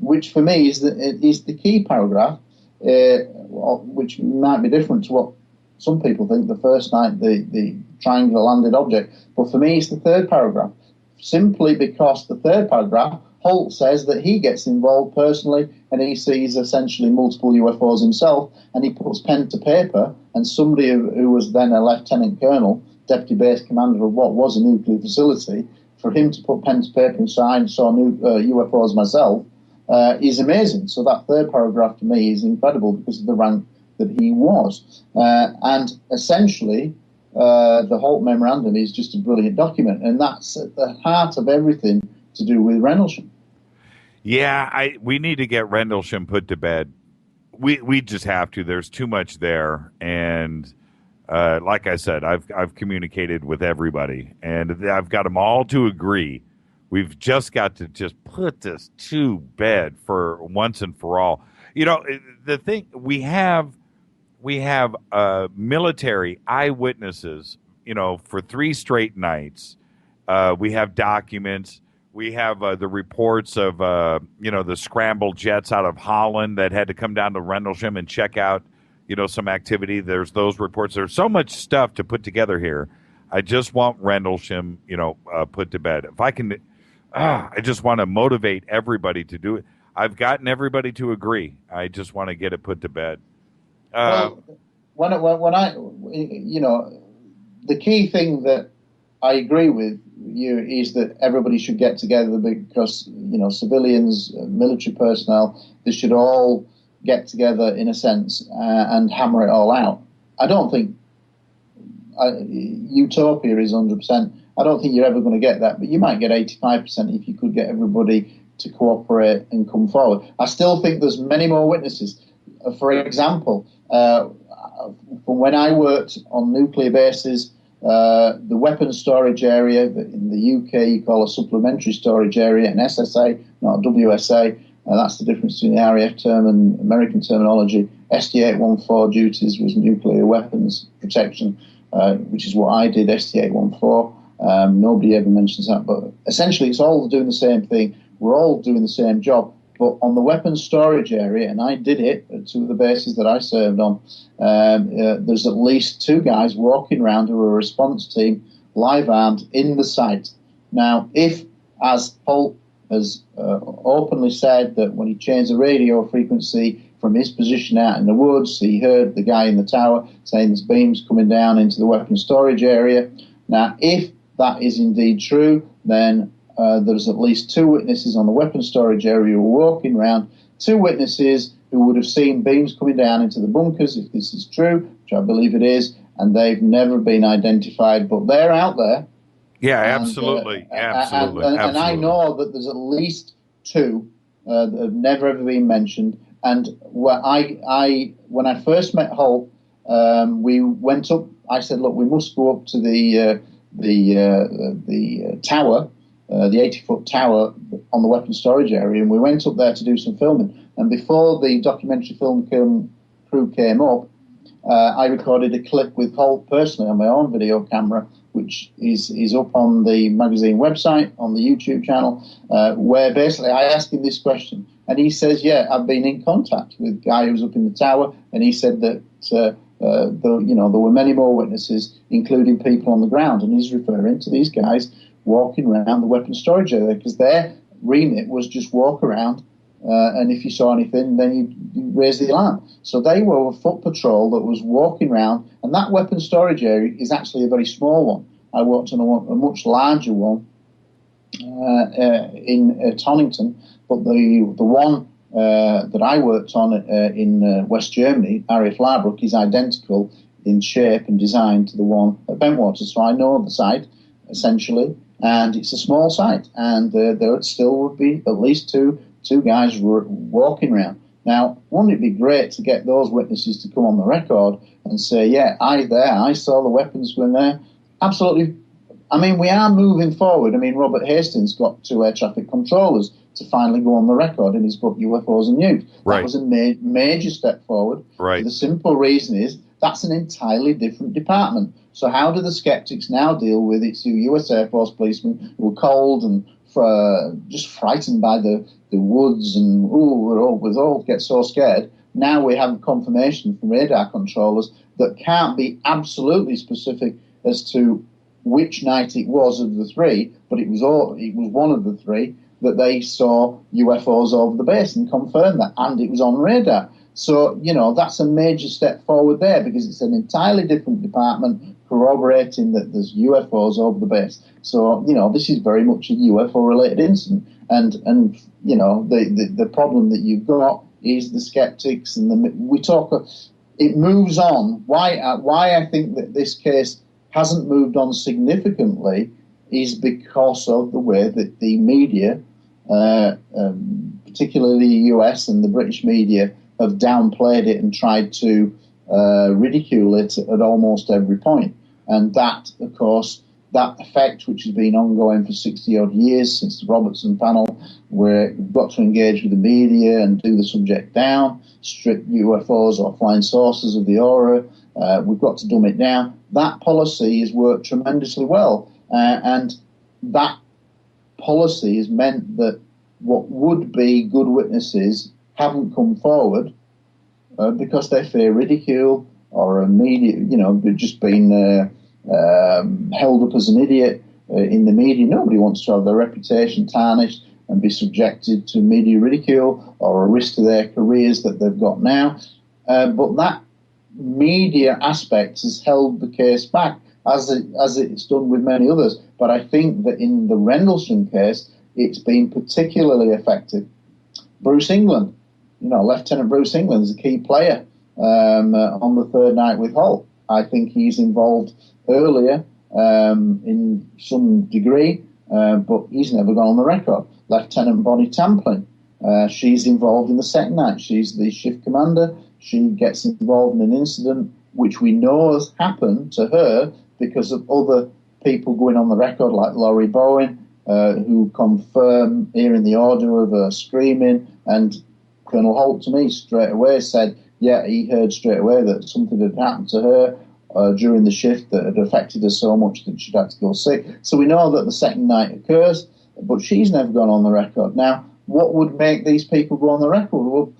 which for me is the key paragraph, which might be different to what some people think the first night the triangular landed object, but for me it's the third paragraph, simply because the third paragraph, Holt says that he gets involved personally and he sees essentially multiple UFOs himself, and he puts pen to paper, and somebody who was then a lieutenant colonel, deputy base commander of what was a nuclear facility, for him to put pen to paper and sign, saw UFOs myself, is amazing. So that third paragraph to me is incredible because of the rank that he was. And essentially, the Holt Memorandum is just a brilliant document, and that's at the heart of everything to do with Rendlesham. Yeah, we need to get Rendlesham put to bed. We just have to. There's too much there, and like I said, I've communicated with everybody, and I've got them all to agree. We've just got to just put this to bed for once and for all. The thing we have military eyewitnesses. For 3 straight nights. We have documents. We have the reports of, the scrambled jets out of Holland that had to come down to Rendlesham and check out, some activity. There's those reports. There's so much stuff to put together here. I just want Rendlesham, put to bed. If I can, I just want to motivate everybody to do it. I've gotten everybody to agree. I just want to get it put to bed. When I, the key thing that I agree with you is that everybody should get together because, civilians, military personnel, they should all get together in a sense and hammer it all out. I don't think utopia is 100%. I don't think you're ever going to get that, but you might get 85% if you could get everybody to cooperate and come forward. I still think there's many more witnesses. For example, from when I worked on nuclear bases, the weapons storage area that in the UK you call a supplementary storage area, an SSA, not a WSA. That's the difference between the RAF term and American terminology. ST-814 duties was nuclear weapons protection, which is what I did, ST-814. Nobody ever mentions that, but essentially it's all doing the same thing. We're all doing the same job. But on the weapons storage area, and I did it at 2 of the bases that I served on, there's at least 2 guys walking around who are a response team, live armed, in the site. Now, if, as Holt has openly said, that when he changed the radio frequency from his position out in the woods, he heard the guy in the tower saying there's beams coming down into the weapons storage area. Now, if that is indeed true, then there's at least 2 witnesses on the weapons storage area who were walking around, 2 witnesses who would have seen beams coming down into the bunkers, if this is true, which I believe it is, and they've never been identified, but they're out there. Yeah, absolutely. Absolutely. And I know that there's at least 2 that have never ever been mentioned. And when I first met Holt, we went up, I said, look, we must go up to the tower, the 80-foot tower on the weapons storage area, and we went up there to do some filming. And before the documentary film crew came up, I recorded a clip with Holt personally on my own video camera which is up on the magazine website, on the YouTube channel, where basically I asked him this question, and he says, yeah, I've been in contact with a guy who's up in the tower, and he said that there were many more witnesses, including people on the ground, and he's referring to these guys walking around the weapons storage area, because their remit was just walk around, and if you saw anything, then you raise the alarm. So they were a foot patrol that was walking around, and that weapons storage area is actually a very small one. I worked on a much larger one in Tonington, but the one that I worked on in West Germany, RAF Larbruck, is identical in shape and design to the one at Bentwater. So I know the site, essentially, and it's a small site, and there still would be at least two guys walking around. Now, wouldn't it be great to get those witnesses to come on the record and say, yeah, I saw the weapons when there? Absolutely. I mean, we are moving forward. I mean, Robert Hastings got 2 air traffic controllers to finally go on the record in his book, UFOs and Nukes. Right. That was a major step forward. Right. The simple reason is that's an entirely different department. So how do the skeptics now deal with it? So U.S. Air Force policemen who were cold and just frightened by the woods, and we all get so scared. Now we have confirmation from radar controllers that can't be absolutely specific as to which night it was of the 3, but it was one of the 3 that they saw UFOs over the base and confirmed that, and it was on radar. So, that's a major step forward there, because it's an entirely different department corroborating that there's UFOs over the base. So, this is very much a UFO-related incident. And the problem that you've got is the skeptics, and it moves on. Why I think that this case hasn't moved on significantly is because of the way that the media, particularly the US and the British media, have downplayed it and tried to ridicule it at almost every point. And that, of course, that effect, which has been ongoing for 60-odd years since the Robertson panel, where we've got to engage with the media and do the subject down, strip UFOs or flying saucers of the Aurora, we've got to dumb it down. That policy has worked tremendously well. And that policy has meant that what would be good witnesses haven't come forward because they fear ridicule or a media, just being held up as an idiot in the media. Nobody wants to have their reputation tarnished and be subjected to media ridicule or a risk to their careers that they've got now. But that media aspect has held the case back, as it's done with many others. But I think that in the Rendlesham case, it's been particularly effective. Bruce England, Lieutenant Bruce England is a key player on the third night with Hull. I think he's involved earlier in some degree, but he's never gone on the record. Lieutenant Bonnie Tamplin, she's involved in the second night. She's the shift commander. She gets involved in an incident which we know has happened to her because of other people going on the record, like Laurie Bowen, who confirm hearing the audio of her screaming, and Colonel Holt to me straight away said, yeah, he heard straight away that something had happened to her during the shift that had affected her so much that she'd had to go sick. So we know that the second night occurs, but she's never gone on the record. Now, what would make these people go on the record? Well,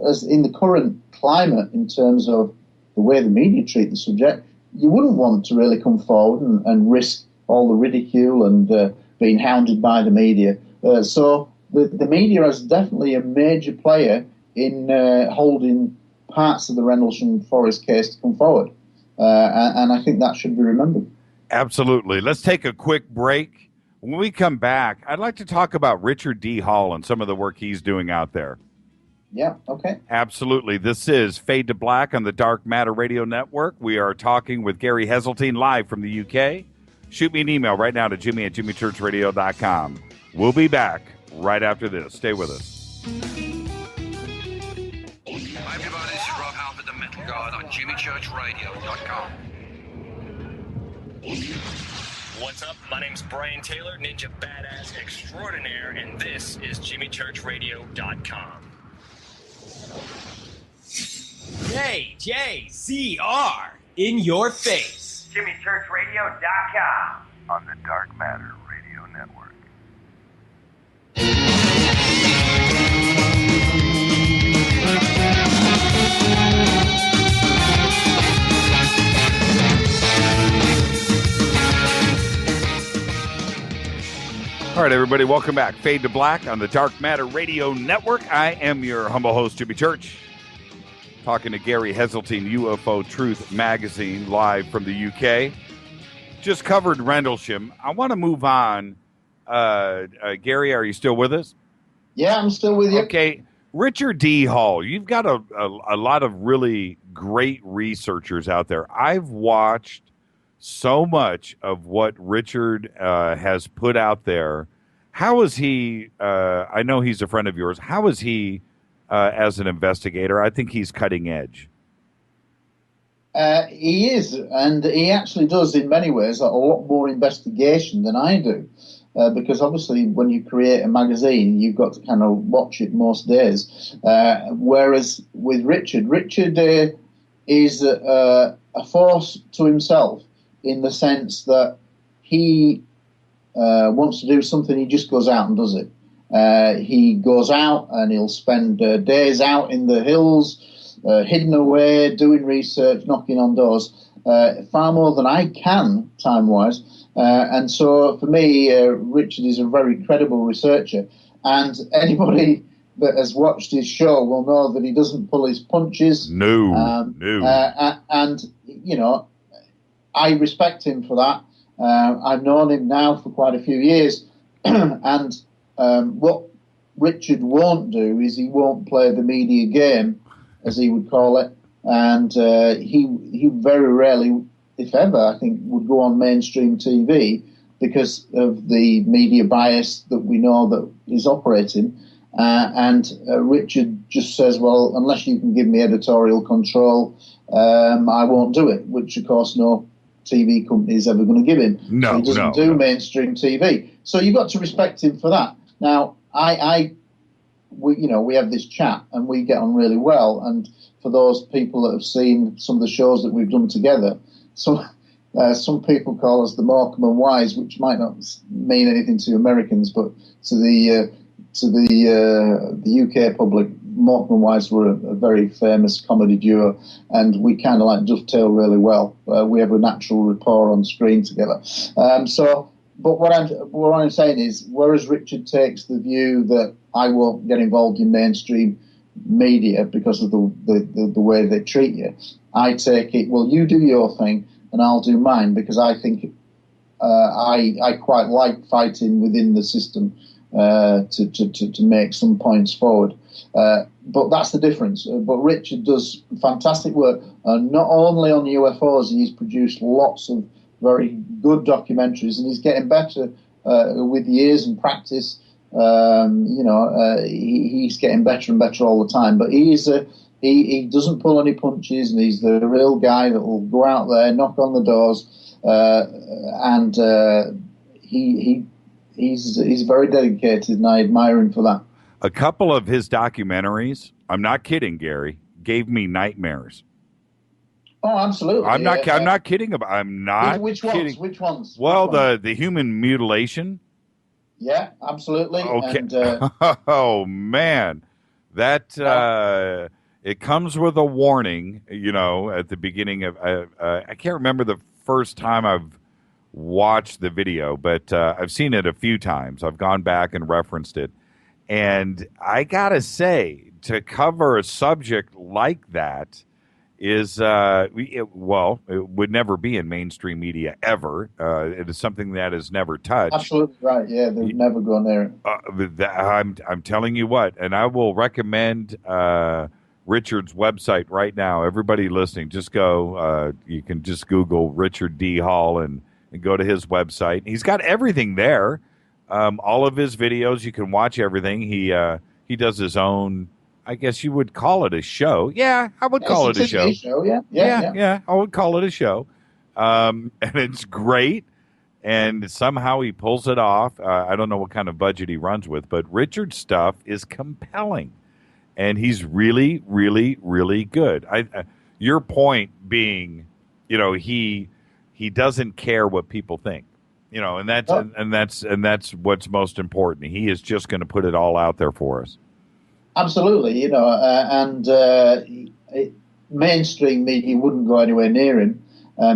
as in the current climate, in terms of the way the media treat the subject, you wouldn't want to really come forward and risk all the ridicule and being hounded by the media. So the media is definitely a major player in holding parts of the Rendlesham Forest case to come forward. And I think that should be remembered. Absolutely. Let's take a quick break. When we come back, I'd like to talk about Richard D. Hall and some of the work he's doing out there. Yeah, okay. Absolutely. This is Fade to Black on the Dark Matter Radio Network. We are talking with Gary Heseltine live from the UK. Shoot me an email right now to jimmy@jimmychurchradio.com. We'll be back right after this. Stay with us. Hi everybody, this is Rob Halford, the Metal God on jimmychurchradio.com. What's up? My name's Brian Taylor, Ninja Badass Extraordinaire, and this is jimmychurchradio.com. JJCR, in your face. JimmyChurchRadio.com on the Dark Matter Radio Network. All right, everybody, welcome back. Fade to Black on the Dark Matter Radio Network. I am your humble host, Jimmy Church, talking to Gary Heseltine, UFO Truth Magazine, live from the UK. Just covered Rendlesham. I want to move on. Gary, are you still with us? Yeah, I'm still with you. Okay. Richard D. Hall, you've got a lot of really great researchers out there. I've watched so much of what Richard has put out there. How is he, I know he's a friend of yours, how is he as an investigator? I think he's cutting edge. He is, and he actually does in many ways a lot more investigation than I do. Because obviously when you create a magazine, you've got to kind of watch it most days. Whereas with Richard is a force to himself, in the sense that he wants to do something, he just goes out and does it. He goes out and he'll spend days out in the hills, hidden away, doing research, knocking on doors, far more than I can, time-wise. And so, for me, Richard is a very credible researcher. And anybody that has watched his show will know that he doesn't pull his punches. No. And, you know, I respect him for that. I've known him now for quite a few years. And what Richard won't do is he won't play the media game, as he would call it. And he very rarely, if ever, I think, would go on mainstream TV because of the media bias that we know that is operating. And Richard just says, well, unless you can give me editorial control, I won't do it, which, of course, no TV company is ever going to give him. No, so he doesn't do mainstream TV. So you've got to respect him for that. Now, we have this chat and we get on really well. And for those people that have seen some of the shows that we've done together, some people call us the Morecambe and Wise, which might not mean anything to Americans, but to the UK public, Morecambe and Wise were a very famous comedy duo, and we kind of like dovetail really well. We have a natural rapport on screen together. But what I'm saying is, whereas Richard takes the view that I won't get involved in mainstream media because of the way they treat you, I take it, well, you do your thing and I'll do mine, because I think I quite like fighting within the system to make some points forward. But that's the difference. But Richard does fantastic work, not only on UFOs. He's produced lots of very good documentaries, and he's getting better with years and practice. He's getting better and better all the time. But he doesn't pull any punches, and he's the real guy that will go out there, knock on the doors, and he's very dedicated, and I admire him for that. A couple of his documentaries, I'm not kidding, Gary, gave me nightmares. Oh, absolutely. I'm not kidding about. I'm not. Which kidding. ones? Well, the human mutilation. Yeah, absolutely. Okay. And, oh man, that it comes with a warning. At the beginning of I can't remember the first time I've watched the video, but I've seen it a few times. I've gone back and referenced it, and I gotta say, to cover a subject like that is it would never be in mainstream media ever. It is something that is never touched. Absolutely right. Yeah, they've never gone there. I'm telling you what, and I will recommend Richard's website right now. Everybody listening, just go. You can just Google Richard D. Hall and go to his website. He's got everything there. All of his videos, you can watch everything. He does his own. I guess you would call it a show. Yeah, I would call it a show. Yeah. I would call it a show. And it's great. And somehow he pulls it off. I don't know what kind of budget he runs with, but Richard's stuff is compelling. And he's really, really, really good. Your point being, he he doesn't care what people think, you know, and that's what's most important. He is just going to put it all out there for us. Absolutely, you know, mainstream media wouldn't go anywhere near him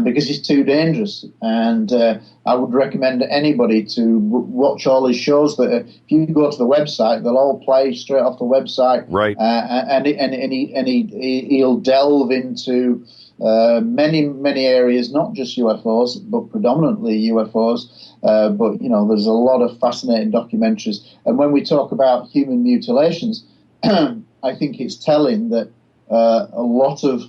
because he's too dangerous. And I would recommend anybody to watch all his shows. That if you go to the website, they'll all play straight off the website. Right. And he'll delve into many areas, not just UFOs, but predominantly UFOs. But you know, there's a lot of fascinating documentaries. And when we talk about human mutilations, I think it's telling that a lot of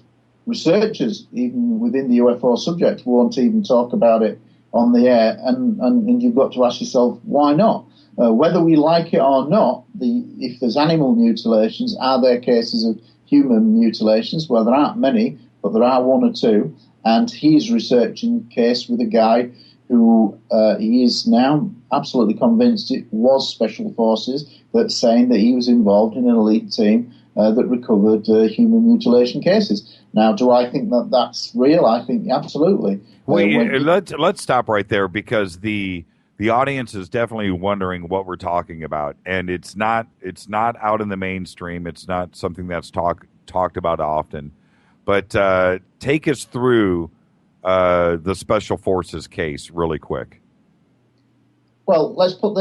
researchers, even within the UFO subject, won't even talk about it on the air. And you've got to ask yourself, why not? Whether we like it or not, if there's animal mutilations, are there cases of human mutilations? Well, there aren't many, but there are one or two. And he's researching a case with a guy who he is now absolutely convinced it was Special Forces, that's saying that he was involved in an elite team that recovered human mutilation cases. Now, do I think that that's real? I think absolutely. Let's stop right there, because the audience is definitely wondering what we're talking about, and it's not out in the mainstream. It's not something that's talked about often. But take us through the Special Forces case really quick. Well, let's put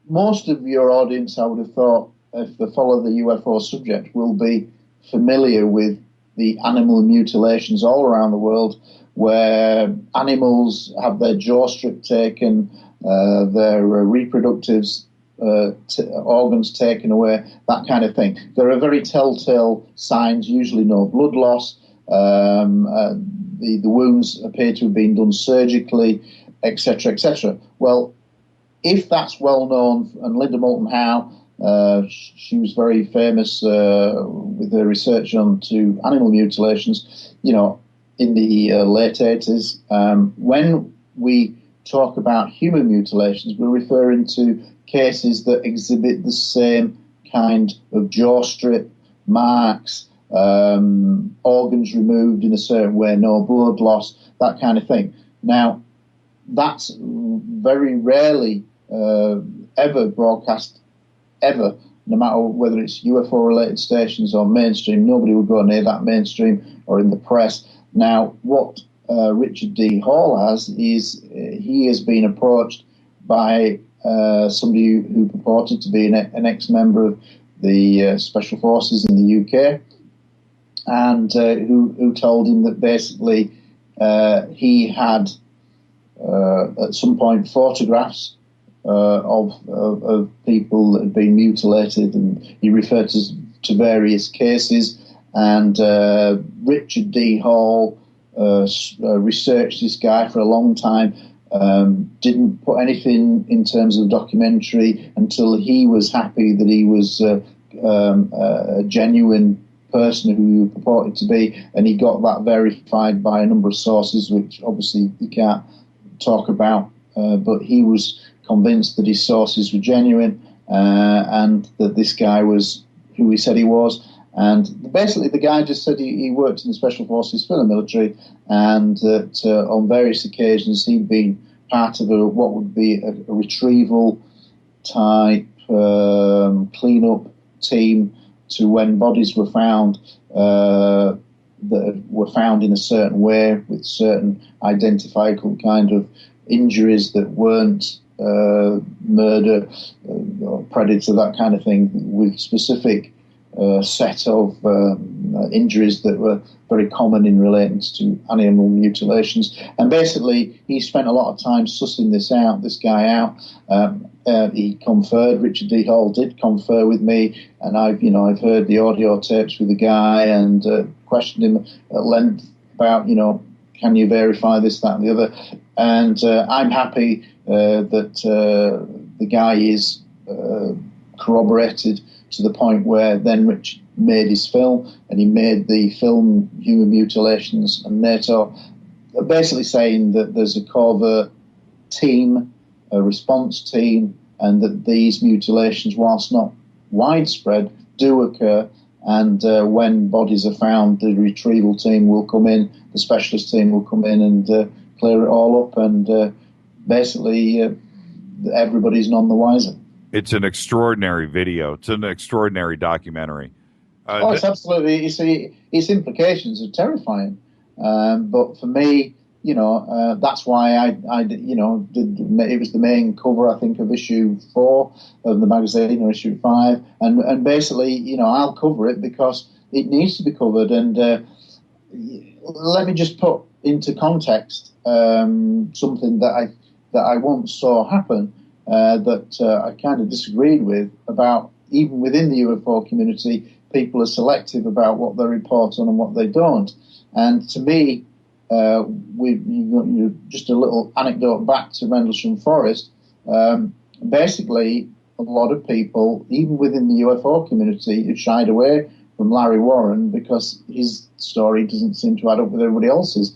most of your audience, I would have thought, if they follow the UFO subject, will be familiar with the animal mutilations all around the world, where animals have their jaw strip taken, their reproductive organs taken away, that kind of thing. There are very telltale signs, usually no blood loss. The wounds appear to have been done surgically, etc., etc. Well, if that's well known, and Linda Moulton Howe, she was very famous with her research onto animal mutilations, you know, in the late 80s. When we talk about human mutilations, we're referring to cases that exhibit the same kind of jaw strip marks, organs removed in a certain way, no blood loss, that kind of thing. Now, that's very rarely ever broadcast, ever, no matter whether it's UFO-related stations or mainstream. Nobody would go near that mainstream or in the press. Now, what Richard D. Hall has is he has been approached by somebody who purported to be an ex-member of the Special Forces in the UK, and who told him that basically he had at some point photographs of people that had been mutilated, and he referred to various cases. And Richard D. Hall researched this guy for a long time, didn't put anything in terms of documentary until he was happy that he was a genuine person who he purported to be, and he got that verified by a number of sources, which obviously you can't talk about, but he was convinced that his sources were genuine, and that this guy was who he said he was. And basically the guy just said he worked in the Special Forces for the military, and that on various occasions he'd been part of what would be a retrieval type cleanup team to when bodies were found that were found in a certain way with certain identifiable kind of injuries that weren't murder or predator, that kind of thing, with specific set of injuries that were very common in relations to animal mutilations. And basically, he spent a lot of time sussing this guy out. He conferred, Richard D. Hall did confer with me, and I've heard the audio tapes with the guy and questioned him at length about, can you verify this, that, and the other. And I'm happy that the guy is corroborated to the point where then Rich made his film, and he made the film Human Mutilations and NATO, basically saying that there's a covert team, a response team, and that these mutilations, whilst not widespread, do occur. And when bodies are found, the retrieval team will come in, the specialist team will come in and clear it all up, and basically everybody's none the wiser. It's an extraordinary video. It's an extraordinary documentary. It's absolutely. You see, its implications are terrifying. But for me, that's why I it was the main cover, I think, of issue 4 of the magazine, or issue 5, and basically, I'll cover it because it needs to be covered. And let me just put into context something that I once saw happen that I kind of disagreed with about. Even within the UFO community, people are selective about what they report on and what they don't. And to me, just a little anecdote back to Rendlesham Forest. Basically, a lot of people, even within the UFO community, have shied away from Larry Warren because his story doesn't seem to add up with everybody else's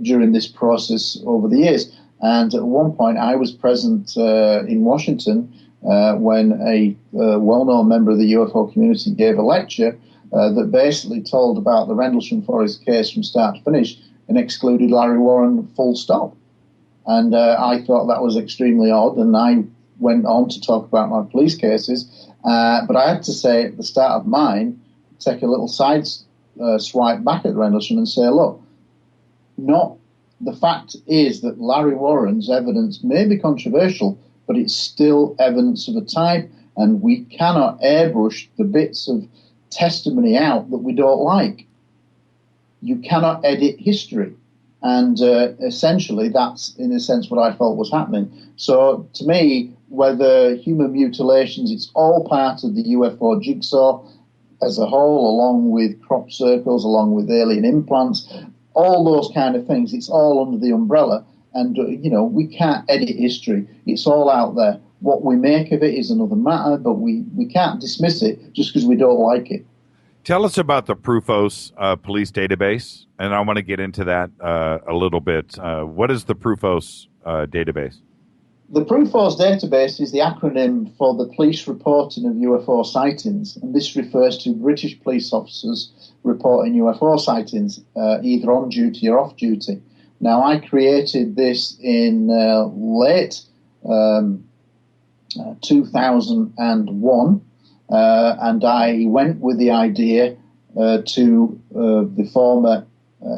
during this process over the years. And at one point, I was present in Washington when a well-known member of the UFO community gave a lecture that basically told about the Rendlesham Forest case from start to finish and excluded Larry Warren full stop. And I thought that was extremely odd, and I went on to talk about my police cases. But I had to say at the start of mine, take a little side swipe back at Rendlesham and say, look, the fact is that Larry Warren's evidence may be controversial, but it's still evidence of a type, and we cannot airbrush the bits of testimony out that we don't like. You cannot edit history. And essentially, that's, in a sense, what I felt was happening. So, to me, whether human mutilations, it's all part of the UFO jigsaw as a whole, along with crop circles, along with alien implants, all those kind of things. It's all under the umbrella. And, we can't edit history. It's all out there. What we make of it is another matter, but we can't dismiss it just because we don't like it. Tell us about the Prufos police database, and I want to get into that a little bit. What is the Prufos database? The Prufos database is the acronym for the Police Reporting of UFO Sightings, and this refers to British police officers reporting UFO sightings, either on duty or off duty. Now, I created this in late 2001, and I went with the idea to the former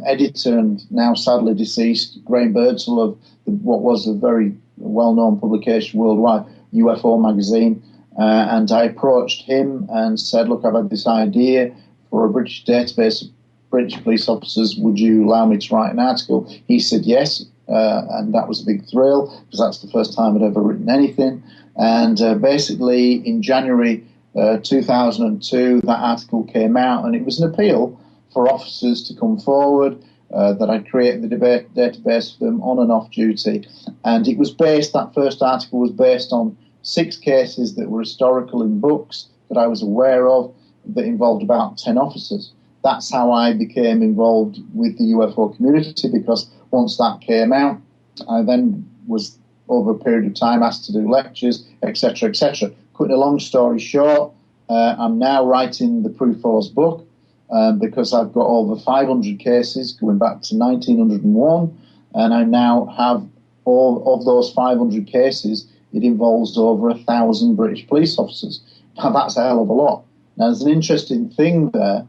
editor and now sadly deceased Graham Birdsall of what was a very well-known publication worldwide, UFO magazine, and I approached him and said, look, I've had this idea for a British database of British police officers, would you allow me to write an article? He said yes, and that was a big thrill because that's the first time I'd ever written anything. And basically in January 2002, that article came out, and it was an appeal for officers to come forward, that I'd created the database for them on and off duty. And it was based, that first article was based on 6 cases that were historical in books that I was aware of that involved about 10 officers. That's how I became involved with the UFO community, because once that came out, I then was, over a period of time, asked to do lectures, etc., etc. Cutting a long story short, I'm now writing the Prufos book because I've got over 500 cases going back to 1901, and I now have, all of those 500 cases, it involves over 1,000 British police officers. Now, that's a hell of a lot. Now, there's an interesting thing there,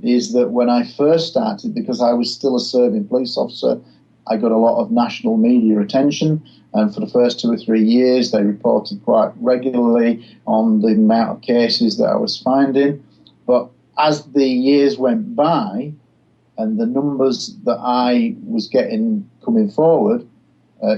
is that when I first started, because I was still a serving police officer, I got a lot of national media attention, and for the first 2 or 3 years they reported quite regularly on the amount of cases that I was finding. But as the years went by and the numbers that I was getting coming forward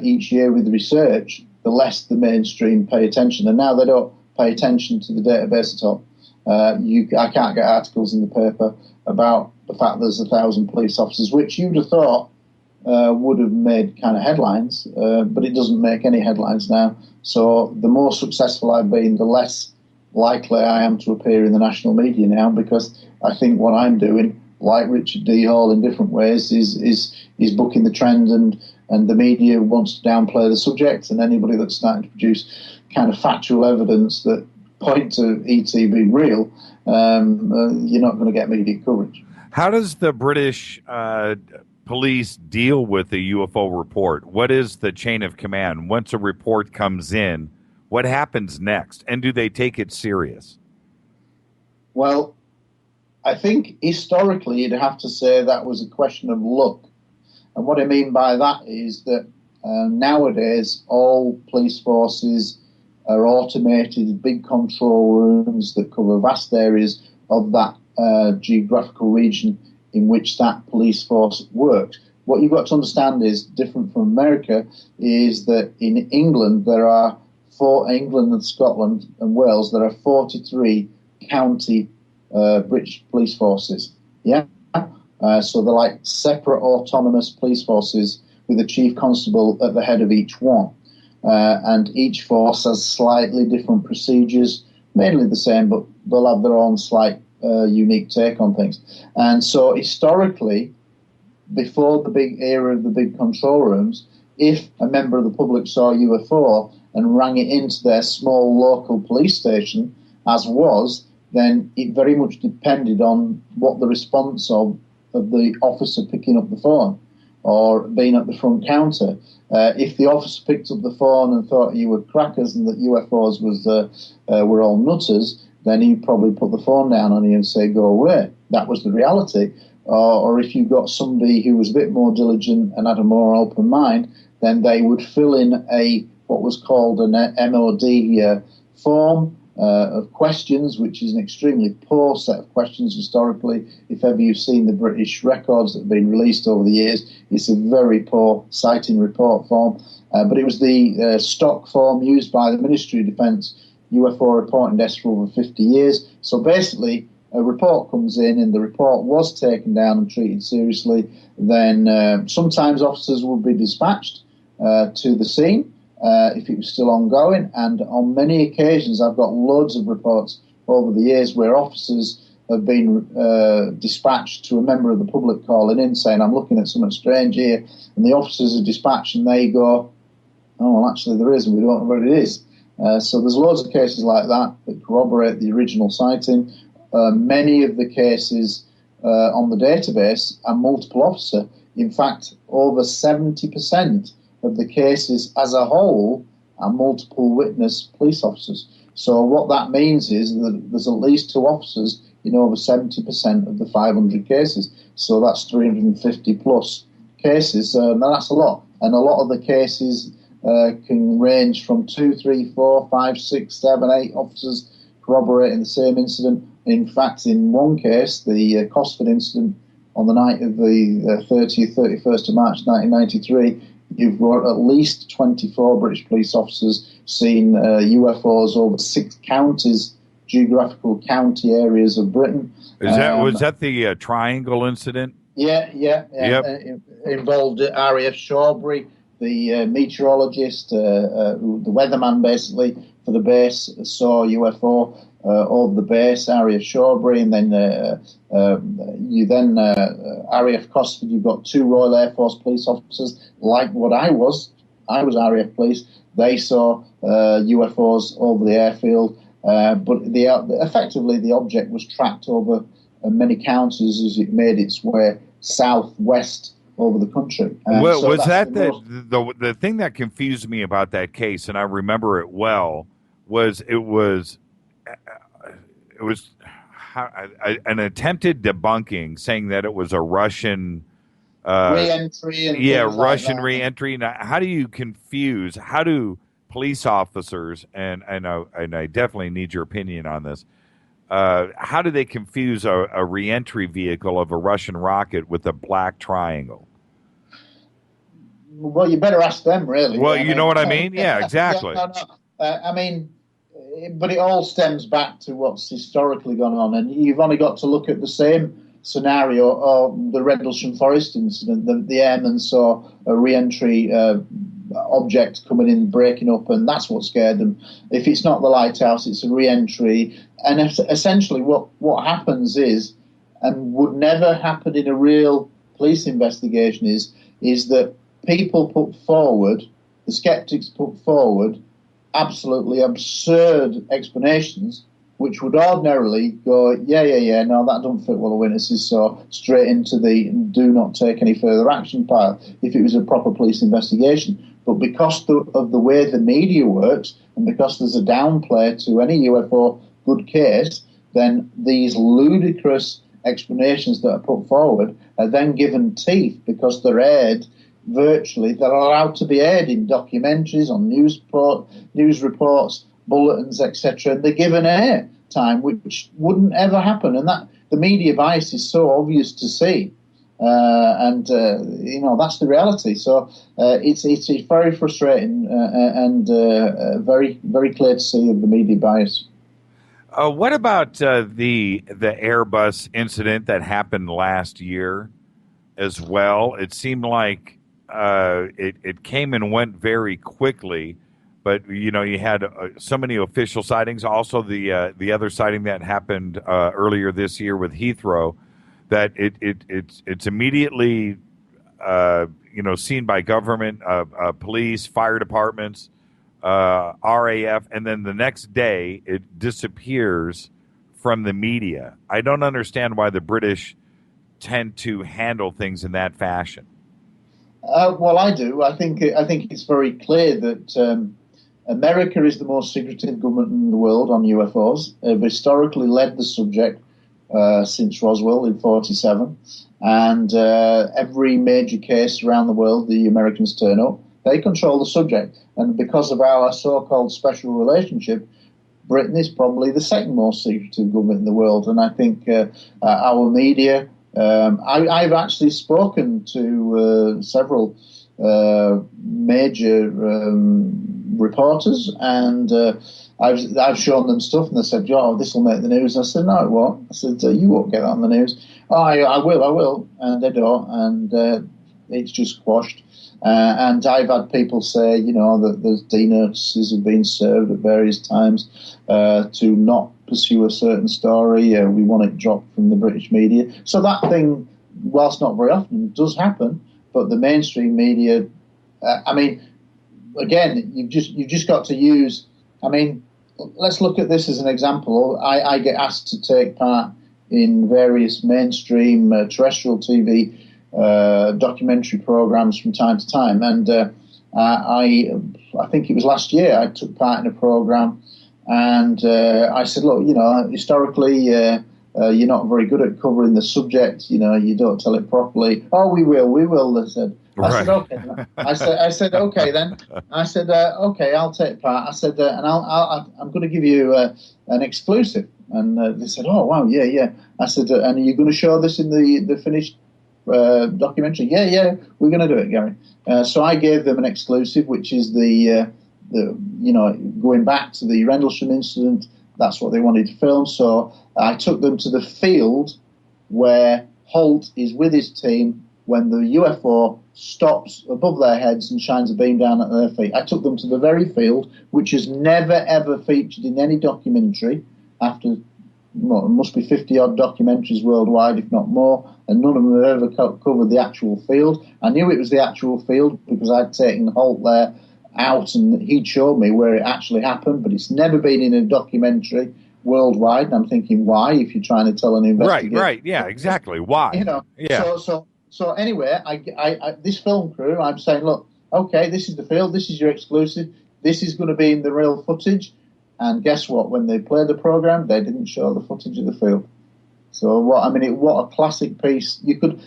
each year with research, the less the mainstream pay attention. And now they don't pay attention to the database at all. I can't get articles in the paper about the fact there's 1,000 police officers, which you'd have thought would have made kind of headlines, but it doesn't make any headlines now. So the more successful I've been, the less likely I am to appear in the national media now, because I think what I'm doing, like Richard D. Hall in different ways, is bucking the trend, and the media wants to downplay the subject, and anybody that's starting to produce kind of factual evidence that point to ET being real, you're not going to get media coverage. How does the British police deal with the UFO report? What is the chain of command? Once a report comes in, what happens next? And do they take it serious? Well, I think historically you'd have to say that was a question of luck. And what I mean by that is that nowadays all police forces are automated, big control rooms that cover vast areas of that geographical region in which that police force works. What you've got to understand is, different from America, is that in England England and Scotland and Wales, there are 43 county British police forces. Yeah, so they're like separate autonomous police forces with a chief constable at the head of each one, and each force has slightly different procedures, mainly the same, but they'll have their own slight unique take on things. And so historically, before the big era of the big control rooms, if a member of the public saw a UFO and rang it into their small local police station, as was, then it very much depended on what the response of the officer picking up the phone or being at the front counter. If the officer picked up the phone and thought you were crackers and that UFOs were all nutters, then he'd probably put the phone down on you and say, go away. That was the reality. Or if you got somebody who was a bit more diligent and had a more open mind, then they would fill in what was called an MOD form of questions, which is an extremely poor set of questions historically. If ever you've seen the British records that have been released over the years, it's a very poor sighting report form. But it was the stock form used by the Ministry of Defence UFO reporting desk for over 50 years. So basically, a report comes in and the report was taken down and treated seriously, then sometimes officers would be dispatched to the scene if it was still ongoing. And on many occasions, I've got loads of reports over the years where officers have been dispatched to a member of the public calling in saying, I'm looking at something strange here. And the officers are dispatched and they go, oh, well, actually there is, and we don't know what it is. So there's loads of cases like that corroborate the original sighting. Many of the cases on the database are multiple officer. In fact, over 70% of the cases as a whole are multiple witness police officers. So what that means is that there's at least two officers in over 70% of the 500 cases. So that's 350 plus cases. Now that's a lot. And a lot of the cases can range from 2, 3, 4, 5, 6, 7, 8 officers corroborating the same incident. In fact, in one case, the Costford incident on the night of the 30th, 31st of March 1993, you've got at least 24 British police officers seeing UFOs over 6 counties, geographical county areas of Britain. Was that the Triangle incident? Yeah. Yep. It involved RAF Shawbury, the meteorologist, the weatherman basically for the base saw UFO over the base, RAF Shawbury, and then RAF Costford. You've got 2 Royal Air Force police officers, like what I was. I was RAF police. They saw UFOs over the airfield, but effectively the object was tracked over many counties as it made its way southwest over the country. Well, so was that the thing that confused me about that case, and I remember it well, was it was an attempted debunking, saying that it was a Russian re-entry. And Russian like re-entry. Now, how do you confuse? How do police officers, and I definitely need your opinion on this, how do they confuse a re-entry vehicle of a Russian rocket with a black triangle? Well, you better ask them, really. Well, you know what I mean? Yeah, exactly. I mean, but it all stems back to what's historically gone on, and you've only got to look at the same scenario of the Rendlesham Forest incident. The airmen saw a re-entry object coming in, breaking up, and that's what scared them. If it's not the lighthouse, it's a re-entry. And essentially what happens is, and would never happen in a real police investigation, is that people put forward, the skeptics put forward, absolutely absurd explanations which would ordinarily go, yeah, no, that don't fit well with witnesses, so straight into the do not take any further action pile if it was a proper police investigation. But because of the way the media works, and because there's a downplay to any UFO good case, then these ludicrous explanations that are put forward are then given teeth because they're aired virtually. They're allowed to be aired in documentaries, on news reports, bulletins, etc. And they're given air time, which wouldn't ever happen. And that the media bias is so obvious to see. That's the reality. So it's very frustrating and very, very clear to see of the media bias. What about the Airbus incident that happened last year as well? It seemed like it came and went very quickly, but you had so many official sightings. Also, the other sighting that happened earlier this year with Heathrow, that it's immediately seen by government, police, fire departments, RAF, and then the next day it disappears from the media. I don't understand why the British tend to handle things in that fashion. Well, I do. I think it's very clear that America is the most secretive government in the world on UFOs. They've historically led the subject since Roswell in 1947, and every major case around the world, the Americans turn up. They control the subject, and because of our so-called special relationship, Britain is probably the second most secretive government in the world. And I think our media, I've actually spoken to several major reporters, and I've shown them stuff, and they said, "Oh, this will make the news." I said, "No, it won't." I said, "You won't get that on the news." "Oh, I will," and they don't, and it's just squashed. And I've had people say, that the D-notices have been served at various times to not pursue a certain story. We want it dropped from the British media. So that thing, whilst not very often, does happen. But the mainstream media, again, you've just got to use. Let's look at this as an example. I get asked to take part in various mainstream terrestrial TV documentary programs from time to time, and I think it was last year I took part in a program, and I said, "Look, historically you're not very good at covering the subject. You don't tell it properly." "Oh, we will," they said. I said, "Okay." I said, "Okay then." I said, "Okay, I'll take part." I said, "And I'm going to give you an exclusive." And they said, "Oh, wow, yeah." I said, "And are you going to show this in the finished documentary?" Yeah, we're going to do it, Gary. So I gave them an exclusive, which is the going back to the Rendlesham incident. That's what they wanted to film. So I took them to the field where Holt is with his team when the UFO stops above their heads and shines a beam down at their feet. I took them to the very field, which has never ever featured in any documentary after. Well, it must be 50-odd documentaries worldwide, if not more, and none of them have ever covered the actual field. I knew it was the actual field because I'd taken Holt there out and he'd showed me where it actually happened, but it's never been in a documentary worldwide. And I'm thinking, why, if you're trying to tell an investigation? Right, yeah, exactly. Why? Yeah. So anyway, I this film crew, I'm saying, look, okay, this is the field, this is your exclusive, this is going to be in the real footage. And guess what? When they played the program, they didn't show the footage of the field. So what a classic piece. You could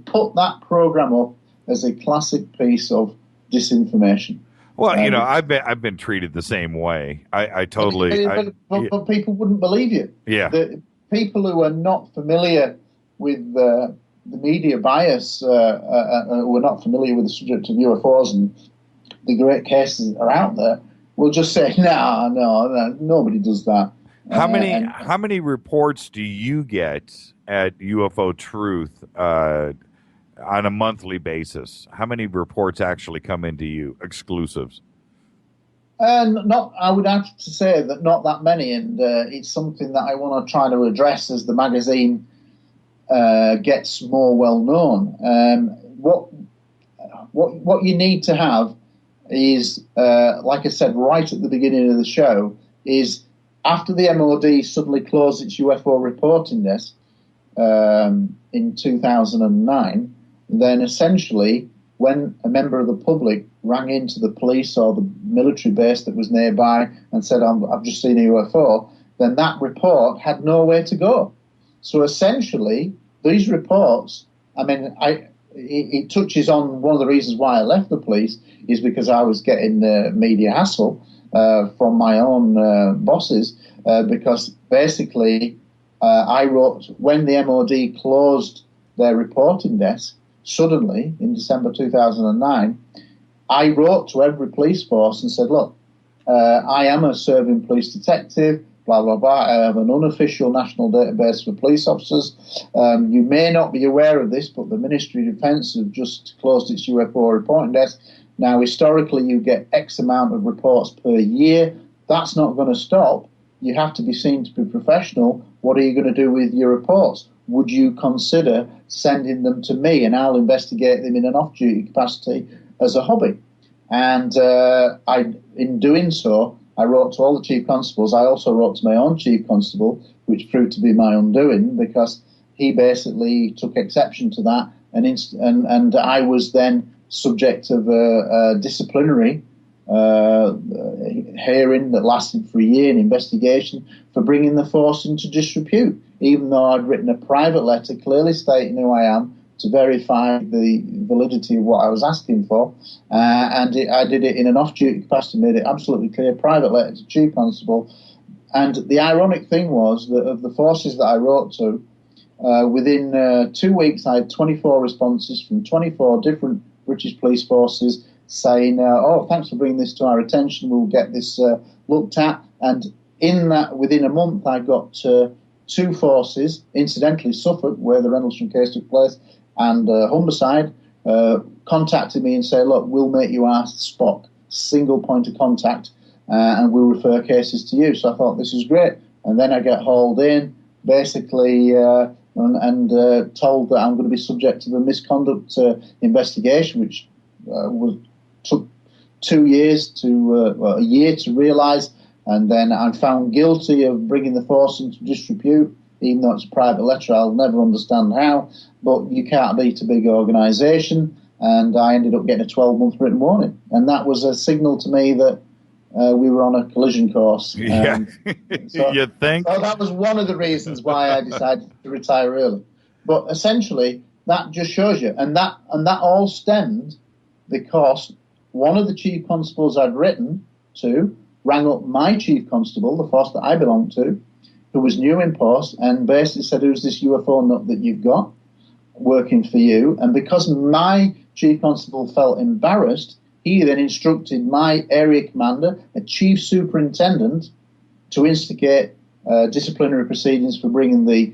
put that program up as a classic piece of disinformation. Well, I've been treated the same way. I totally. But people wouldn't believe you. Yeah. The people who are not familiar with the media bias, who are not familiar with the subject of UFOs and the great cases that are out there, will just say, no, nobody does that. How many reports do you get at UFO Truth on a monthly basis? How many reports actually come into you, exclusives? I would have to say that not that many, and it's something that I want to try to address as the magazine gets more well known. What you need to have is, like I said right at the beginning of the show, is after the MOD suddenly closed its UFO reporting desk in 2009, then essentially when a member of the public rang into the police or the military base that was nearby and said, I've just seen a UFO, then that report had nowhere to go. So essentially, these reports, it touches on one of the reasons why I left the police is because I was getting media hassle from my own bosses because basically I wrote, when the MOD closed their reporting desk, suddenly in December 2009, I wrote to every police force and said, look, I am a serving police detective, blah, blah, blah. I have an unofficial national database for police officers. You may not be aware of this, but the Ministry of Defence have just closed its UFO reporting desk. Now, historically, you get X amount of reports per year. That's not going to stop. You have to be seen to be professional. What are you going to do with your reports? Would you consider sending them to me and I'll investigate them in an off-duty capacity as a hobby? And in doing so, I wrote to all the chief constables. I also wrote to my own chief constable, which proved to be my undoing because he basically took exception to that, and I was then subject of a disciplinary hearing that lasted for a year, an investigation for bringing the force into disrepute, even though I'd written a private letter clearly stating who I am to verify the validity of what I was asking for, I did it in an off-duty capacity, made it absolutely clear, private letter to chief constable. And the ironic thing was that of the forces that I wrote to, within 2 weeks I had 24 responses from 24 different British police forces saying, thanks for bringing this to our attention, we'll get this looked at. And in that, within a month, I got 2 forces, incidentally Suffolk, where the Rendlesham case took place, and Humberside, contacted me and said, look, we'll make you our Spock, single point of contact, and we'll refer cases to you. So I thought, this is great. And then I get hauled in, basically, and told that I'm going to be subject to the misconduct investigation, which took 2 years a year to realise, and then I'm found guilty of bringing the force into disrepute, even though it's a private letter. I'll never understand how, but you can't beat a big organisation, and I ended up getting a 12-month written warning, and that was a signal to me that we were on a collision course. Yeah, so, you think? So that was one of the reasons why I decided to retire early. But essentially, that just shows you, and that all stemmed because one of the chief constables I'd written to rang up my chief constable, the force that I belonged to, who was new in post, and basically said, who's this UFO nut that you've got working for you? And because my chief constable felt embarrassed, he then instructed my area commander, a chief superintendent, to instigate disciplinary proceedings for bringing the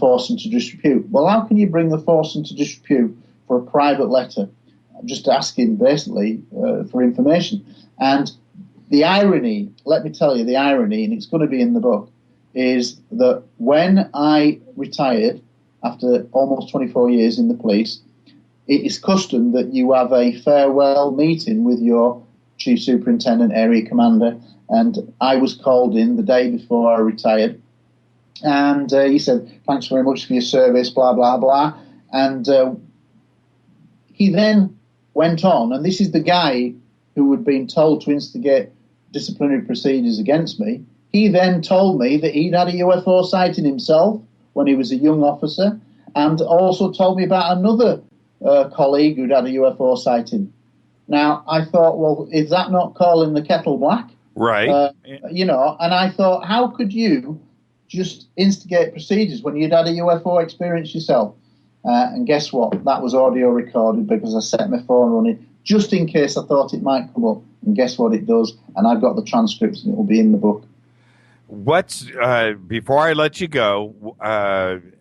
force into disrepute. Well, how can you bring the force into disrepute for a private letter? I'm just asking, basically, for information. And the irony, let me tell you the irony, and it's going to be in the book, is that when I retired after almost 24 years in the police, it is custom that you have a farewell meeting with your chief superintendent, area commander, and I was called in the day before I retired, and he said, thanks very much for your service, blah, blah, blah, and he then went on, and this is the guy who had been told to instigate disciplinary procedures against me. He then told me that he'd had a UFO sighting himself when he was a young officer, and also told me about another colleague who'd had a UFO sighting. Now, I thought, well, is that not calling the kettle black? Right. And I thought, how could you just instigate procedures when you'd had a UFO experience yourself? And guess what? That was audio recorded because I set my phone running just in case I thought it might come up. And guess what it does? And I've got the transcripts and it will be in the book. Before I let you go,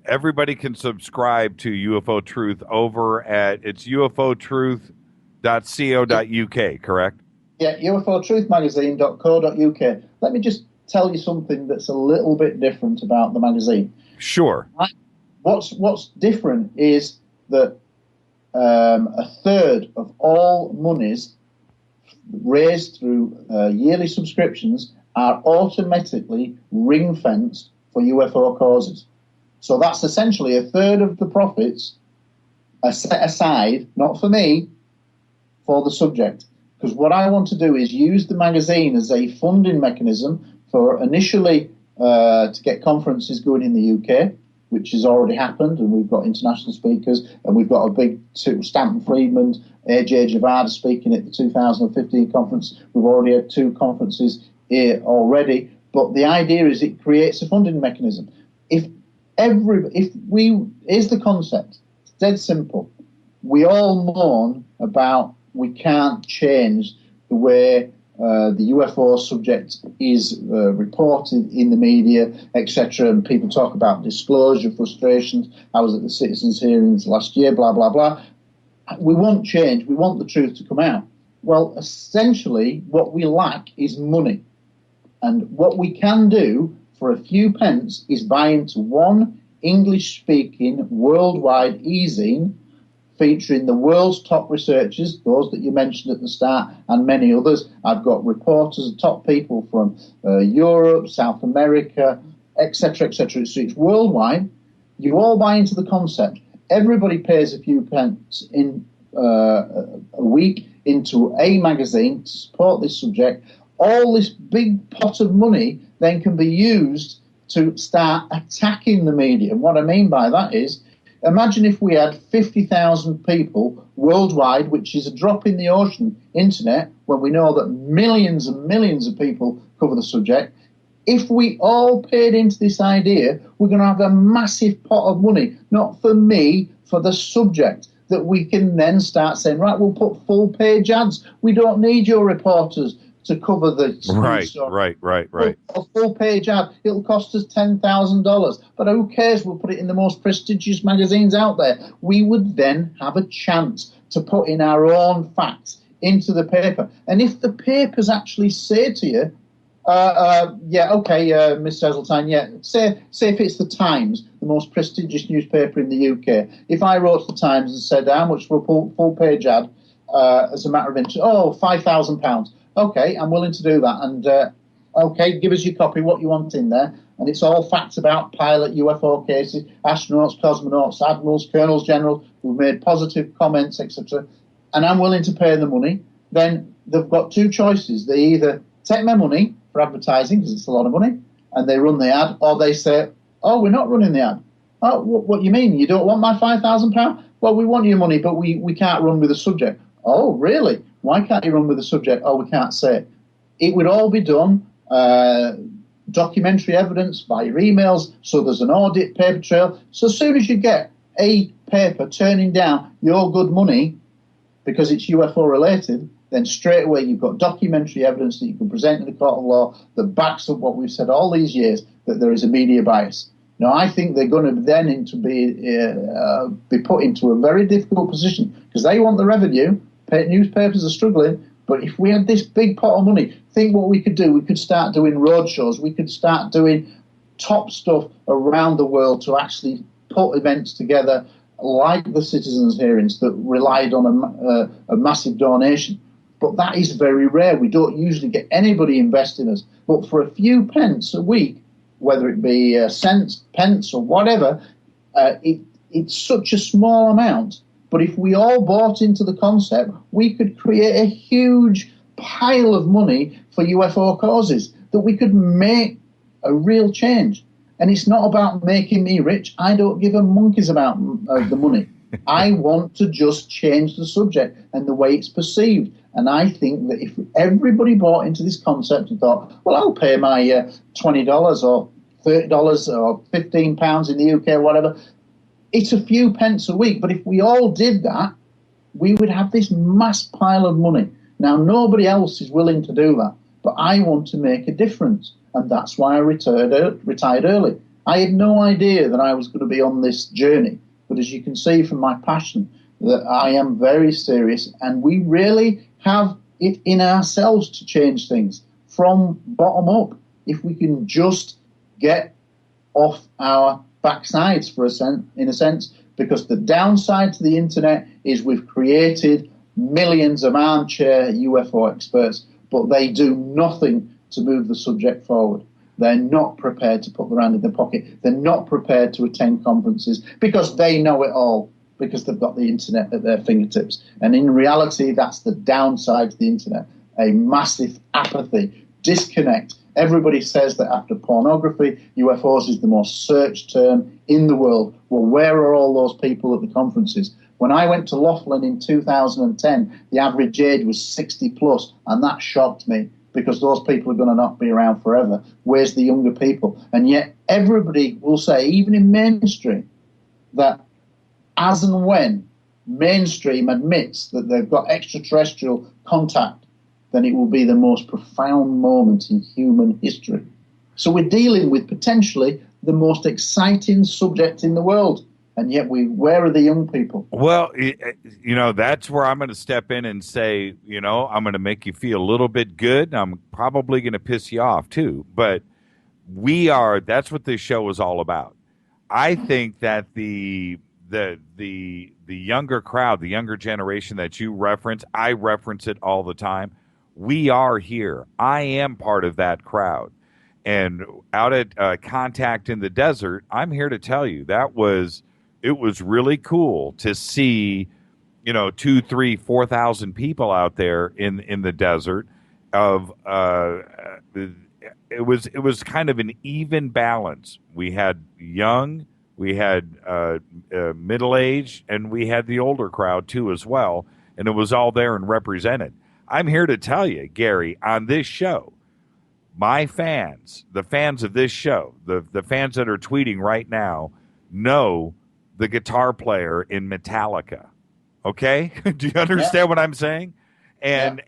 everybody can subscribe to UFO Truth over at it's ufotruth.co.uk, correct? Yeah, ufotruthmagazine.co.uk. Let me just tell you something that's a little bit different about the magazine. Sure. What's different is that a third of all monies raised through yearly subscriptions are automatically ring-fenced for UFO causes. So that's essentially a third of the profits are set aside, not for me, for the subject. Because what I want to do is use the magazine as a funding mechanism for initially to get conferences going in the UK, which has already happened, and we've got international speakers, and we've got a big Stanton Friedman, A.J. Javada speaking at the 2015 conference. We've already had 2 conferences here already, but the idea is it creates a funding mechanism. Here's the concept. It's dead simple. We all mourn about we can't change the way the UFO subject is reported in the media, etc. And people talk about disclosure, frustrations. I was at the citizens' hearings last year, blah, blah, blah. We want change. We want the truth to come out. Well, essentially, what we lack is money. And what we can do for a few pence is buy into one English-speaking worldwide e-zine featuring the world's top researchers, those that you mentioned at the start, and many others. I've got reporters, top people from Europe, South America, etc., etc. So it's worldwide. You all buy into the concept. Everybody pays a few pence in a week into a magazine to support this subject. All this big pot of money then can be used to start attacking the media. And what I mean by that is, imagine if we had 50,000 people worldwide, which is a drop in the ocean, internet, when we know that millions and millions of people cover the subject. If we all paid into this idea, we're going to have a massive pot of money, not for me, for the subject, that we can then start saying, right, we'll put full-page ads. We don't need your reporters to cover the story. Right. A full-page ad, it'll cost us $10,000, but who cares? We'll put it in the most prestigious magazines out there. We would then have a chance to put in our own facts into the paper. And if the papers actually say to you, Miss Heseltine, say if it's the Times, the most prestigious newspaper in the UK, if I wrote to the Times and said, how much for a full-page ad as a matter of interest? Oh, £5,000. Okay, I'm willing to do that. And, give us your copy, what you want in there. And it's all facts about pilot UFO cases, astronauts, cosmonauts, admirals, colonels, generals who've made positive comments, etc. And I'm willing to pay the money. Then they've got 2 choices. They either take my money for advertising, because it's a lot of money, and they run the ad, or they say, oh, we're not running the ad. Oh, what you mean? You don't want my £5,000? Well, we want your money, but we can't run with the subject. Oh, really? Why can't you run with the subject? Oh, we can't say it. It would all be done, documentary evidence via emails, so there's an audit paper trail. So as soon as you get a paper turning down your good money because it's UFO related, then straight away you've got documentary evidence that you can present in the court of law that backs up what we've said all these years, that there is a media bias. Now, I think they're going to then be put into a very difficult position because they want the revenue. Newspapers are struggling, but if we had this big pot of money, think what we could do. We could start doing roadshows. We could start doing top stuff around the world to actually put events together like the citizens' hearings that relied on a massive donation. But that is very rare. We don't usually get anybody investing us. But for a few pence a week, whether it be cents, pence, or whatever, it's such a small amount. But if we all bought into the concept, we could create a huge pile of money for UFO causes, that we could make a real change. And it's not about making me rich. I don't give a monkeys about the money. I want to just change the subject and the way it's perceived. And I think that if everybody bought into this concept and thought, well, I'll pay my $20 or $30 or £15 in the UK, whatever, it's a few pence a week. But if we all did that, we would have this mass pile of money. Now, nobody else is willing to do that, but I want to make a difference. And that's why I retired early. I had no idea that I was going to be on this journey. But as you can see from my passion, that I am very serious, and we really have it in ourselves to change things from bottom up. If we can just get off our backsides in a sense, because the downside to the internet is we've created millions of armchair UFO experts, but they do nothing to move the subject forward. They're not prepared to put their hand in their pocket. They're not prepared to attend conferences because they know it all, because they've got the internet at their fingertips. And in reality, that's the downside to the internet, a massive apathy, disconnect. Everybody says that after pornography, UFOs is the most searched term in the world. Well, where are all those people at the conferences? When I went to Laughlin in 2010, the average age was 60 plus, and that shocked me, because those people are going to not be around forever. Where's the younger people? And yet everybody will say, even in mainstream, that as and when mainstream admits that they've got extraterrestrial contact, then it will be the most profound moment in human history. So we're dealing with potentially the most exciting subject in the world. And yet, where are the young people? Well, that's where I'm going to step in and say, I'm going to make you feel a little bit good. I'm probably going to piss you off, too. But that's what this show is all about. I think that the younger crowd, the younger generation that you reference, I reference it all the time. We are here. I am part of that crowd. And out at Contact in the Desert, I'm here to tell you it was really cool to see, 2,000, 3,000, 4,000 people out there in the desert. It was kind of an even balance. We had young, we had middle age, and we had the older crowd too as well. And it was all there and represented. I'm here to tell you, Gary, on this show, my fans, the fans of this show, the fans that are tweeting right now, know the guitar player in Metallica. Okay? Do you understand what I'm saying? And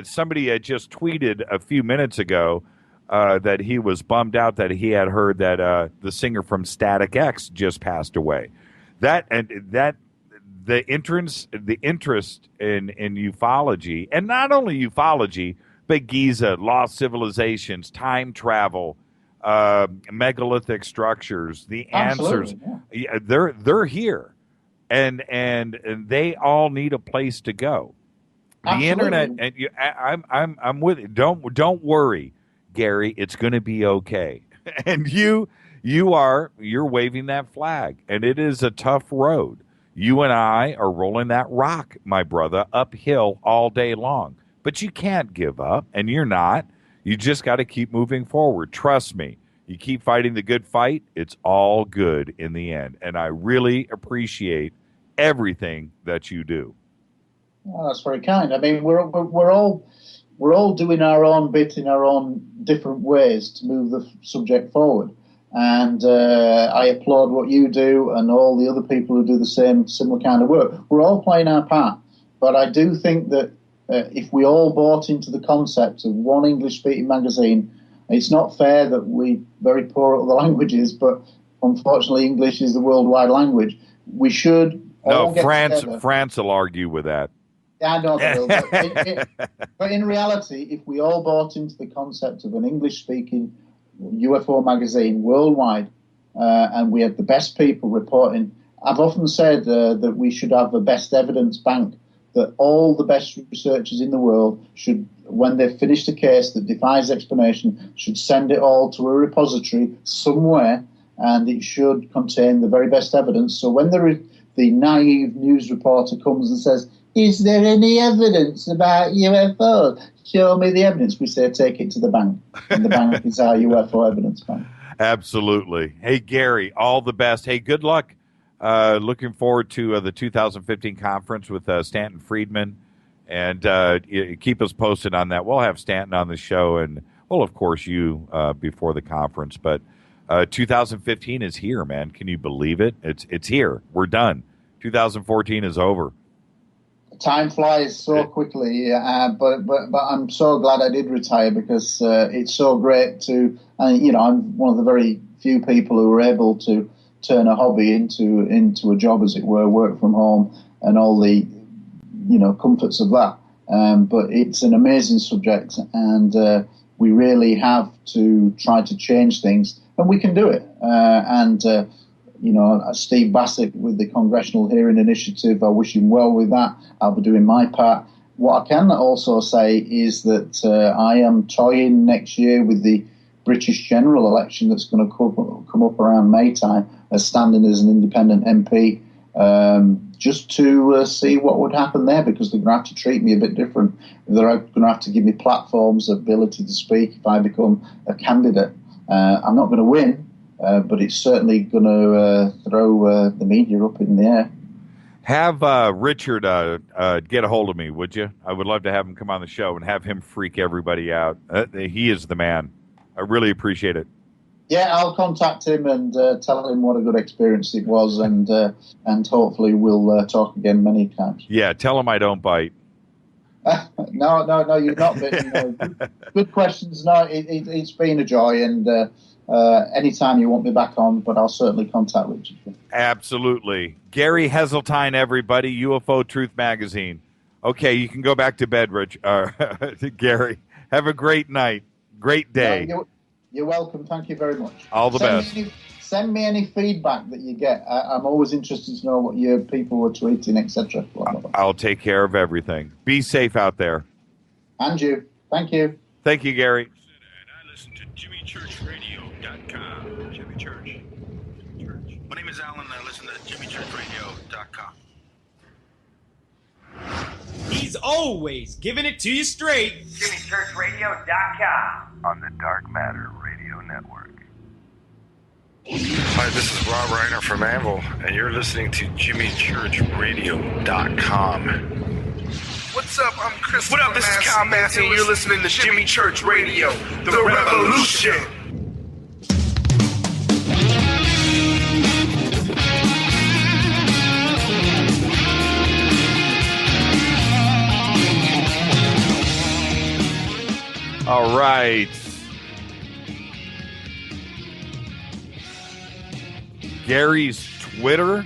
somebody had just tweeted a few minutes ago that he was bummed out that he had heard that the singer from Static X just passed away. The interest in ufology, and not only ufology, but Giza, lost civilizations, time travel, megalithic structures, the answers, they're here, and they all need a place to go. The internet, and I'm with you. Don't worry, Gary. It's going to be okay. And you're waving that flag, and it is a tough road. You and I are rolling that rock, my brother, uphill all day long. But you can't give up, and you're not. You just got to keep moving forward. Trust me. You keep fighting the good fight, it's all good in the end. And I really appreciate everything that you do. Well, that's very kind. I mean, we're all doing our own bit in our own different ways to move the subject forward. And I applaud what you do and all the other people who do the similar kind of work. We're all playing our part. But I do think that if we all bought into the concept of one English-speaking magazine, it's not fair that we're very poor at other languages, but unfortunately English is the worldwide language. We should all get together. France will argue with that. Yeah, I know they will. But in reality, if we all bought into the concept of an English-speaking UFO magazine worldwide, and we had the best people reporting, I've often said that we should have the best evidence bank, that all the best researchers in the world should, when they've finished a case that defies explanation, should send it all to a repository somewhere, and it should contain the very best evidence. So when the naive news reporter comes and says, "Is there any evidence about UFOs? Show me the evidence," we say, "Take it to the bank." And the bank is our UFO evidence bank. Absolutely. Hey, Gary, all the best. Hey, good luck. Looking forward to the 2015 conference with Stanton Friedman, and keep us posted on that. We'll have Stanton on the show, and well, of course, you before the conference. But 2015 is here, man. Can you believe it? It's here. We're done. 2014 is over. Time flies so quickly, but I'm so glad I did retire, because it's so great to. I'm one of the very few people who were able to turn a hobby into a job, as it were, work from home and all the comforts of that. But it's an amazing subject, and we really have to try to change things, and we can do it. Steve Bassett with the Congressional Hearing Initiative, I wish him well with that. I'll be doing my part. what I can also say is that I am toying next year with the British general election that's going to come up around May time as standing as an independent MP, just to see what would happen there, because they're going to have to treat me a bit different. They're going to have to give me platforms, ability to speak if I become a candidate. I'm not going to win, but it's certainly going to throw the media up in the air. Have Richard get a hold of me, would you? I would love to have him come on the show and have him freak everybody out. He is the man. I really appreciate it. Yeah, I'll contact him and tell him what a good experience it was, and hopefully we'll talk again many times. Yeah, tell him I don't bite. No, you're not. But, good questions. No, it's been a joy, and anytime you want me back on, but I'll certainly contact Richard. Absolutely. Gary Heseltine, everybody, UFO Truth Magazine. Okay, you can go back to bed, Rich. Gary, have a great night. Great day. No, you're welcome. Thank you very much. All the best. Send me any feedback that you get. I'm always interested to know what your people were tweeting, etc. I'll take care of everything. Be safe out there. And you. Thank you. Thank you, Gary. And I listen to JimmyChurchRadio.com. Jimmy Church. My name is Alan, and I listen to JimmyChurchRadio.com. He's always giving it to you straight. JimmyChurchRadio.com on the Dark Matter Radio Network. Hi, this is Rob Reiner from Anvil, and you're listening to JimmyChurchRadio.com. What's up? I'm Chris. What up? This is Kyle Massey, and you're listening to Jimmy Church Radio, The Revolution. All right. Gary's Twitter.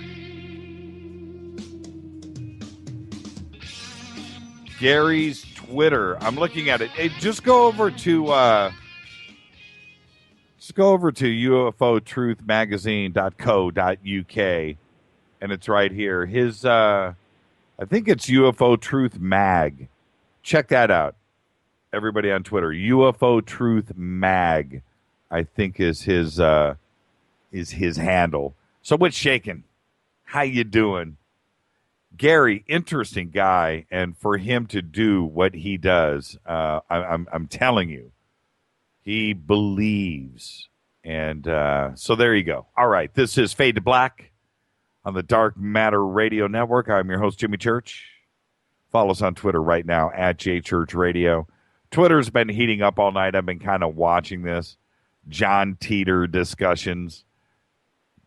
Gary's Twitter. I'm looking at it. Hey, just go over to UFOtruthmagazine.co.uk, and it's right here. His I think it's UFO Truth Mag. Check that out. Everybody on Twitter. UFO Truth Mag, I think is his handle. So what's shaking? How you doing? Gary, interesting guy, and for him to do what he does, I'm telling you, he believes. And so there you go. All right, this is Fade to Black on the Dark Matter Radio Network. I'm your host, Jimmy Church. Follow us on Twitter right now, at JChurchRadio. Twitter's been heating up all night. I've been kind of watching this. John Titor discussions.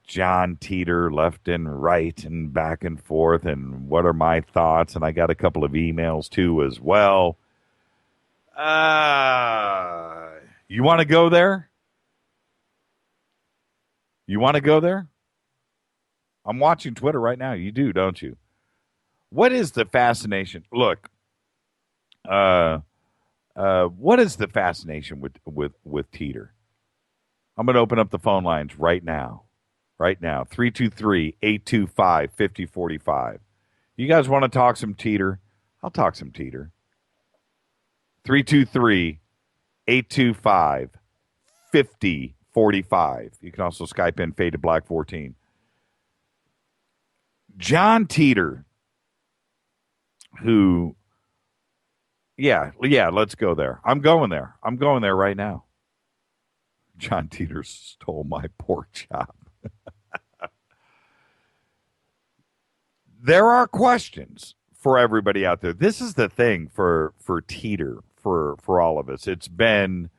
John Titor left and right and back and forth, and what are my thoughts? And I got a couple of emails, too, as well. You want to go there? You want to go there? I'm watching Twitter right now. You do, don't you? What is the fascination? Look, what is the fascination with Teter? I'm going to open up the phone lines right now. Right now, 323-825-5045. You guys want to talk some Teter? I'll talk some Teter. 323-825-5045. You can also Skype in Fade to Black 14. John Titor, who, yeah, let's go there. I'm going there right now. John Titor stole my pork chop. There are questions for everybody out there. This is the thing for Teter, for all of us. It's been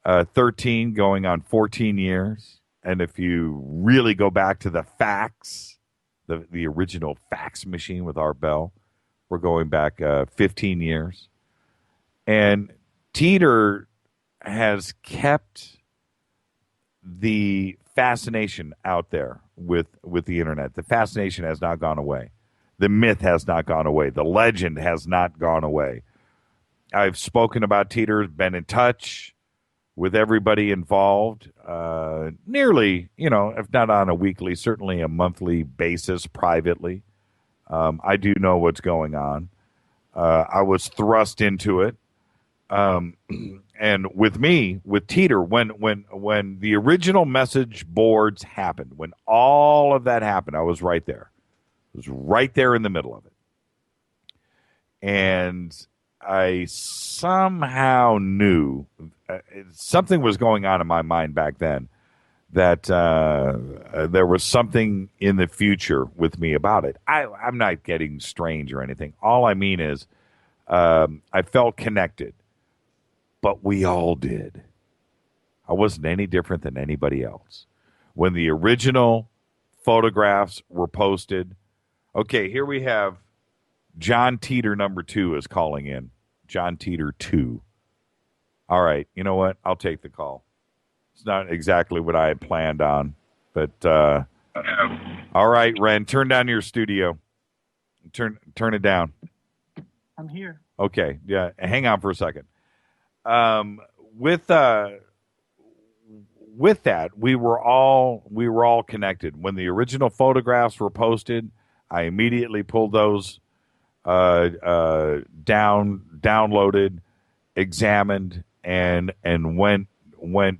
13 going on 14 years. And if you really go back to the fax, the original fax machine with Art Bell, we're going back 15 years. And Teter has kept the fascination out there with the internet. The fascination has not gone away. The myth has not gone away. The legend has not gone away. I've spoken about Teter, been in touch with everybody involved, nearly, if not on a weekly, certainly a monthly basis privately. I do know what's going on. I was thrust into it. And with Teter, when the original message boards happened, when all of that happened, I was right there. I was right there in the middle of it. And I somehow knew something was going on in my mind back then, that there was something in the future with me about it. I'm not getting strange or anything. All I mean is I felt connected, but we all did. I wasn't any different than anybody else. When the original photographs were posted, okay, here we have John Titor number 2 is calling in. John Titor 2. All right, you know what? I'll take the call. It's not exactly what I had planned on, but all right, Ren, turn down your studio. Turn it down. I'm here. Okay, yeah. Hang on for a second. With that, we were all connected. When the original photographs were posted, I immediately pulled those downloaded, examined, and went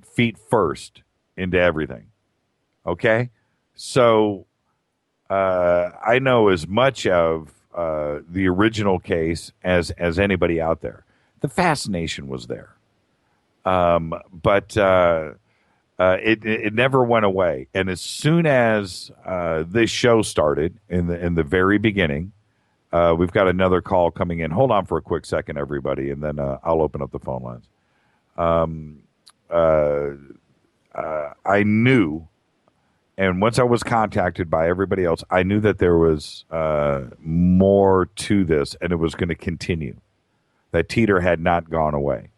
feet first into everything. Okay, so I know as much of the original case as anybody out there. The fascination was there, but it never went away. And as soon as this show started in the very beginning, we've got another call coming in. Hold on for a quick second, everybody, and then I'll open up the phone lines. I knew, and once I was contacted by everybody else, I knew that there was more to this, and it was going to continue. That Teter had not gone away.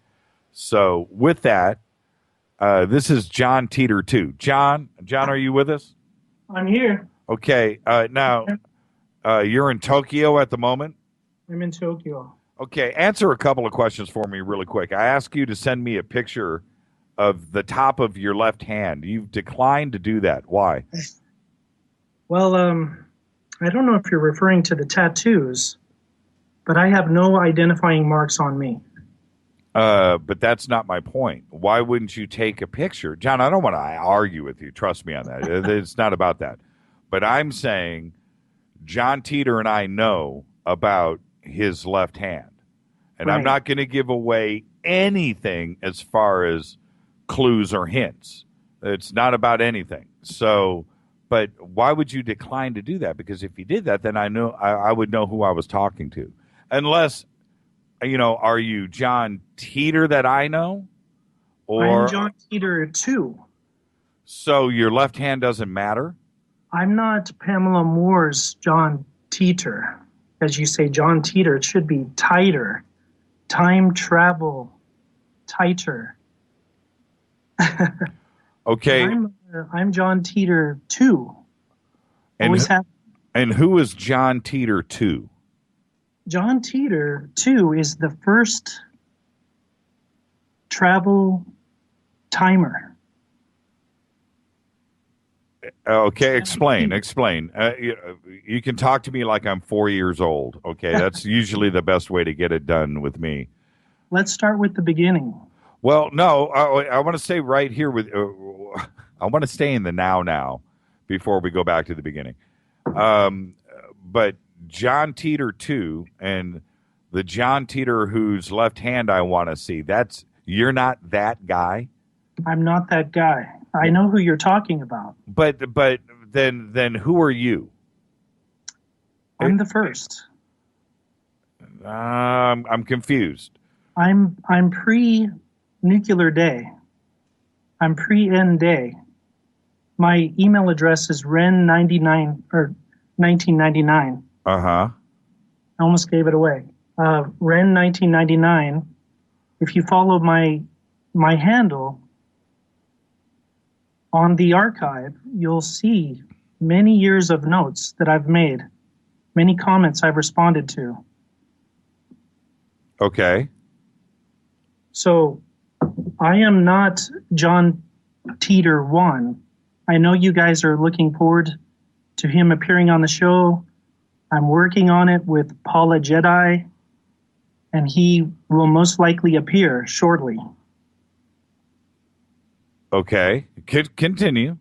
So with that, this is John Titor 2. John, are you with us? I'm here. Okay. Now, you're in Tokyo at the moment? I'm in Tokyo. Okay. Answer a couple of questions for me really quick. I asked you to send me a picture of the top of your left hand. You've declined to do that. Why? Well, I don't know if you're referring to the tattoos, but I have no identifying marks on me. But that's not my point. Why wouldn't you take a picture? John, I don't want to argue with you. Trust me on that. It's not about that. But I'm saying John Titor and I know about his left hand. And right. I'm not going to give away anything as far as clues or hints. It's not about anything. So, but why would you decline to do that? Because if you did that, then I would know who I was talking to. Unless, are you John Titor that I know? Or I'm John Titor 2. So your left hand doesn't matter? I'm not Pamela Moore's John Titor. As you say, John Titor, it should be Tighter. Time travel. Tighter. Okay. I'm John Titor 2. And who is John Titor 2? John Titor 2 is the first travel timer. Okay, explain. You can talk to me like I'm 4 years old. Okay, that's usually the best way to get it done with me. Let's start with the beginning. Well, no, I want to stay right here with. I want to stay in the now before we go back to the beginning. But John Titor 2 and the John Titor whose left hand I want to see. You're not that guy. I'm not that guy. I know who you're talking about. But then who are you? I'm the first. I'm confused. I'm pre-nuclear day. I'm pre-N day. My email address is ren99 or 1999. Uh-huh. I almost gave it away. Ren1999. If you follow my handle on the archive, you'll see many years of notes that I've made, many comments I've responded to. Okay. So I am not John Titor 1. I know you guys are looking forward to him appearing on the show. I'm working on it with Paula Jedi and he will most likely appear shortly. Okay, continue.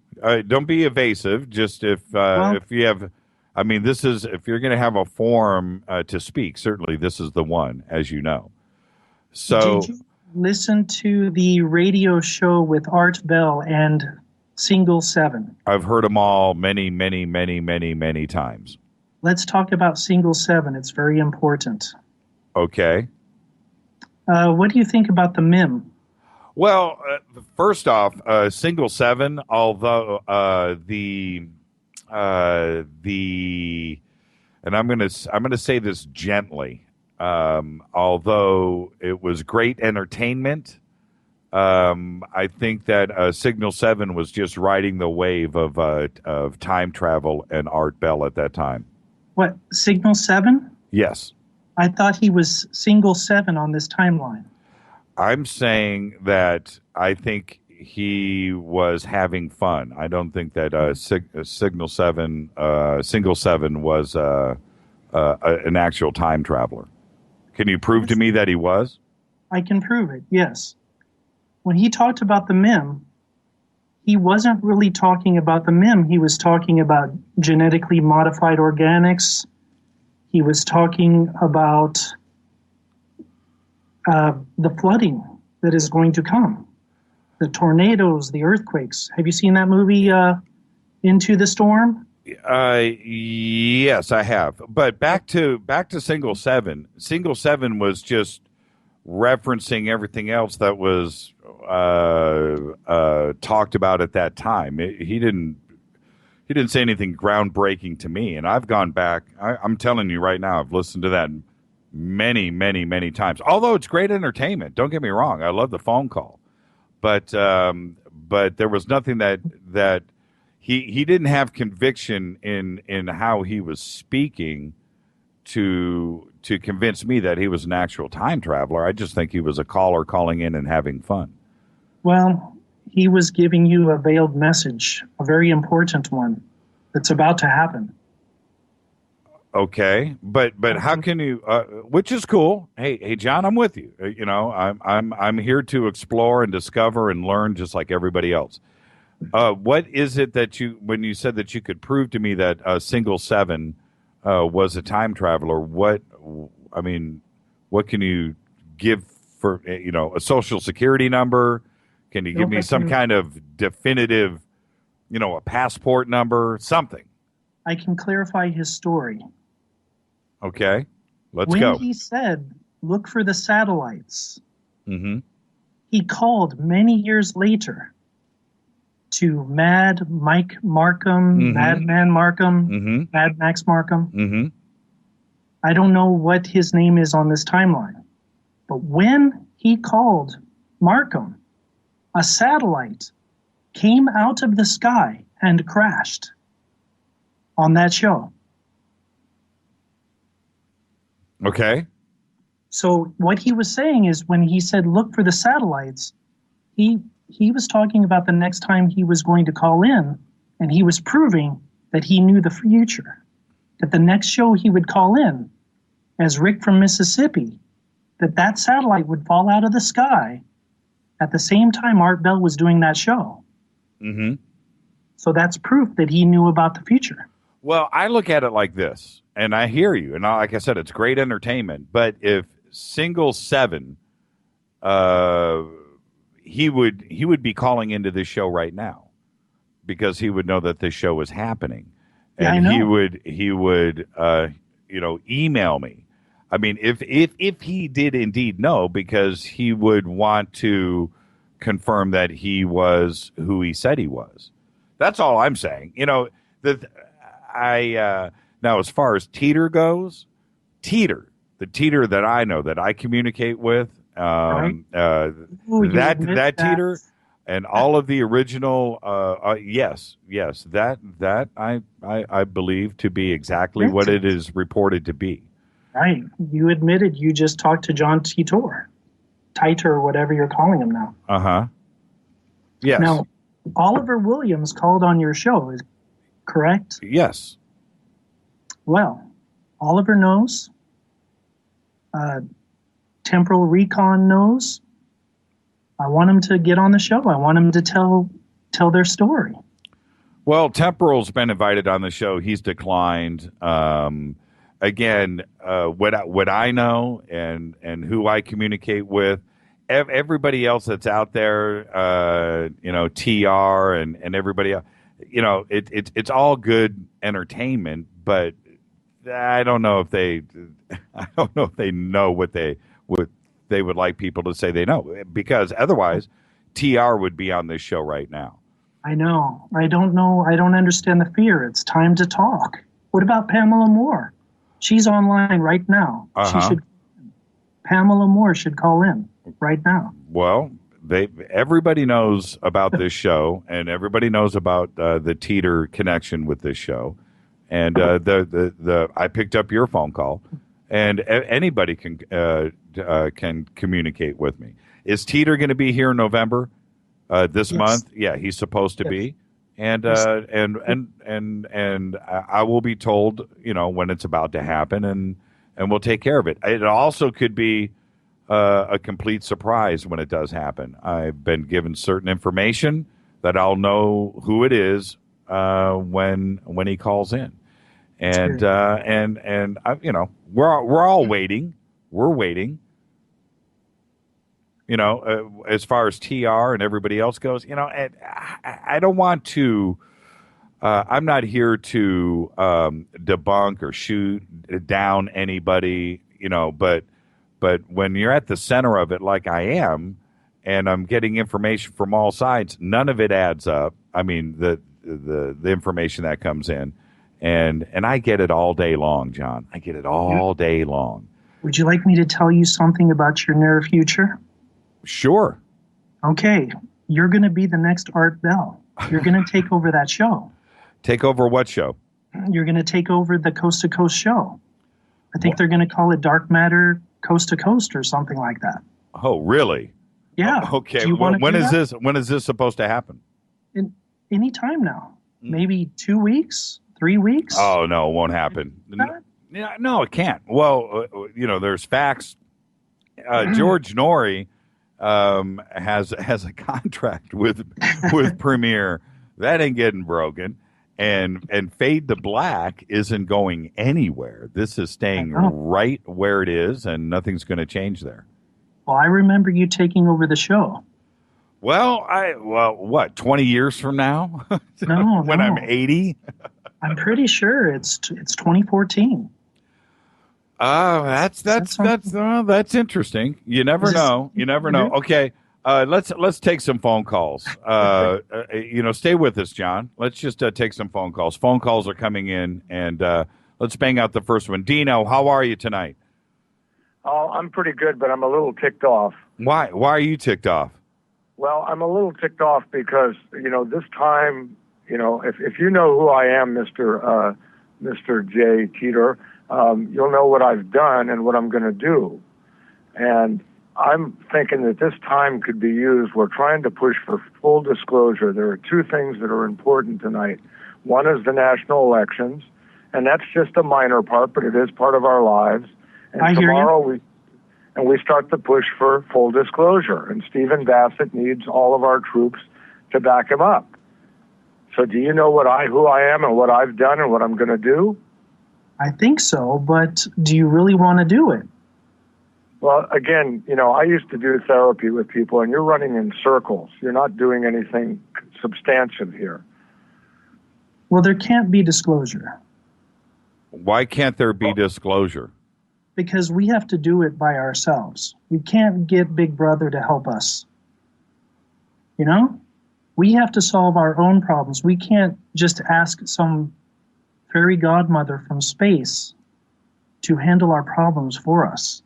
Don't be evasive. Just if you have, I mean, this is if you're going to have a forum to speak. Certainly, this is the one, as you know. So, did you listen to the radio show with Art Bell and Single 7? I've heard them all many times. Let's talk about Single 7. It's very important. Okay. What do you think about the MIM? Well, first off, Single 7, although the and I'm gonna say this gently, although it was great entertainment, I think that Signal 7 was just riding the wave of time travel and Art Bell at that time. What, Signal 7? Yes. I thought he was Single 7 on this timeline. I'm saying that I think he was having fun. I don't think that Single 7 was an actual time traveler. Can you prove to me that he was? I can prove it, yes. When he talked about the MIM, he wasn't really talking about the MIM. He was talking about genetically modified organics. He was talking about the flooding that is going to come, the tornadoes, the earthquakes. Have you seen that movie, Into the Storm? Yes, I have. But back to Single 7. Single 7 was just referencing everything else that was talked about at that time. He didn't say anything groundbreaking to me, and I've gone back. I'm telling you right now, I've listened to that many times. Although it's great entertainment, don't get me wrong. I love the phone call, but there was nothing that he didn't have conviction in how he was speaking to convince me that he was an actual time traveler. I just think he was a caller calling in and having fun. Well, he was giving you a veiled message, a very important one that's about to happen. Okay, but how can you? Which is cool. Hey, John, I'm with you. I'm here to explore and discover and learn, just like everybody else. What is it that when you said that you could prove to me that Single 7 was a time traveler? What can you give for a social security number? Can you give me some kind of definitive, a passport number, something? I can clarify his story. Okay, let's go. When he said, look for the satellites, mm-hmm. He called many years later to Mad Mike Markham, mm-hmm. Madman Markham, mm-hmm. Mad Max Markham. Mm-hmm. I don't know what his name is on this timeline, but when he called Markham, a satellite came out of the sky and crashed on that show. Okay. So what he was saying is when he said, look for the satellites, he was talking about the next time he was going to call in, and he was proving that he knew the future, that the next show he would call in as Rick from Mississippi, that satellite would fall out of the sky at the same time Art Bell was doing that show. Mm-hmm. So that's proof that he knew about the future. Well, I look at it like this, and I hear you, and like I said, it's great entertainment. But if Single 7, he would be calling into this show right now because he would know that this show is happening, and yeah, he would email me. I mean, if he did indeed know, because he would want to confirm that he was who he said he was. That's all I'm saying. Now as far as Teter goes, the Teter that I know, that I communicate with, that Teter and all of the original, yes, that I believe to be exactly what it is reported to be. Right. You admitted you just talked to John Titor, or whatever you're calling him now. Uh-huh. Yes. Now, Oliver Williams called on your show, is correct? Yes. Well, Oliver knows Temporal Recon knows, I want them to get on the show. I want them to tell their story. Well, Temporal's been invited on the show. He's declined. Again, what I know and who I communicate with, everybody else that's out there, TR and everybody else, it's all good entertainment, but I don't know if they know what they would like people to say they know, because otherwise TR would be on this show right now. I know. I don't know. I don't understand the fear. It's time to talk. What about Pamela Moore? She's online right now. Pamela Moore should call in right now. Well, everybody knows about this show, and everybody knows about the Teter connection with this show. And I picked up your phone call, and anybody can communicate with me. Is Teter going to be here in November? This month? Yeah, he's supposed to be. And I will be told, when it's about to happen, and we'll take care of it. It also could be a complete surprise when it does happen. I've been given certain information that I'll know who it is when he calls in, and we're all waiting. We're waiting. As far as TR and everybody else goes, I don't want to. I'm not here to debunk or shoot down anybody, but when you're at the center of it, like I am, and I'm getting information from all sides, none of it adds up. I mean, the information that comes in, and I get it all day long, John. I get it all day long. Would you like me to tell you something about your near future? Sure. Okay. You're going to be the next Art Bell. You're going to take over that show. Take over what show? You're going to take over the Coast to Coast show. I think they're going to call it Dark Matter Coast to Coast or something like that. Oh, really? Yeah. Okay. Do you want when is this? When is this supposed to happen? Any time now. Maybe 2 weeks, 3 weeks. Oh no, it won't happen. No, it can't. Well, there's facts. George Norrie has a contract with Premiere. That ain't getting broken. And Fade to Black isn't going anywhere. This is staying right where it is, and nothing's going to change there. Well, I remember you taking over the show. Well, what, 20 years from now? No, when I'm 80? I'm pretty sure it's 2014. That's interesting. You never know. You never know. Okay. Let's take some phone calls. Stay with us, John. Let's just take some phone calls. Phone calls are coming in, and let's bang out the first one. Dino, how are you tonight? Oh, I'm pretty good, but I'm a little ticked off. Why? Why are you ticked off? Well, I'm a little ticked off because this time, if you know who I am, Mr. J. Teter, you'll know what I've done and what I'm going to do, and I'm thinking that this time could be used. We're trying to push for full disclosure. There are two things that are important tonight. One is the national elections, and that's just a minor part, but it is part of our lives. And tomorrow we start the push for full disclosure, and Stephen Bassett needs all of our troops to back him up. So do you know who I am and what I've done and what I'm going to do? I think so, but do you really want to do it? Well, again, I used to do therapy with people, and you're running in circles. You're not doing anything substantive here. Well, there can't be disclosure. Why can't there be disclosure? Because we have to do it by ourselves. We can't get Big Brother to help us. We have to solve our own problems. We can't just ask some fairy godmother from space to handle our problems for us.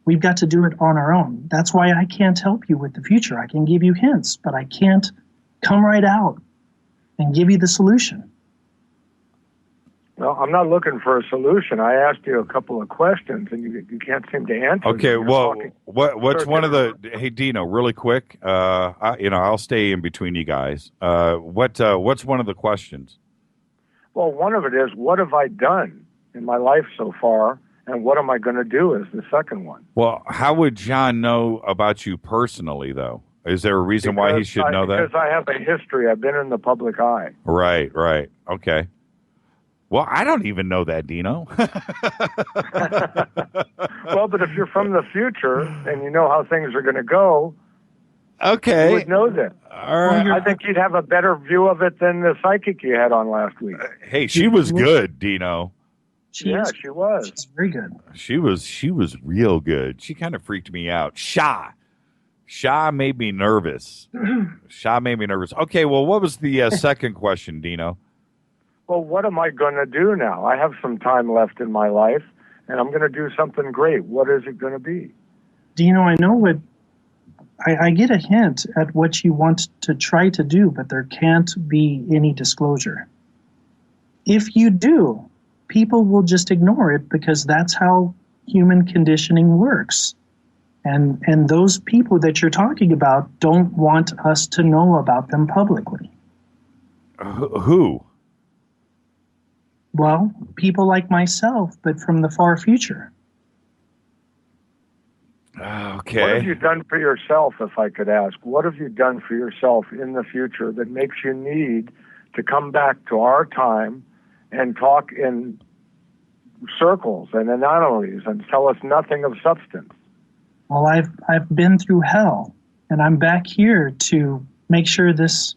We've got to do it on our own. That's why I can't help you with the future. I can give you hints, but I can't come right out and give you the solution. Well, I'm not looking for a solution. I asked you a couple of questions, and you can't seem to answer. Okay, well, what's one of the? Hey, Dino, really quick. I'll stay in between you guys. What's one of the questions? Well, one of it is, what have I done in my life so far, And what am I going to do is the second one. Well, how would John know about you personally, though? Is there a reason why he should know that? Because I have a history. I've been in the public eye. Right. Okay. Well, I don't even know that, Dino. Well, but if you're from the future and you know how things are going to go, okay, you would know that. All right. I think you'd have a better view of it than the psychic you had on last week. Hey, she was good, Dino. She was. She's very good. She was real good. She kind of freaked me out. Sha made me nervous. Okay, well, what was the second question, Dino? Well, what am I going to do now? I have some time left in my life, and I'm going to do something great. What is it going to be? Dino, I know what... I get a hint at what you want to try to do, but there can't be any disclosure. If you do, people will just ignore it because that's how human conditioning works. And those people that you're talking about don't want us to know about them publicly. Who? Well, people like myself, but from the far future. Okay. What have you done for yourself, if I could ask? What have you done for yourself in the future that makes you need to come back to our time and talk in circles and anomalies and tell us nothing of substance? Well, I've been through hell, and I'm back here to make sure this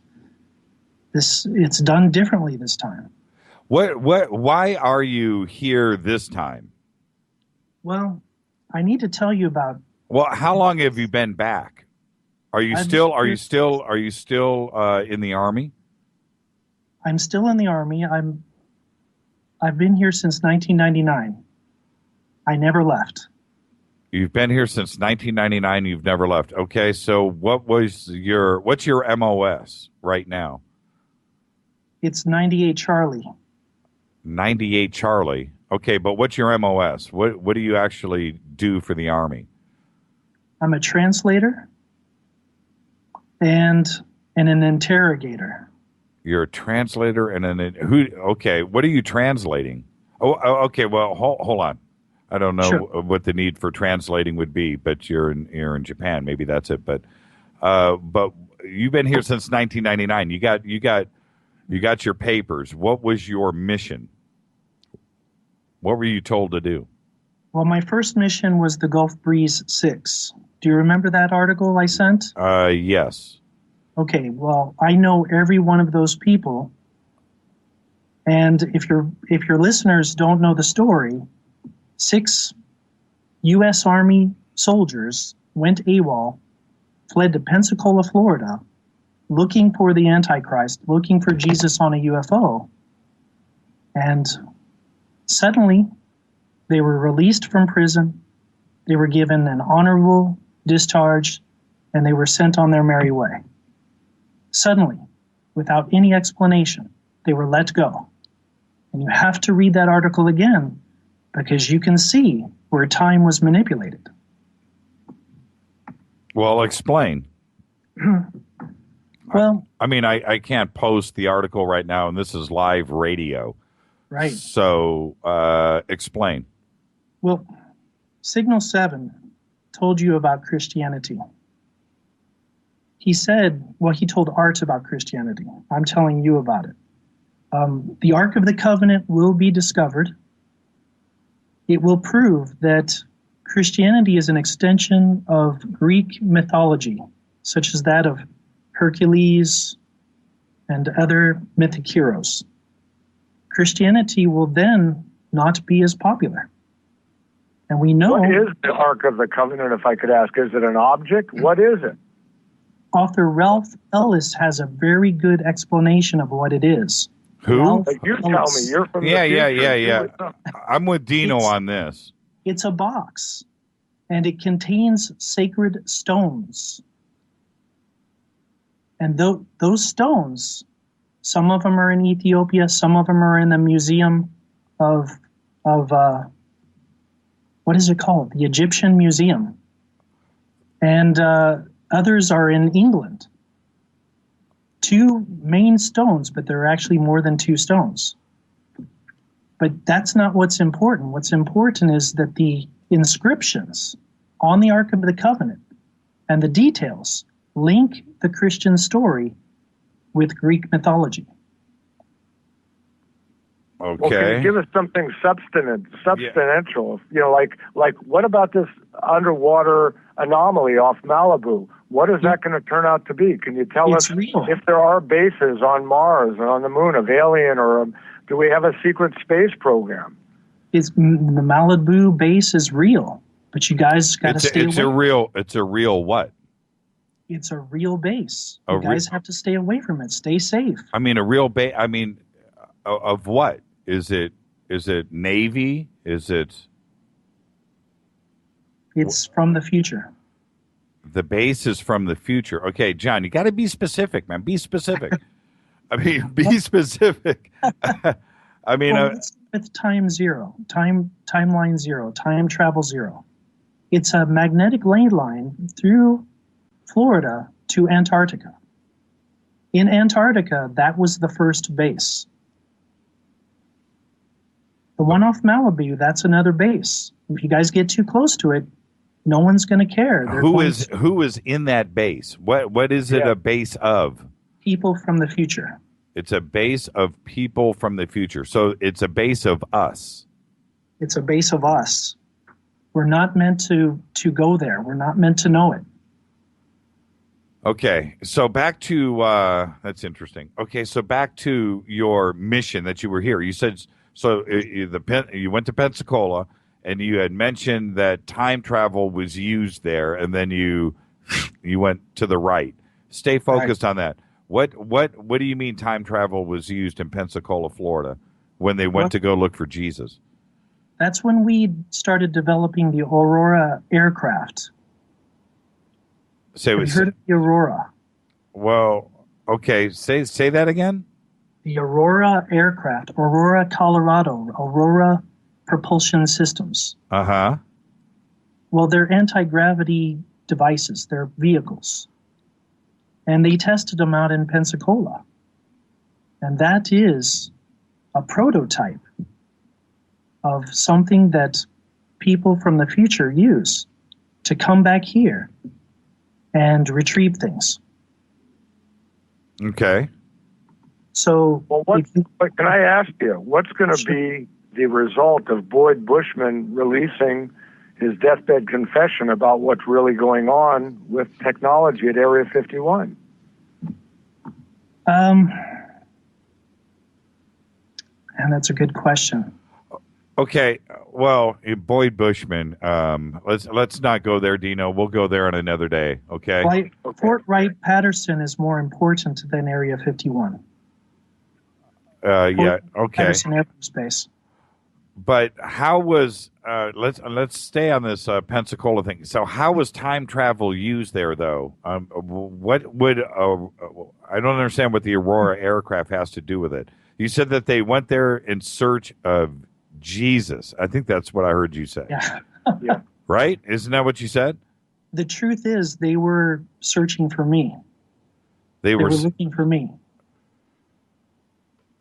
it's done differently this time. Why are you here this time? Well, I need to tell you about... Well, how long have you been back? Are you still in the Army? I'm still in the Army. I've been here since 1999. I never left. You've been here since 1999. You've never left. Okay, so what's your MOS right now? It's 98 Charlie. 98 Charlie. Okay, but what's your MOS? What do you actually do for the Army? I'm a translator and an interrogator. You're a translator and okay, what are you translating? Oh, okay, well, hold on. I don't know what the need for translating would be, but you're in Japan. Maybe that's it. But you've been here since 1999. You got your papers. What was your mission? What were you told to do? Well, my first mission was the Gulf Breeze 6. Do you remember that article I sent? Yes. Okay, well, I know every one of those people. And if your listeners don't know the story, 6 U.S. Army soldiers went AWOL, fled to Pensacola, Florida, looking for the Antichrist, looking for Jesus on a UFO. And suddenly, they were released from prison, they were given an honorable discharge, and they were sent on their merry way. Suddenly, without any explanation, they were let go. And you have to read that article again, because you can see where time was manipulated. Well, explain. Well, I mean, I can't post the article right now, and this is live radio. Right. So, explain. Well, Signal 7 told you about Christianity. He told Art about Christianity. I'm telling you about it. The Ark of the Covenant will be discovered. It will prove that Christianity is an extension of Greek mythology, such as that of Hercules and other mythic heroes. Christianity will then not be as popular. And we know... What is the Ark of the Covenant, if I could ask? Is it an object? What is it? Author Ralph Ellis has a very good explanation of what it is. Who? You tell me. You're from the future. Yeah. I'm with Dino on this. It's a box, and it contains sacred stones. And those stones, some of them are in Ethiopia, some of them are in the museum of what is it called? The Egyptian Museum. And others are in England. 2 main stones, but there are actually more than 2 stones. But that's not what's important. What's important is that the inscriptions on the Ark of the Covenant and the details link the Christian story with Greek mythology. Okay. Well, can you give us something substantial? Yeah. Like what about this underwater anomaly off Malibu? What is that going to turn out to be? Can you tell us if there are bases on Mars and on the moon of alien, or do we have a secret space program? The Malibu base is real, but you guys got to stay away. It's a real what? It's a real base. You guys have to stay away from it. Stay safe. I mean, a real base. I mean, of what? Is it Navy? Is it? It's from the future. The base is from the future. Okay, John, you got to be specific, man. Be specific. I mean, be specific. I mean, it's time zero, timeline zero, time travel zero. It's a magnetic ley line through Florida to Antarctica. In Antarctica, that was the first base. The one off Malibu, that's another base. If you guys get too close to it, no one's going to care. Who is in that base? What is it a base of? People from the future. It's a base of people from the future. So it's a base of us. It's a base of us. We're not meant to go there. We're not meant to know it. Okay, so back to that's interesting. Okay, so back to your mission that you were here. You said you went to Pensacola, and you had mentioned that time travel was used there, and then you went to the right. Stay focused on that. What do you mean time travel was used in Pensacola, Florida, when they went to go look for Jesus? That's when we started developing the Aurora aircraft. Have you heard of the Aurora? Well, okay. Say that again. The Aurora aircraft, Aurora, Colorado, Aurora Propulsion Systems. Uh-huh. Well, they're anti-gravity devices. They're vehicles. And they tested them out in Pensacola. And that is a prototype of something that people from the future use to come back here and retrieve things. Okay. So, can I ask you, what's going to be the result of Boyd Bushman releasing his deathbed confession about what's really going on with technology at Area 51? And that's a good question. Okay, well, Boyd Bushman. Let's not go there, Dino. We'll go there on another day. Okay. Fort Wright-Patterson is more important than Area 51. Yeah. Okay. Patterson Air Force Base. But how was let's stay on this Pensacola thing. So how was time travel used there, though? What would I don't understand what the Aurora aircraft has to do with it. You said that they went there in search of Jesus. I think that's what I heard you say. Yeah. Yeah. Right? Isn't that what you said? The truth is, they were searching for me. They were looking for me.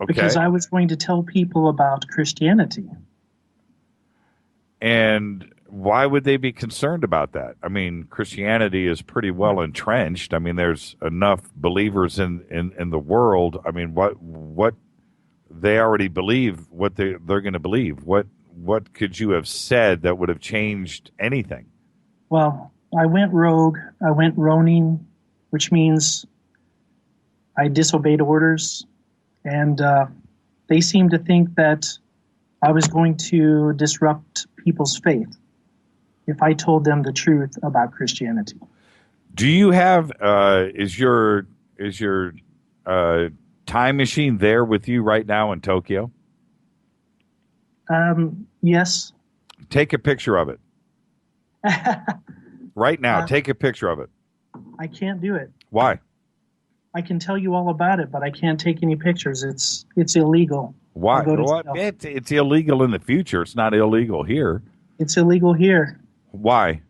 Okay. Because I was going to tell people about Christianity. And why would they be concerned about that? I mean, Christianity is pretty well entrenched. I mean, there's enough believers in the world. I mean, what they already believe, what they're going to believe. What could you have said that would have changed anything? Well, I went rogue. I went Ronin, which means I disobeyed orders. And they seemed to think that I was going to disrupt people's faith if I told them the truth about Christianity. Do you have is your time machine there with you right now in Tokyo? Yes. Take a picture of it. Right now, take a picture of it. I can't do it. Why? I can tell you all about it, but I can't take any pictures. It's illegal. Why? It's illegal in the future. It's not illegal here. It's illegal here. Why?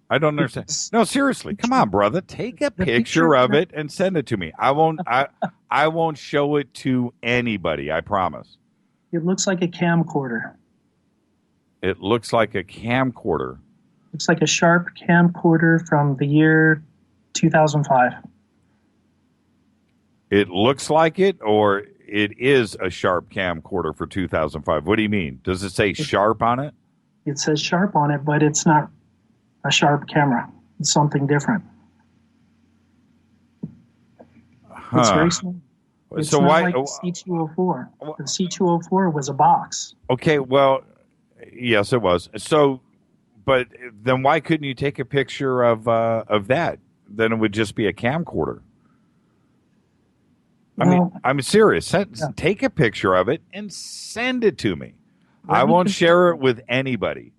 I don't understand. No, seriously. Come on, brother. Take a picture of it and send it to me. I won't show it to anybody. I promise. It looks like a camcorder. It looks like a camcorder. Looks like a sharp camcorder from the year 2005. It looks like it, or it is a sharp camcorder for 2005? What do you mean? Does it say sharp on it? It says sharp on it, but it's not a sharp camera. It's something different. It's very small. It's so not why? like the C204. The C204 was a box. Okay, well, yes, it was. So, but then why couldn't you take a picture of that? Then it would just be a camcorder. I mean, I'm serious. Take a picture of it and send it to me. I won't share it with anybody.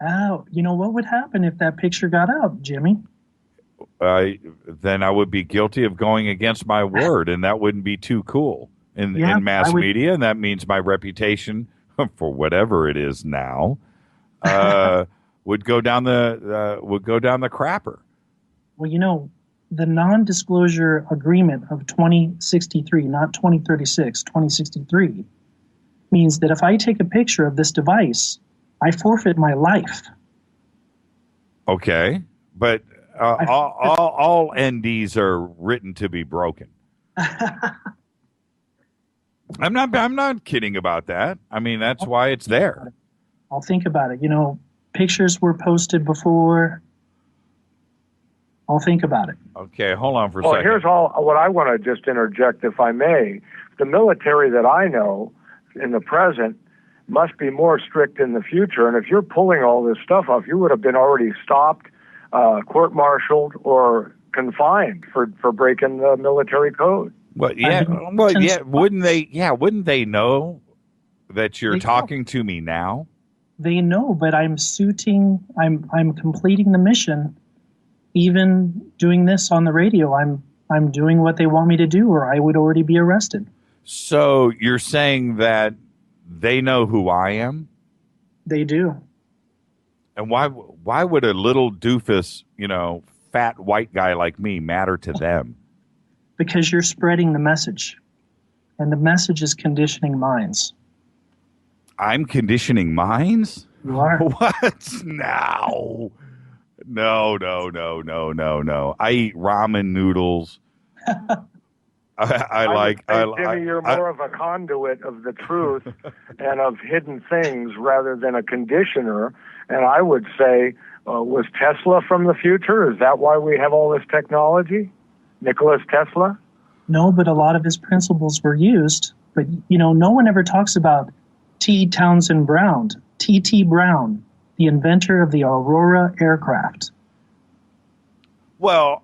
Oh, you know what would happen if that picture got out, Jimmy? Then I would be guilty of going against my word, and that wouldn't be too cool in mass media, and that means my reputation, for whatever it is now, would go down the crapper. Well, you know, the non-disclosure agreement of 2063, not 2036, 2063, means that if I take a picture of this device, I forfeit my life. Okay, but all NDs are written to be broken. I'm not kidding about that. I mean, that's why it's there. I'll think about it. You know, pictures were posted before. I'll think about it. Okay, hold on for a second. Well, here's what I want to just interject, if I may. The military that I know in the present must be more strict in the future. And if you're pulling all this stuff off, you would have been already stopped, court-martialed, or confined for breaking the military code. Well, yeah. Wouldn't they know that you're talking to me now? They know, but I'm completing the mission. Even doing this on the radio, I'm doing what they want me to do, or I would already be arrested. So you're saying that they know who I am? They do. And why would a little doofus, fat white guy like me matter to them? Because you're spreading the message, and the message is conditioning minds. I'm conditioning minds? You are. What? No. No. I eat ramen noodles. Jimmy, you're more of a conduit of the truth and of hidden things rather than a conditioner. And I would say, was Tesla from the future? Is that why we have all this technology? Nicholas Tesla? No, but a lot of his principles were used. But, no one ever talks about T. Townsend Brown, T.T. Brown, the inventor of the Aurora aircraft. Well,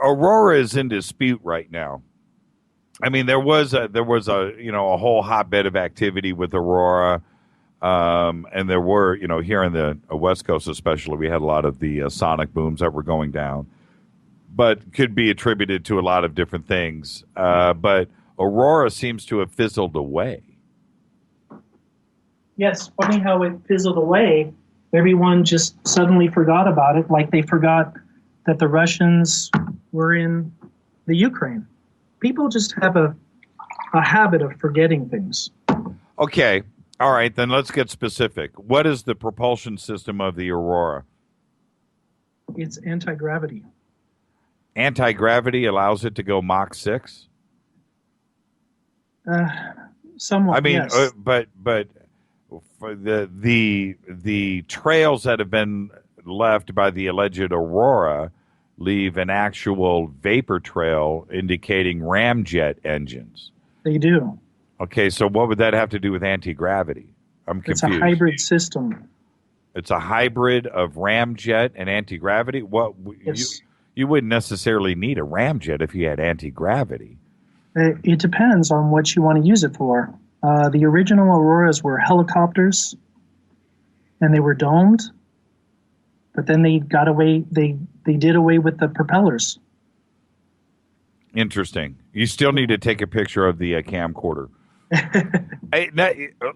Aurora is in dispute right now. I mean, there was a whole hotbed of activity with Aurora, and there were, here in the West Coast especially, we had a lot of the sonic booms that were going down, but could be attributed to a lot of different things. But Aurora seems to have fizzled away. Yes, funny how it fizzled away. Everyone just suddenly forgot about it, like they forgot that the Russians were in the Ukraine. People just have a habit of forgetting things. Okay, all right, then let's get specific. What is the propulsion system of the Aurora? It's anti-gravity. Anti-gravity allows it to go Mach 6? Somewhat, I mean, yes. But for the trails that have been left by the alleged Aurora leave an actual vapor trail indicating ramjet engines. They do. Okay, so what would that have to do with anti-gravity? I'm confused. It's a hybrid system. It's a hybrid of ramjet and anti-gravity? What? Yes. You wouldn't necessarily need a ramjet if you had anti-gravity. It depends on what you want to use it for. The original Auroras were helicopters, and they were domed, but then they got away. They did away with the propellers. Interesting. You still need to take a picture of the camcorder.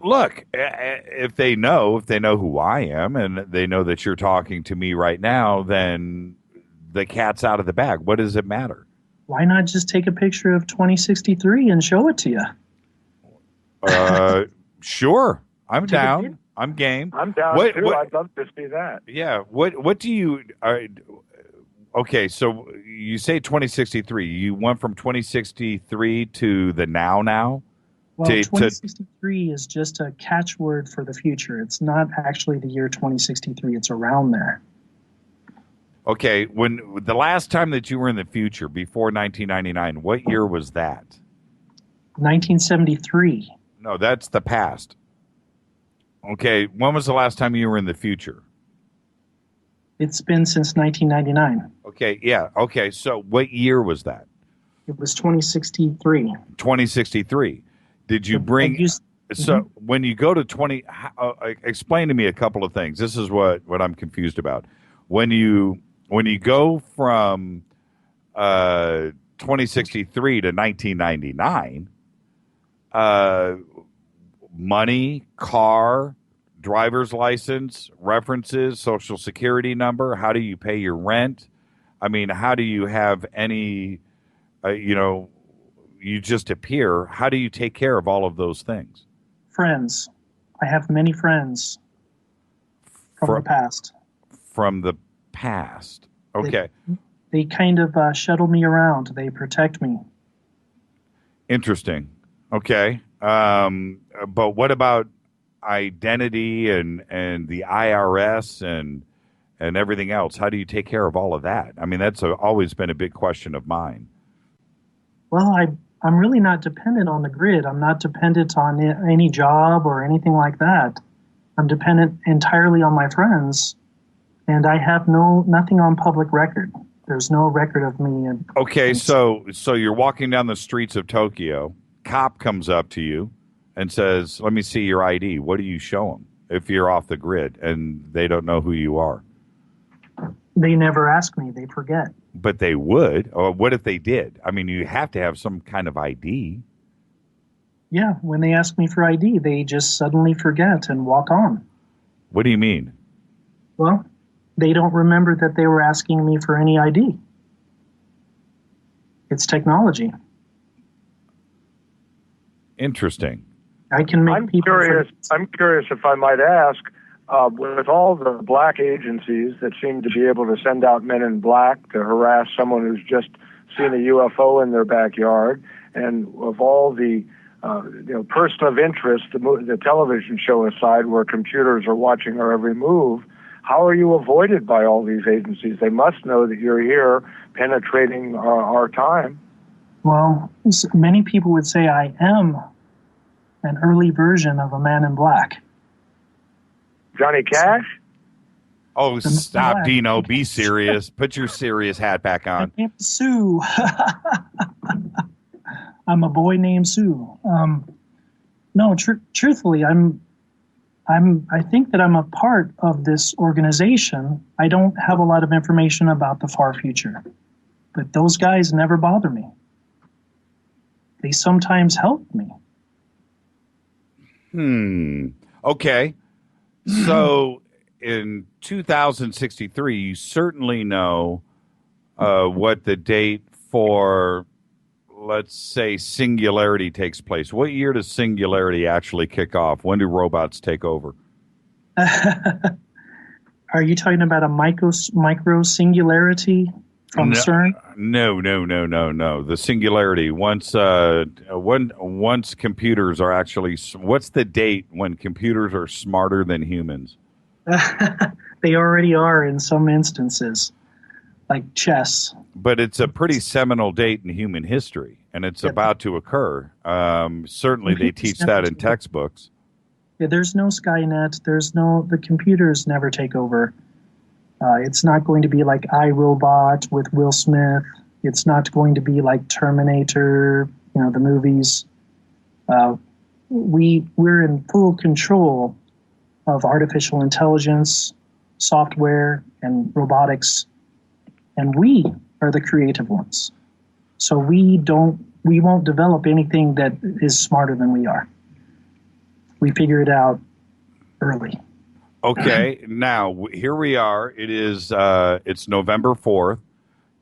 Look, if they know who I am and they know that you're talking to me right now, then the cat's out of the bag. What does it matter? Why not just take a picture of 2063 and show it to you? Sure. I'm Take a down. peek? I'm game. I'm down too. I'd love to see that. Yeah. What do you? Okay, so you say 2063. You went from 2063 to the now. Well, 2063 is just a catchword for the future. It's not actually the year 2063. It's around there. Okay, when the last time that you were in the future before 1999, what year was that? 1973. No, that's the past. Okay, when was the last time you were in the future? It's been since 1999. Okay, yeah. Okay, so what year was that? It was 2063. 2063. Did you bring... So when you go to 20... explain to me a couple of things. This is what I'm confused about. When you go from 2063 to 1999, money, car, driver's license, references, social security number, how do you pay your rent? I mean, how do you have any, you just appear. How do you take care of all of those things? Friends. I have many friends from the past. From the past. Okay. They kind of shuttle me around. They protect me. Interesting. Okay. But what about identity and the IRS and everything else? How do you take care of all of that? I mean, that's always been a big question of mine. Well, I'm really not dependent on the grid. I'm not dependent on any job or anything like that. I'm dependent entirely on my friends, and I have nothing on public record. There's no record of me. Okay, so you're walking down the streets of Tokyo. Cop comes up to you and says, "Let me see your ID." What do you show them if you're off the grid and they don't know who you are? They never ask me. They forget. But they would. Or what if they did? I mean, you have to have some kind of ID. Yeah, when they ask me for ID, they just suddenly forget and walk on. What do you mean? Well, they don't remember that they were asking me for any ID. It's technology. Interesting. I can make I'm curious if I might ask, with all the black agencies that seem to be able to send out men in black to harass someone who's just seen a UFO in their backyard, and of all the person of interest, the television show aside, where computers are watching our every move, how are you avoided by all these agencies? They must know that you're here penetrating our time. Well, many people would say I am an early version of a man in black. Johnny Cash? Oh, stop, Dino. Be serious. Put your serious hat back on. My name's Sue. I'm a boy named Sue. No, truthfully, I think that I'm a part of this organization. I don't have a lot of information about the far future, but those guys never bother me. They sometimes help me. Okay. So in 2063, you certainly know what the date for, let's say, Singularity takes place. What year does Singularity actually kick off? When do robots take over? Are you talking about a micro singularity from CERN? No. The Singularity. Once computers are actually, what's the date when computers are smarter than humans? They already are in some instances, like chess. But it's a pretty seminal date in human history, and it's about to occur. Certainly, they teach that in textbooks. Yeah, there's no Skynet. The computers never take over. It's not going to be like iRobot with Will Smith. It's not going to be like Terminator, the movies. We're in full control of artificial intelligence, software, and robotics, and we are the creative ones. So we won't develop anything that is smarter than we are. We figure it out early. Okay, now here we are. It is it's November 4th.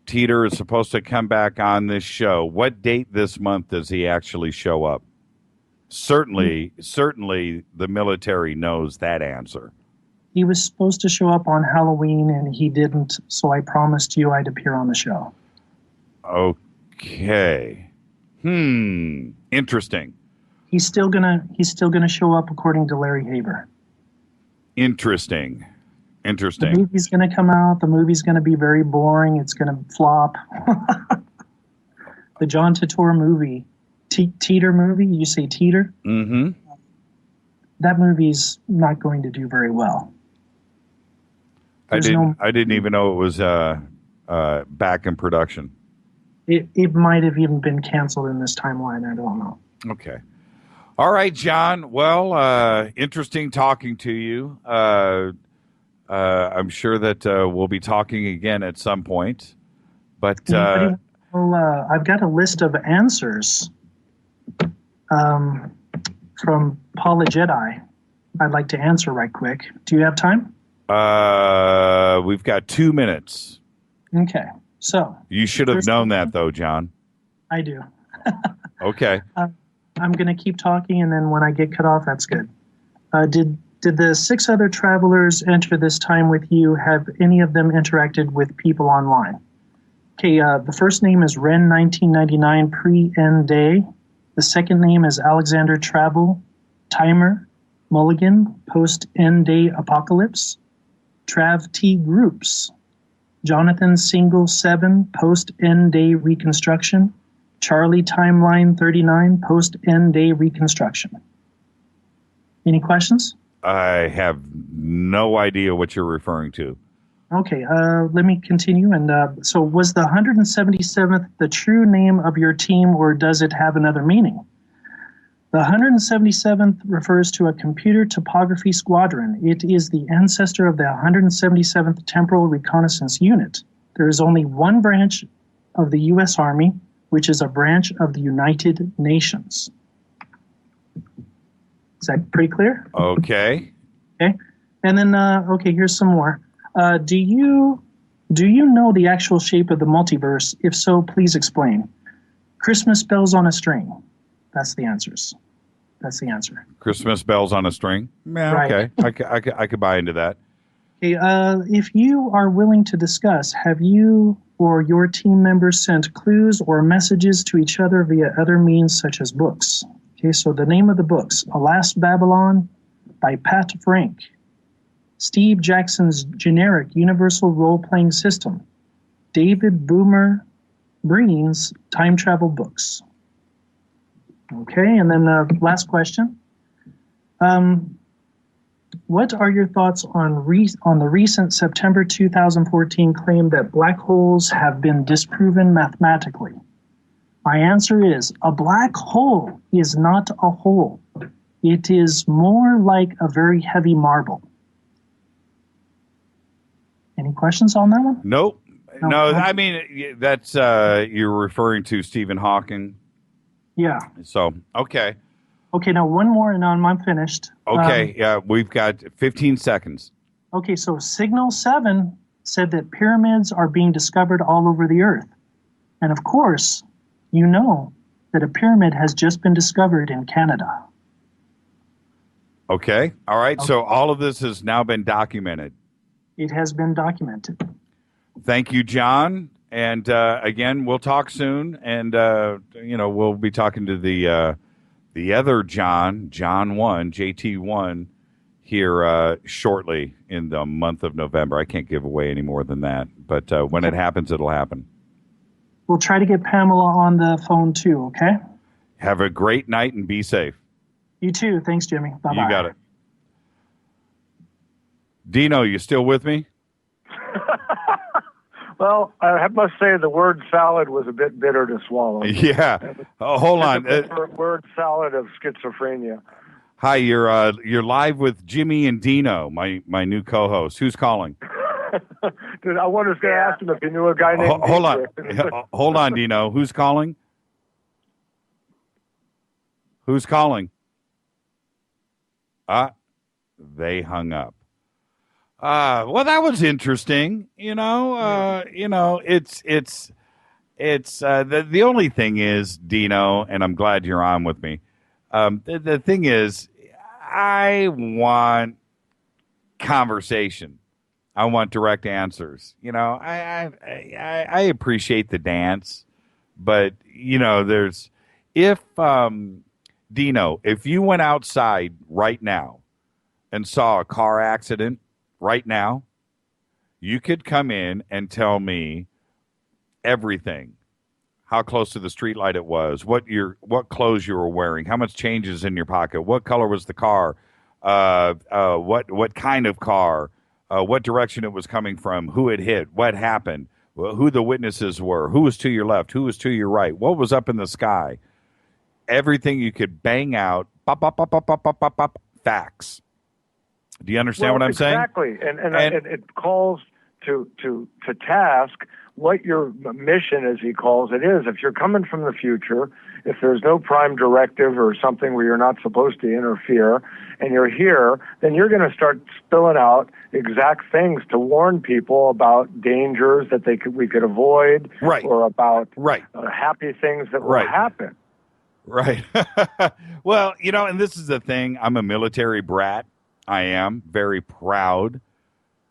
Teter is supposed to come back on this show. What date this month does he actually show up? certainly the military knows that answer. He was supposed to show up on Halloween, and he didn't, so I promised you I'd appear on the show. Okay. Interesting. He's still gonna show up according to Larry Haber. Interesting. The movie's gonna come out. The movie's gonna be very boring. It's gonna flop. The John Titor movie, Teter movie. You say Teter? Mm-hmm. That movie's not going to do very well. I didn't even know it was back in production. It might have even been canceled in this timeline. I don't know. Okay. All right, John. Well, interesting talking to you. I'm sure that we'll be talking again at some point. But I've got a list of answers from Paula Jedi. I'd like to answer right quick. Do you have time? We've got 2 minutes. Okay. So you should have known that, though, John. I do. Okay. I'm going to keep talking, and then when I get cut off, that's good. Did the 6 other travelers enter this time with you? Have any of them interacted with people online? Okay, the first name is Ren 1999 pre-end day. The second name is Alexander Travel, Timer, Mulligan, post-end day apocalypse. Trav T Groups, Jonathan Single 7, post-end day reconstruction. Charlie Timeline 39, post-end day reconstruction. Any questions? I have no idea what you're referring to. Okay, let me continue. And so was the 177th the true name of your team, or does it have another meaning? The 177th refers to a computer topography squadron. It is the ancestor of the 177th Temporal Reconnaissance Unit. There is only one branch of the U.S. Army, which is a branch of the United Nations. Is that pretty clear? Okay. Okay. And then, okay, here's some more. Do you know the actual shape of the multiverse? If so, please explain. Christmas bells on a string. That's the answers. That's the answer. Christmas bells on a string? Yeah, Right. okay. I could buy into that. Okay, if you are willing to discuss, have you or your team members sent clues or messages to each other via other means such as books? Okay, so the name of the books, Alas Babylon by Pat Frank, Steve Jackson's Generic Universal Role-Playing System, David Boomer Breen's Time Travel Books. Okay, and then the last question. What are your thoughts on the recent September 2014 claim that black holes have been disproven mathematically? My answer is, a black hole is not a hole. It is more like a very heavy marble. Any questions on that one? Nope. No, I mean, that's, you're referring to Stephen Hawking. Yeah. So, okay. Okay, now one more and I'm finished. Okay, yeah, we've got 15 seconds. Okay, so Signal 7 said that pyramids are being discovered all over the earth. And of course, you know that a pyramid has just been discovered in Canada. Okay, all right, so all of this has now been documented. It has been documented. Thank you, John. And again, we'll talk soon. And, we'll be talking to the other John 1, JT1, here shortly in the month of November. I can't give away any more than that. But when it happens, it'll happen. We'll try to get Pamela on the phone too, okay? Have a great night and be safe. You too. Thanks, Jimmy. Bye-bye. You got it. Dino, you still with me? Well, I must say the word salad was a bit bitter to swallow. Yeah. Hold on. Word salad of schizophrenia. Hi, you're live with Jimmy and Dino, my new co-host. Who's calling? Dude, I was going to ask him if he knew a guy named Hold on. Hold on, Dino. Who's calling? Who's calling? They hung up. Well, that was interesting. It's the only thing is, Dino, and I'm glad you're on with me. The thing is, I want conversation. I want direct answers. You know, I appreciate the dance, but you know, Dino, if you went outside right now and saw a car accident right now, you could come in and tell me everything. How close to the street light it was, what clothes you were wearing, how much change is in your pocket, what color was the car, what kind of car, what direction it was coming from, who it hit, what happened, who the witnesses were, who was to your left, who was to your right, what was up in the sky. Everything you could bang out, facts. Do you understand what I'm saying? Exactly, and it calls to task what your mission, as he calls it, is. If you're coming from the future, if there's no prime directive or something where you're not supposed to interfere, and you're here, then you're going to start spilling out exact things to warn people about dangers that we could avoid, right, or about right, happy things that will happen. Right. Well, you know, and this is the thing. I'm a military brat. I am very proud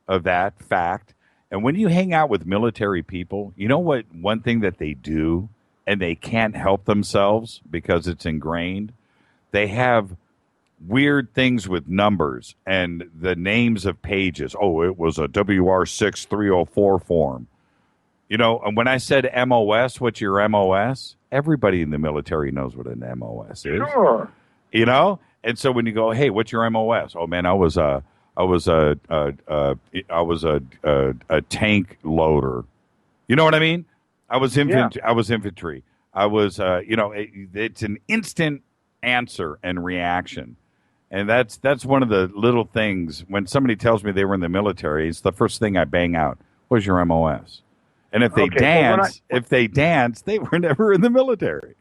of that fact. And when you hang out with military people, you know what? One thing that they do, and they can't help themselves because it's ingrained, they have weird things with numbers and the names of pages. Oh, it was a WR6304 form. You know, and when I said MOS, what's your MOS? Everybody in the military knows what an MOS is. Sure. You know? And so when you go, hey, what's your MOS? Oh man, I was a tank loader. You know what I mean? I was infantry. Yeah. I was infantry. I was, it's an instant answer and reaction. And that's one of the little things. When somebody tells me they were in the military, it's the first thing I bang out. What's your MOS? And if they dance, they were never in the military.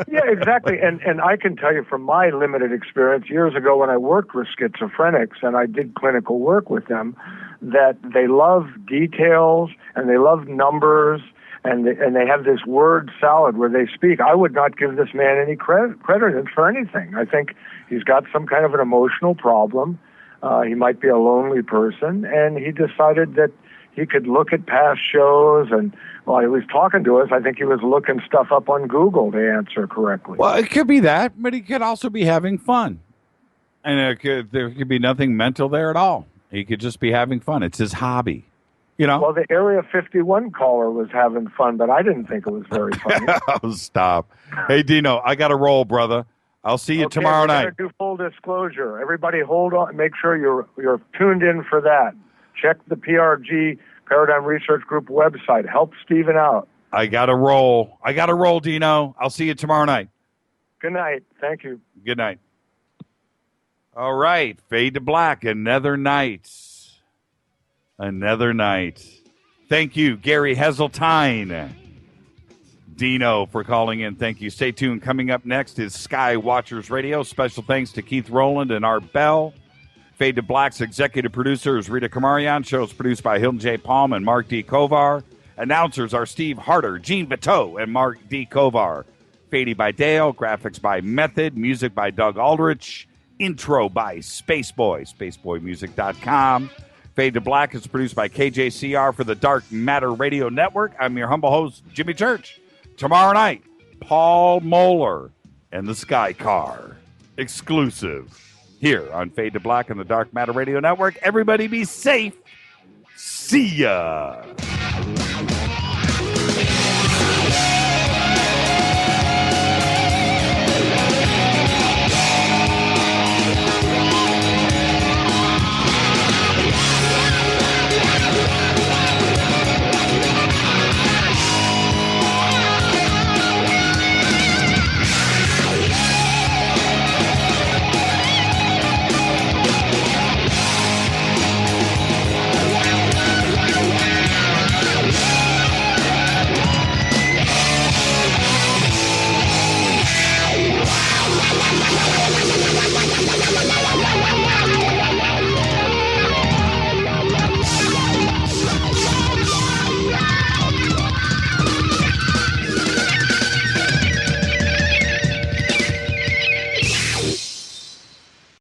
Yeah, exactly. And I can tell you from my limited experience years ago when I worked with schizophrenics and I did clinical work with them, that they love details and they love numbers and they have this word salad where they speak. I would not give this man any credit for anything. I think he's got some kind of an emotional problem. He might be a lonely person, and he decided that he could look at past shows, and while he was talking to us, I think he was looking stuff up on Google to answer correctly. Well, it could be that, but he could also be having fun. And there could be nothing mental there at all. He could just be having fun. It's his hobby, you know? Well, the Area 51 caller was having fun, but I didn't think it was very funny. Oh, stop. Hey, Dino, I got to roll, brother. I'll see you tomorrow night. Do full disclosure. Everybody hold on. Make sure you're tuned in for that. Check the PRG, Paradigm Research Group website. Help Stephen out. I got to roll. Dino. I'll see you tomorrow night. Good night. Thank you. Good night. All right. Fade to black. Another night. Thank you, Gary Heseltine. Dino, for calling in. Thank you. Stay tuned. Coming up next is Sky Watchers Radio. Special thanks to Keith Rowland and Art Bell. Fade to Black's executive producer is Rita Kamarian. Show is produced by Hilton J. Palm and Mark D. Kovar. Announcers are Steve Harder, Gene Bateau, and Mark D. Kovar. Fady by Dale. Graphics by Method. Music by Doug Aldrich. Intro by Spaceboy. SpaceboyMusic.com. Fade to Black is produced by KJCR for the Dark Matter Radio Network. I'm your humble host, Jimmy Church. Tomorrow night, Paul Moeller and the Sky Car. Exclusive. Here on Fade to Black and the Dark Matter Radio Network. Everybody be safe. See ya.